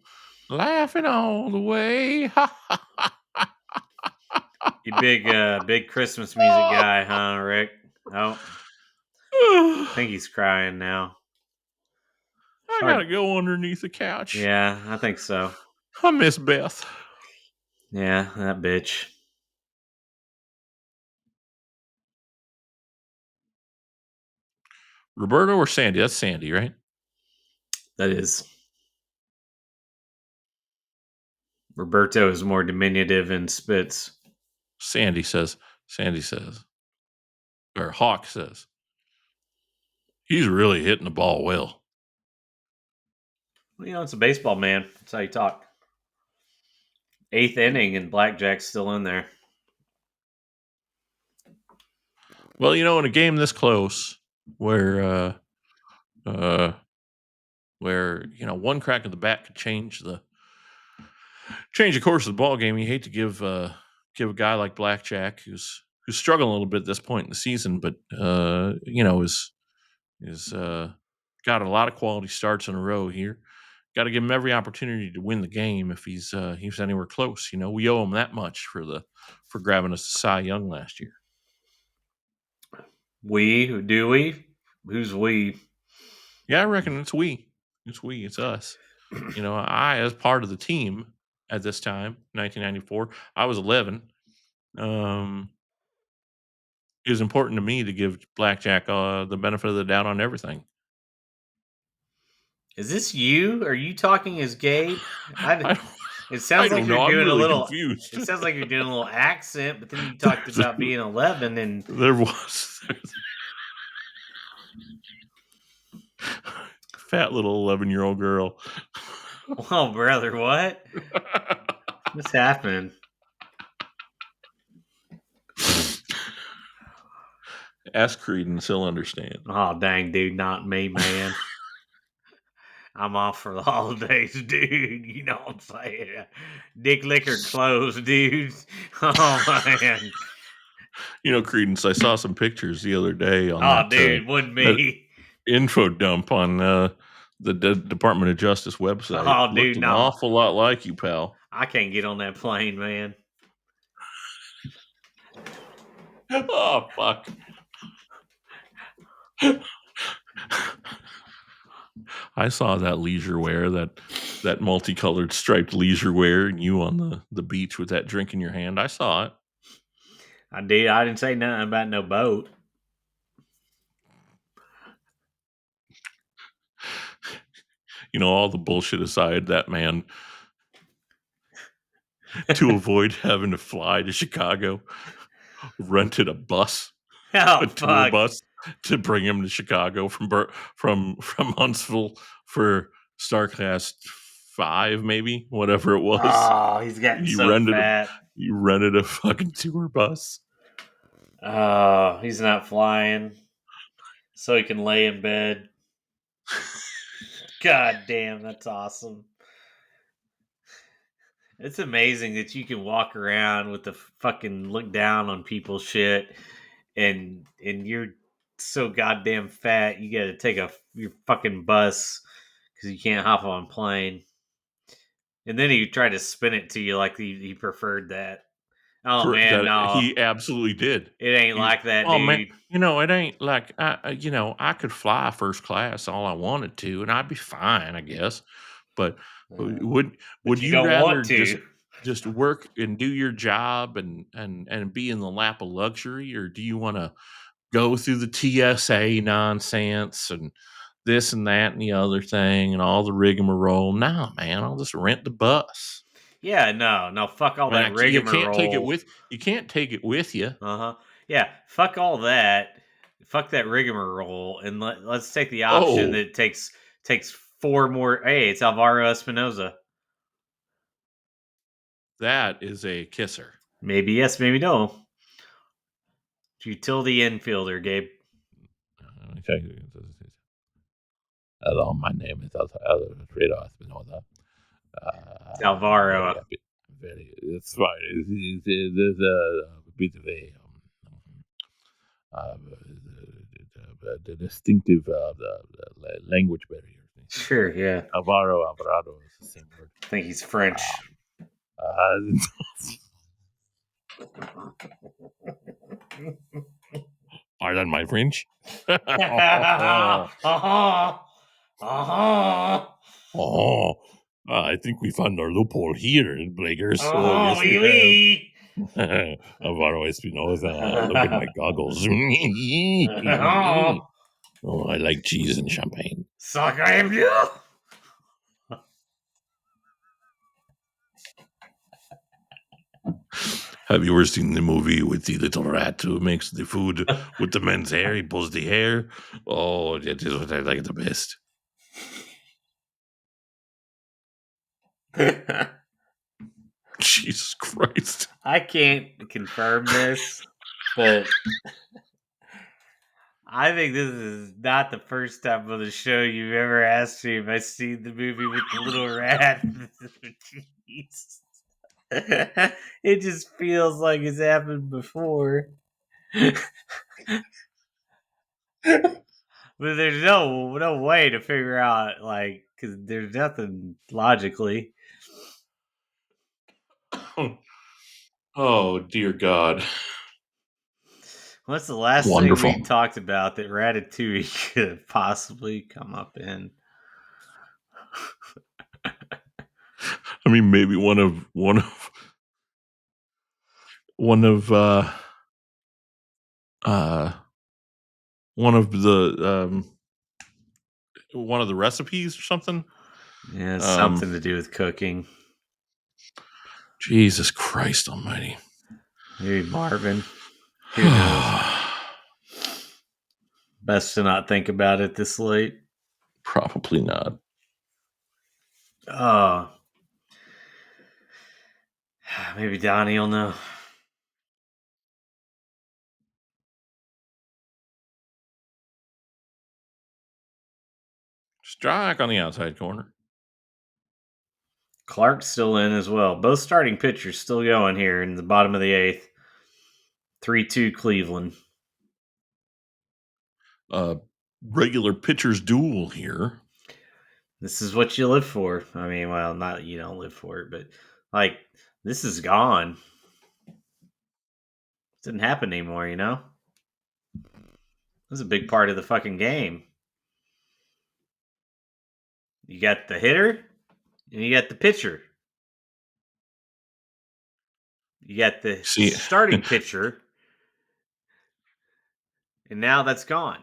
laughing all the way. You big Christmas music guy, huh, Rick? Oh, I think he's crying now. I gotta go underneath the couch. Yeah, I think so. I miss Beth. Yeah, that bitch. Roberto or Sandy? That's Sandy, right? That is. Roberto is more diminutive and spits. Sandy says, or Hawk says, he's really hitting the ball well. Well, it's a baseball, man. That's how you talk. 8th inning and Blackjack's still in there. Well, in a game this close, where one crack of the bat could change the course of the ball game, you hate to give a guy like Blackjack, who's struggling a little bit at this point in the season, but is got a lot of quality starts in a row here. Got to give him every opportunity to win the game if he's anywhere close. We owe him that much for grabbing us to Cy Young last year. Do we? Who's we? Yeah, I reckon it's we. It's us. I, as part of the team at this time, 1994, I was 11. It was important to me to give Blackjack the benefit of the doubt on everything. Is this you? Are you talking as Gabe? It sounds like you're doing really a little. confused. It sounds like you're doing a little accent, but then you talked about being 11, and there was fat little 11-year-old girl. Oh, brother, what? What's happening? Ask Credence, he'll understand. Oh, dang, dude, not me, man. I'm off for the holidays, dude. You know what I'm saying? Dick Liquor closed, dude. Oh, man. Credence, I saw some pictures the other day on wouldn't me. Info dump on the Department of Justice website. Oh, dude, Looked an awful lot like you, pal. I can't get on that plane, man. Oh, fuck. I saw that leisure wear, that multicolored striped leisure wear, and you on the beach with that drink in your hand. I saw it. I did. I didn't say nothing about no boat. All the bullshit aside, that man, to avoid having to fly to Chicago, rented a bus, a tour bus, to bring him to Chicago from Huntsville for StarCast 5, maybe, whatever it was. Oh, he's getting fat. You rented a fucking tour bus. Oh, he's not flying, so he can lay in bed. God damn, that's awesome. It's amazing that you can walk around with the fucking look down on people's shit, and you're so goddamn fat you got to take your fucking bus because you can't hop on a plane. And then he tried to spin it to you like he preferred that. Oh, man, no. He absolutely did. It ain't like that, oh, dude. Man, it ain't like, I could fly first class all I wanted to, and I'd be fine, I guess. But would you rather just work and do your job and be in the lap of luxury, or do you want to go through the TSA nonsense and this and that and the other thing and all the rigmarole? No, man, I'll just rent the bus. Yeah, no, fuck all that rigmarole. You can't take it with you. Yeah, fuck all that. fuck that rigmarole, and let's take the option that takes 4 more. Hey, it's Alvaro Espinoza. That is a kisser. Maybe yes, maybe no. Utility infielder, Gabe. Hello, my name is Alfredo Espinoza. It's Alvaro. It's fine. There's a bit of the distinctive language barrier. Sure, yeah. Alvaro is the same word. I think he's French. Pardon my French. I think we found our loophole here, Blakers. Oh, yes, we Alvaro Espinoza, look at my goggles. Oh, I like cheese and champagne. Sacre bleu. Have you ever seen the movie with the little rat who makes the food with the men's hair? He pulls the hair. Oh, that is what I like the best. Jesus Christ. I can't confirm this, but I think this is not the first time on the show you've ever asked me if I've seen the movie with the little rat. Jeez. It just feels like it's happened before. But there's no way to figure out, like, because there's nothing logically. Oh, dear God. What's the last Wonderful. thing we talked about that Ratatouille could have possibly come up in? I mean, maybe one of the recipes or something. Yeah, something to do with cooking. Jesus Christ Almighty. Maybe Marvin. Who knows? Best to not think about it this late. Probably not. Maybe Donnie will know. Strike on the outside corner. Clark's still in as well. Both starting pitchers still going here in the bottom of the 8th. 3-2 Cleveland. Regular pitcher's duel here. This is what you live for. I mean, well, not you don't live for it, but like this is gone. It didn't happen anymore, you know? This is a big part of the fucking game. You got the hitter and you got the pitcher. You got the starting pitcher, and now that's gone.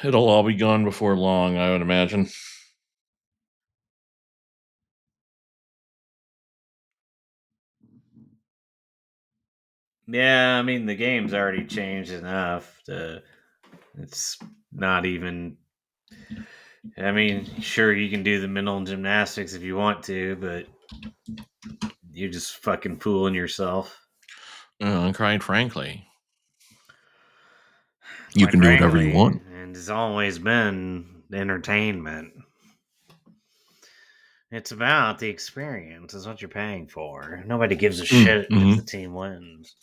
It'll all be gone before long, I would imagine. Yeah, I mean, the game's already changed enough. It's not even... I mean, sure, you can do the mental gymnastics if you want to, but you're just fucking fooling yourself. Quite frankly. You can do whatever you want. And it's always been entertainment. It's about the experience. It's what you're paying for. Nobody gives a shit if the team wins.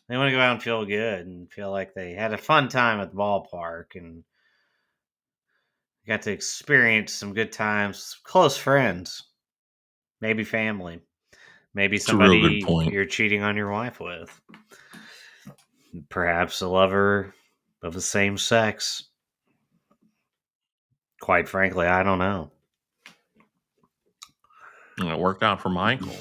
They want to go out and feel good and feel like they had a fun time at the ballpark and got to experience some good times, close friends, maybe family, maybe somebody you're cheating on your wife with, perhaps a lover of the same sex. Quite frankly, I don't know. It worked out for Michael.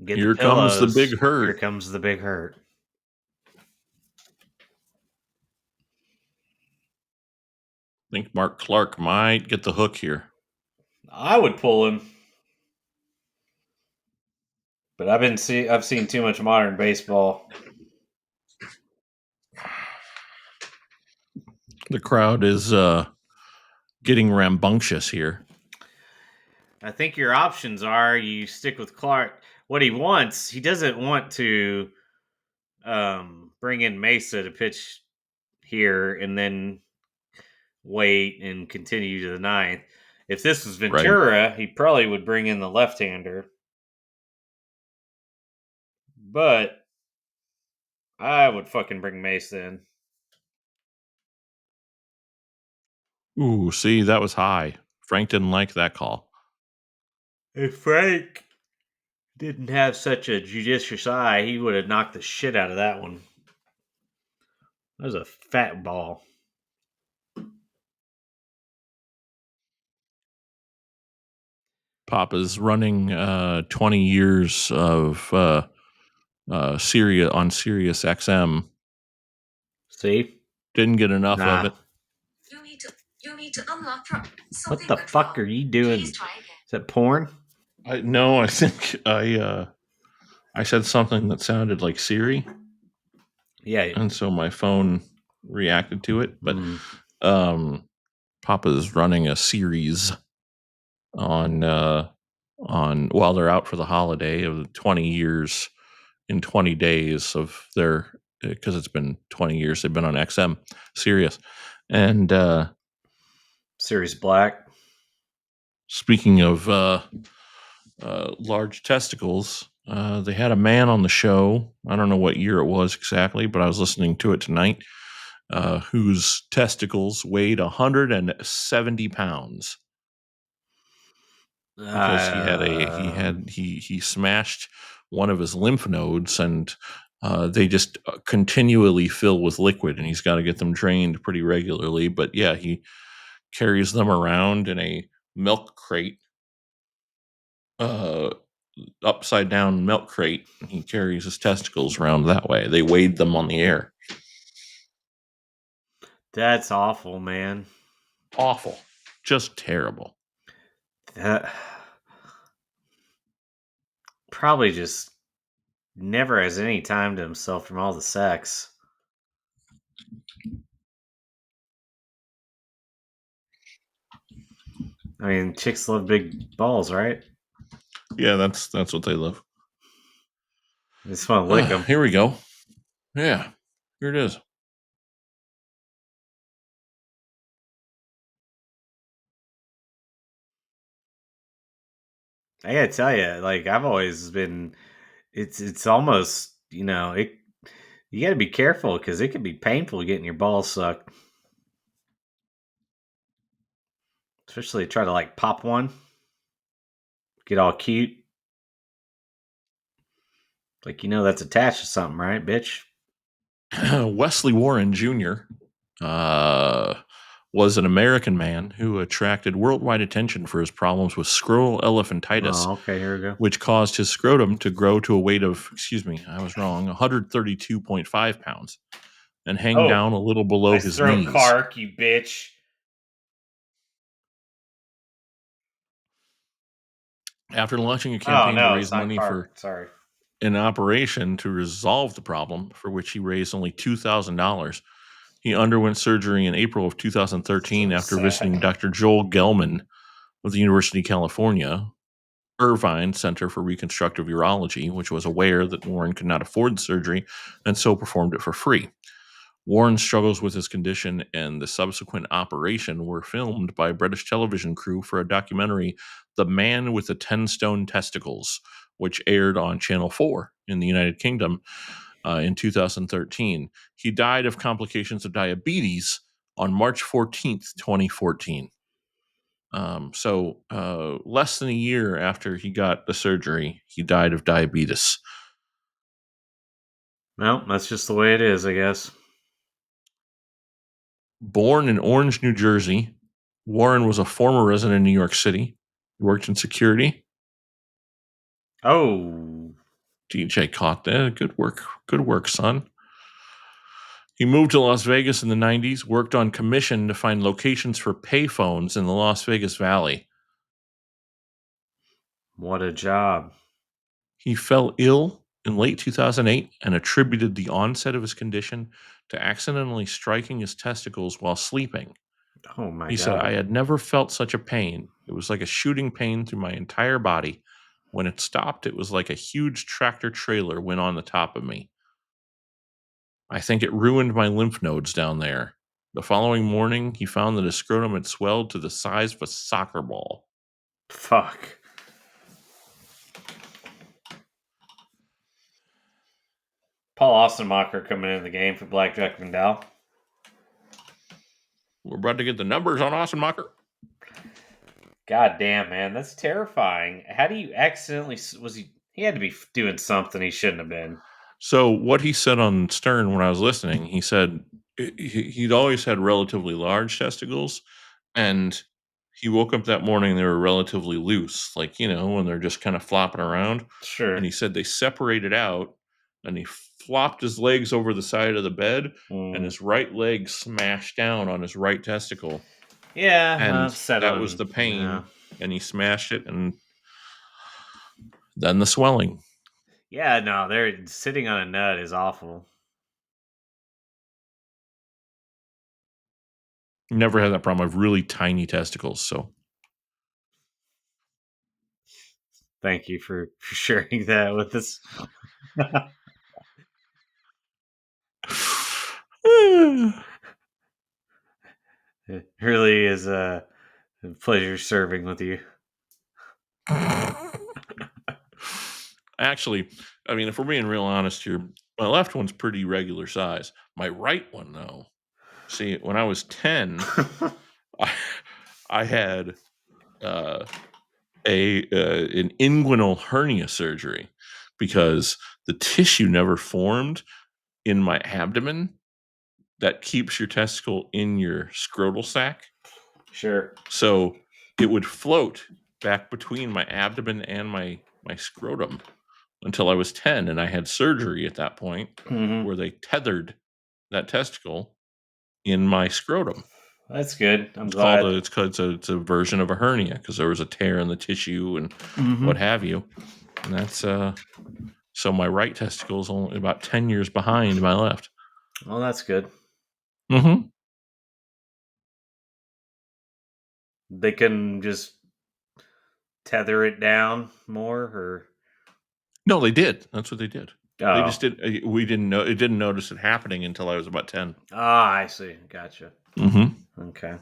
Here comes the big hurt. Here comes the big hurt. I think Mark Clark might get the hook here. I would pull him. But I've seen too much modern baseball. The crowd is getting rambunctious here. I think your options are you stick with Clark. What he wants, he doesn't want to bring in Mesa to pitch here and then wait and continue to the ninth. If this was Ventura, he probably would bring in the left-hander. But I would fucking bring Mesa in. Ooh, see, that was high. Frank didn't like that call. If Frank didn't have such a judicious eye, he would have knocked the shit out of that one. That was a fat ball. Papa's running 20 years of Sirius on Sirius XM. See? Didn't get enough of it. You need to unlock What the fuck are you doing? Is that porn? No, I think I said something that sounded like Siri. Yeah. And so my phone reacted to it. But Papa's running a series on while they're out for the holiday of 20 years in 20 days of their, because it's been 20 years they've been on XM Sirius. And Sirius Black. Speaking of large testicles, they had a man on the show. I don't know what year it was exactly, but I was listening to it tonight, whose testicles weighed 170 pounds. Because he smashed one of his lymph nodes, and they just continually fill with liquid, and he's got to get them drained pretty regularly. But yeah, he carries them around in a milk crate, upside down milk crate. And he carries his testicles around that way. They weighed them on the air. That's awful, man. Awful. Just terrible. That probably just never has any time to himself from all the sex. I mean, chicks love big balls, right? Yeah, that's what they love. They just want to lick them. Here we go. Yeah, here it is. I gotta tell you, like I've always been, it's almost, you got to be careful because it can be painful getting your balls sucked, especially try to like pop one, get all cute, like that's attached to something, right, bitch? Wesley Warren Jr. Was an American man who attracted worldwide attention for his problems with scrotal elephantitis. Oh, okay, here we go. Which caused his scrotum to grow to a weight of, 132.5 pounds and hang down a little below his knees. Kark, you bitch. After launching a campaign to raise money for an operation to resolve the problem, for which he raised only $2,000, he underwent surgery in April of 2013 after visiting Dr. Joel Gelman of the University of California Irvine Center for Reconstructive Urology, which was aware that Warren could not afford the surgery and so performed it for free. Warren's struggles with his condition and the subsequent operation were filmed by a British television crew for a documentary, The Man with the 10-Stone Testicles, which aired on Channel 4 in the United Kingdom in 2013. He died of complications of diabetes on March 14th, 2014. So less than a year after he got the surgery, he died of diabetes. Well, that's just the way it is, I guess. Born in Orange, New Jersey, Warren was a former resident in New York City. He worked in security. Oh. DJ caught that. Good work, son. He moved to Las Vegas in the 90s, worked on commission to find locations for payphones in the Las Vegas Valley. What a job. He fell ill in late 2008 and attributed the onset of his condition to accidentally striking his testicles while sleeping. Oh my He god. said, I had never felt such a pain. It was like a shooting pain through my entire body. When it stopped, it was like a huge tractor trailer went on the top of me. I think it ruined my lymph nodes down there. The following morning, he found that his scrotum had swelled to the size of a soccer ball. Fuck. Paul Ostermacher coming into the game for Blackjack Vandal. We're about to get the numbers on Ostenmacher. God damn, man, that's terrifying. How do you accidentally he had to be doing something he shouldn't have been. So what he said on Stern when I was listening, he said he'd always had relatively large testicles, and he woke up that morning and they were relatively loose, like, you know, when they're just kind of flopping around. Sure. And he said they separated out, and he flopped his legs over the side of the bed, and his right leg smashed down on his right testicle. Yeah, And settling. that was the pain. Yeah. And he smashed it, and then the swelling. Yeah, no, they're sitting on a nut is awful. Never had that problem. I have really tiny testicles, so Thank you for sharing that with us. It really is a pleasure serving with you. Actually, I mean, if we're being real honest here, my left one's pretty regular size. My right one, though, see, when I was 10, I had an inguinal hernia surgery because the tissue never formed in my abdomen that keeps your testicle in your scrotal sac. Sure. So it would float back between my abdomen and my scrotum until I was 10, and I had surgery at that point where they tethered that testicle in my scrotum. That's good. I'm It's glad. called it's a version of a hernia because there was a tear in the tissue and what have you. And that's so my right testicle is only about 10 years behind my left. Well, that's good. Mm-hmm. They can just tether it down more, or No, they did. That's what they did. oh. They just did. We didn't know. It didn't notice it happening until I was about 10. Ah, I see. Gotcha. Mm-hmm. Okay.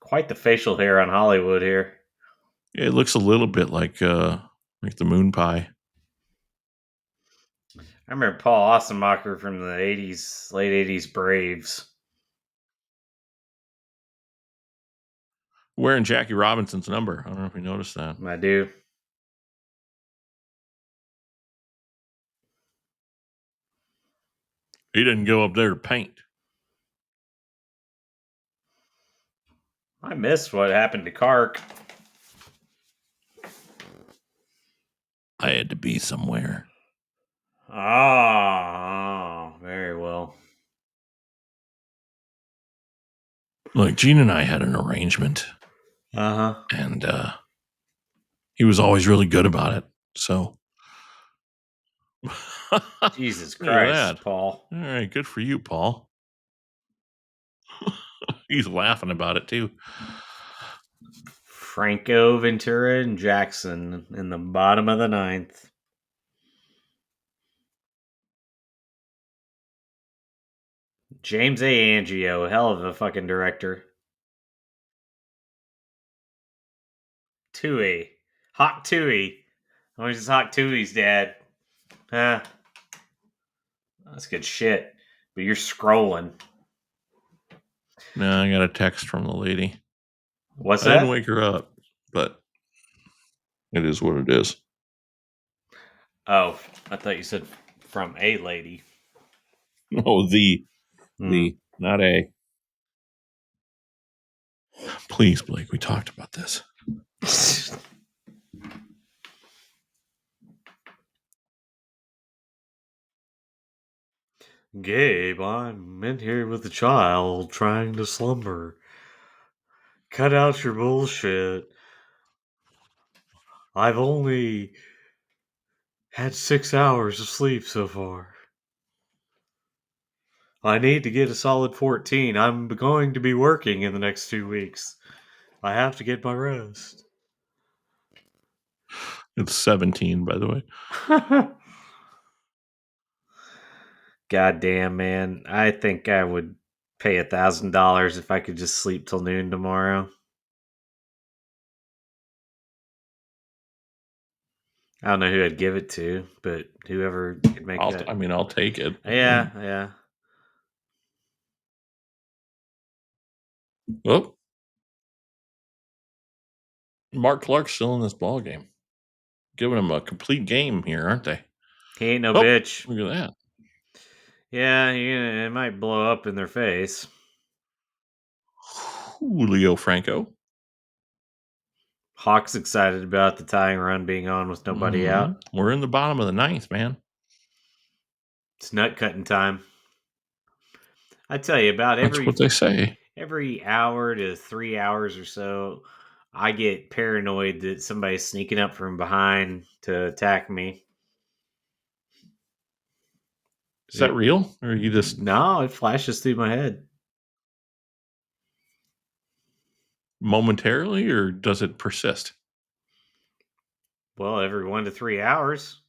Quite the facial hair on Hollywood here. It looks a little bit like the moon pie. I remember Paul Ostenmacher from the '80s, late '80s Braves. Wearing Jackie Robinson's number. I don't know if you noticed that. I do. He didn't go up there to paint. I missed what happened to Kark. I had to be somewhere. Oh, very well. Look, Gene and I had an arrangement. Uh-huh. And he was always really good about it. So Jesus Look at Christ, that. Paul. All right, good for you, Paul. He's laughing about it too. Franco, Ventura, and Jackson in the bottom of the ninth. James A. Angio, hell of a fucking director. Tui. Hawk Tui. Oh, he's Hawk Tui's dad. Huh. That's good shit. But you're scrolling. No, I got a text from the lady. What's I that? didn't wake her up, but it is what it is. Oh, I thought you said from a lady. No, the, not a. Please, Blake, we talked about this. Gabe, I'm in here with a child trying to slumber. Cut out your bullshit. I've only had 6 hours of sleep so far. I need to get a solid 14. I'm going to be working in the next 2 weeks. I have to get my rest. It's 17, by the way. God damn, man. I think I would pay $1,000 if I could just sleep till noon tomorrow. I don't know who I'd give it to, but whoever could make that. I'll take it. Yeah. Oh, Mark Clark's still in this ball game. Giving him a complete game here, aren't they? He ain't no Oh, bitch. look at that. Yeah, it might blow up in their face. Julio Franco. Hawk's excited about the tying run being on with nobody out. We're in the bottom of the ninth, man. It's nut cutting time. I tell you, about That's what they say. every hour to 3 hours or so, I get paranoid that somebody's sneaking up from behind to attack me. Is that real? Or you just No, it flashes through my head. momentarily, or does it persist? Well, every 1 to 3 hours.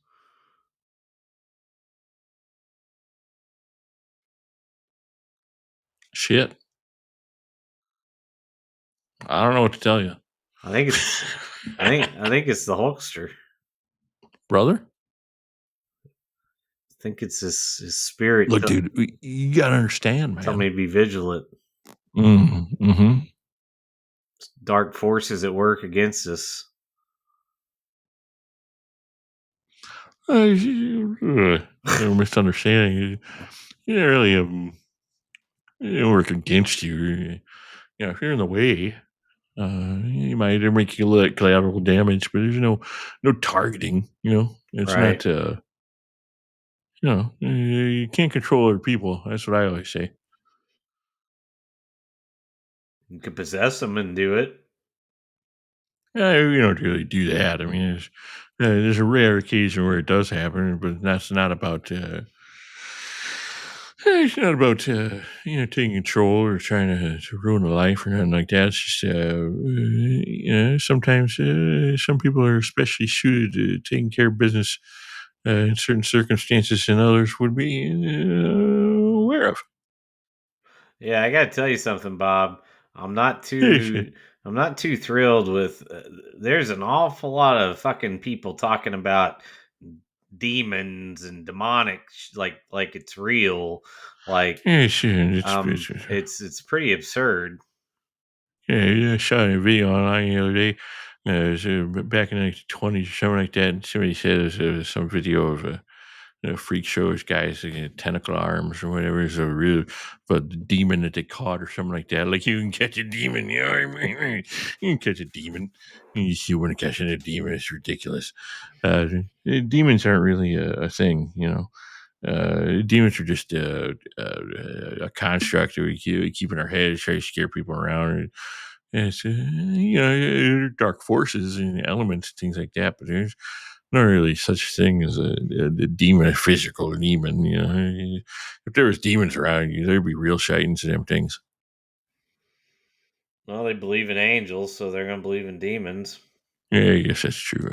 Shit. I don't know what to tell you. I think it's the Hulkster. Brother? I think it's his spirit. Look, dude, you gotta understand, man. Tell me to be vigilant. Mm-hmm. Dark forces at work against us. You're misunderstanding. You don't really work against you. You know, if you're in the way, you might make you little collateral damage, but there's no targeting. You know, it's Right. not. You know, you can't control other people. That's what I always say. You could possess them and do it. Yeah, you don't really do that. I mean, there's a rare occasion where it does happen, but that's not about. It's not about taking control or trying to ruin a life or nothing like that. It's just sometimes some people are especially suited to taking care of business in certain circumstances than others would be aware of. Yeah, I got to tell you something, Bob. I'm not Hey, too thrilled with there's an awful lot of fucking people talking about demons and demonic like it's real, like it's pretty absurd. Yeah, I shot a video online the other day. It was, back in the 1920s or something like that. And somebody said there was some video of freak shows, guys that get tentacle arms or whatever. It's a real, but the demon that they caught or something like that. Like you can catch a demon, you know what I mean? You can catch a demon. You see when catching a demon, it's ridiculous. Demons aren't really a thing, you know. Demons are just a construct that we keep in our heads, try to scare people around. And it's dark forces and elements, things like that. But there's not really such thing as a demon, a physical demon. You know, if there was demons around you, there'd be real sightings of them things. Well, they believe in angels, so they're going to believe in demons. Yeah, I guess that's true.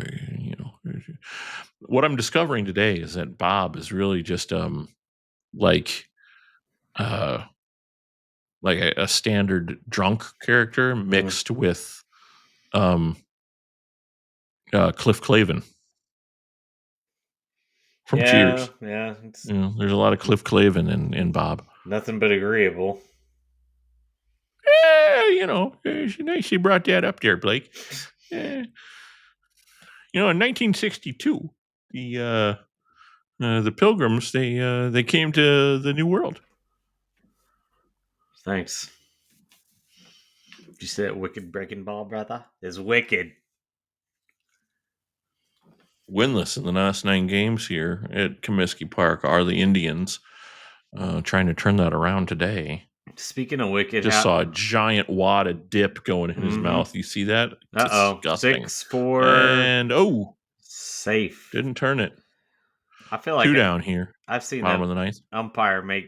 What I'm discovering today is that Bob is really just like uh like a standard drunk character mixed with Cliff Clavin from Cheers. Yeah, it's There's a lot of Cliff Clavin in Bob. nothing but agreeable. She brought that up there, Blake. In 1962, the Pilgrims they came to the New World. Thanks. You see that wicked breaking ball, brother? It's wicked. Winless in the last 9 games here at Comiskey Park are the Indians, trying to turn that around today. Speaking of wicked, Just saw a giant wad of dip going in his mouth. You see that? Disgusting. 6-4. And safe. Didn't turn it. I feel like 2 down here. I've seen Bottom that of the ninth. umpire make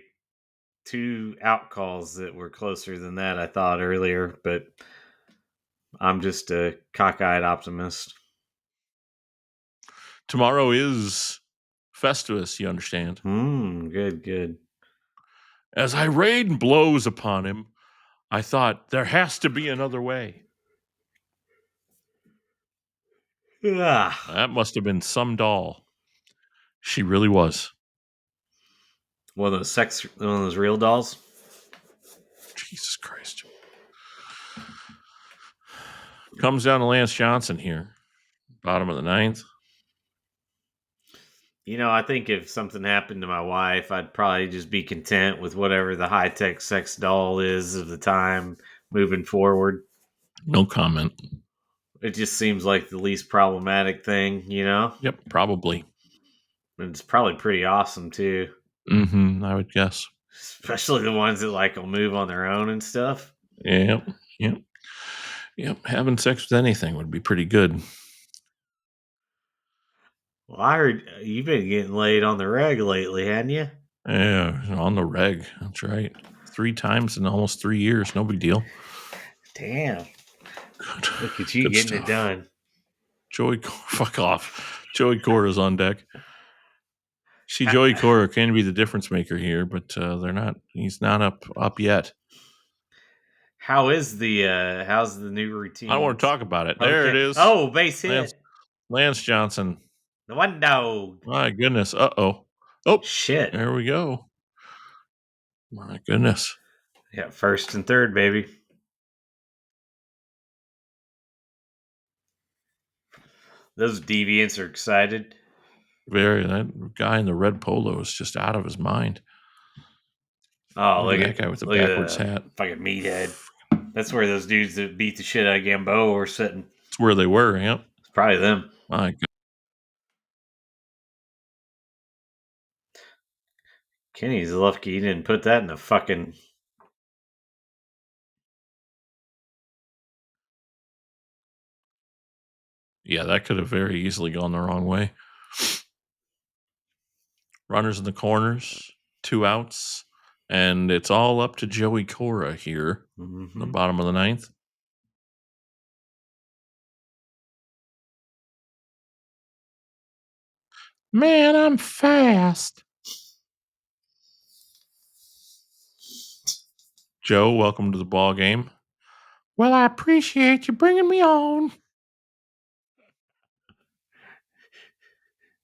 2 out calls that were closer than that, I thought earlier, but I'm just a cockeyed optimist. Tomorrow is Festivus, you understand. Good. As I rained blows upon him, I thought there has to be another way. That must have been some doll. She really was. One of those real dolls? Jesus Christ. Comes down to Lance Johnson here. Bottom of the ninth. I think if something happened to my wife, I'd probably just be content with whatever the high-tech sex doll is of the time moving forward. No comment. It just seems like the least problematic thing, Yep, probably. And it's probably pretty awesome, too. I would guess. Especially the ones that, will move on their own and stuff. Yep. Having sex with anything would be pretty good. Well, I heard you've been getting laid on the reg lately, hadn't you? Yeah, on the reg. That's right. 3 times in almost 3 years. No big deal. Damn. Good. Look at you Good getting stuff. it done. Fuck off. Joey Cora's on deck. See, Joey Cora can be the difference maker here, but they're not. He's not up yet. How's the new routine? I don't want to talk about it. There it is. Oh, base hit. Lance Johnson. The one dog. My goodness. Oh, shit. There we go. My goodness. Yeah, first and third, baby. Those deviants are excited. That guy in the red polo is just out of his mind. Oh, look at that guy with the backwards hat. Fucking meathead. That's where those dudes that beat the shit out of Gamboa were sitting. That's where they were, yep. It's probably them. My God. Kenny's lucky he didn't put that in the fucking... Yeah, that could have very easily gone the wrong way. Runners in the corners, 2 outs, and it's all up to Joey Cora here, the bottom of the ninth. Man, I'm fast. Joe, welcome to the ball game. Well, I appreciate you bringing me on.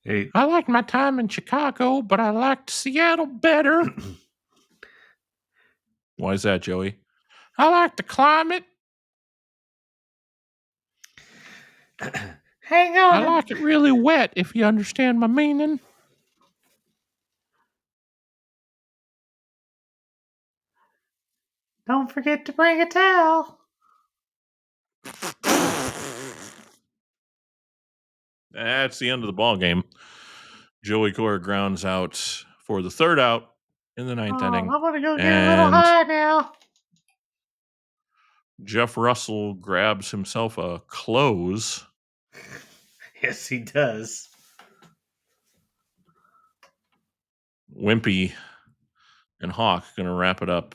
Hey. I liked my time in Chicago, but I liked Seattle better. Why is that, Joey? I like the climate. Hang on. I like it really wet, if you understand my meaning. Don't forget to bring a towel. That's the end of the ball game. Joey Cora grounds out for the 3rd out in the 9th inning. I'm going to go get a little high now. Jeff Russell grabs himself a close. Yes, he does. Wimpy and Hawk going to wrap it up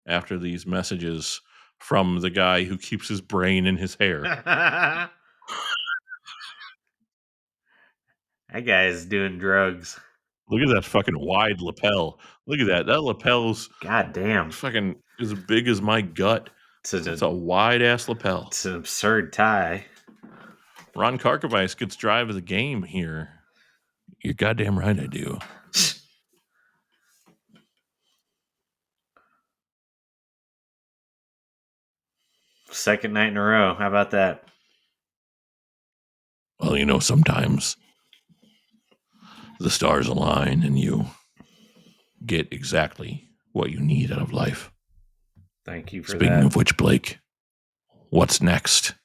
after these messages from the guy who keeps his brain in his hair. That guy is doing drugs. Look at that fucking wide lapel. Look at that. That lapel's goddamn fucking as big as my gut. It's a wide ass lapel. It's an absurd tie. Ron Karkovice gets drive of the game here. You're goddamn right I do. Second night in a row. How about that? Well, sometimes the stars align and you get exactly what you need out of life. Thank you for Speaking that. of which, Blake, what's next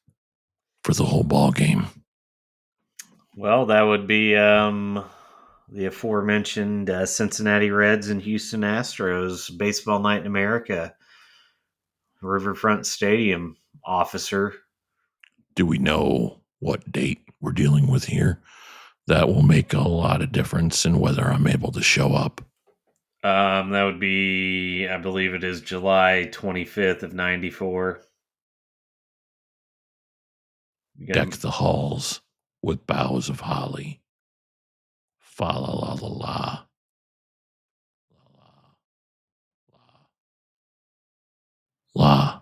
for the whole ball game? Well, that would be the aforementioned Cincinnati Reds and Houston Astros baseball night in America. Riverfront Stadium, officer. Do we know what date we're dealing with here? That will make a lot of difference in whether I'm able to show up. That would be, I believe it is July 25th of 94. Deck the halls with boughs of holly. Fa la la la la. La.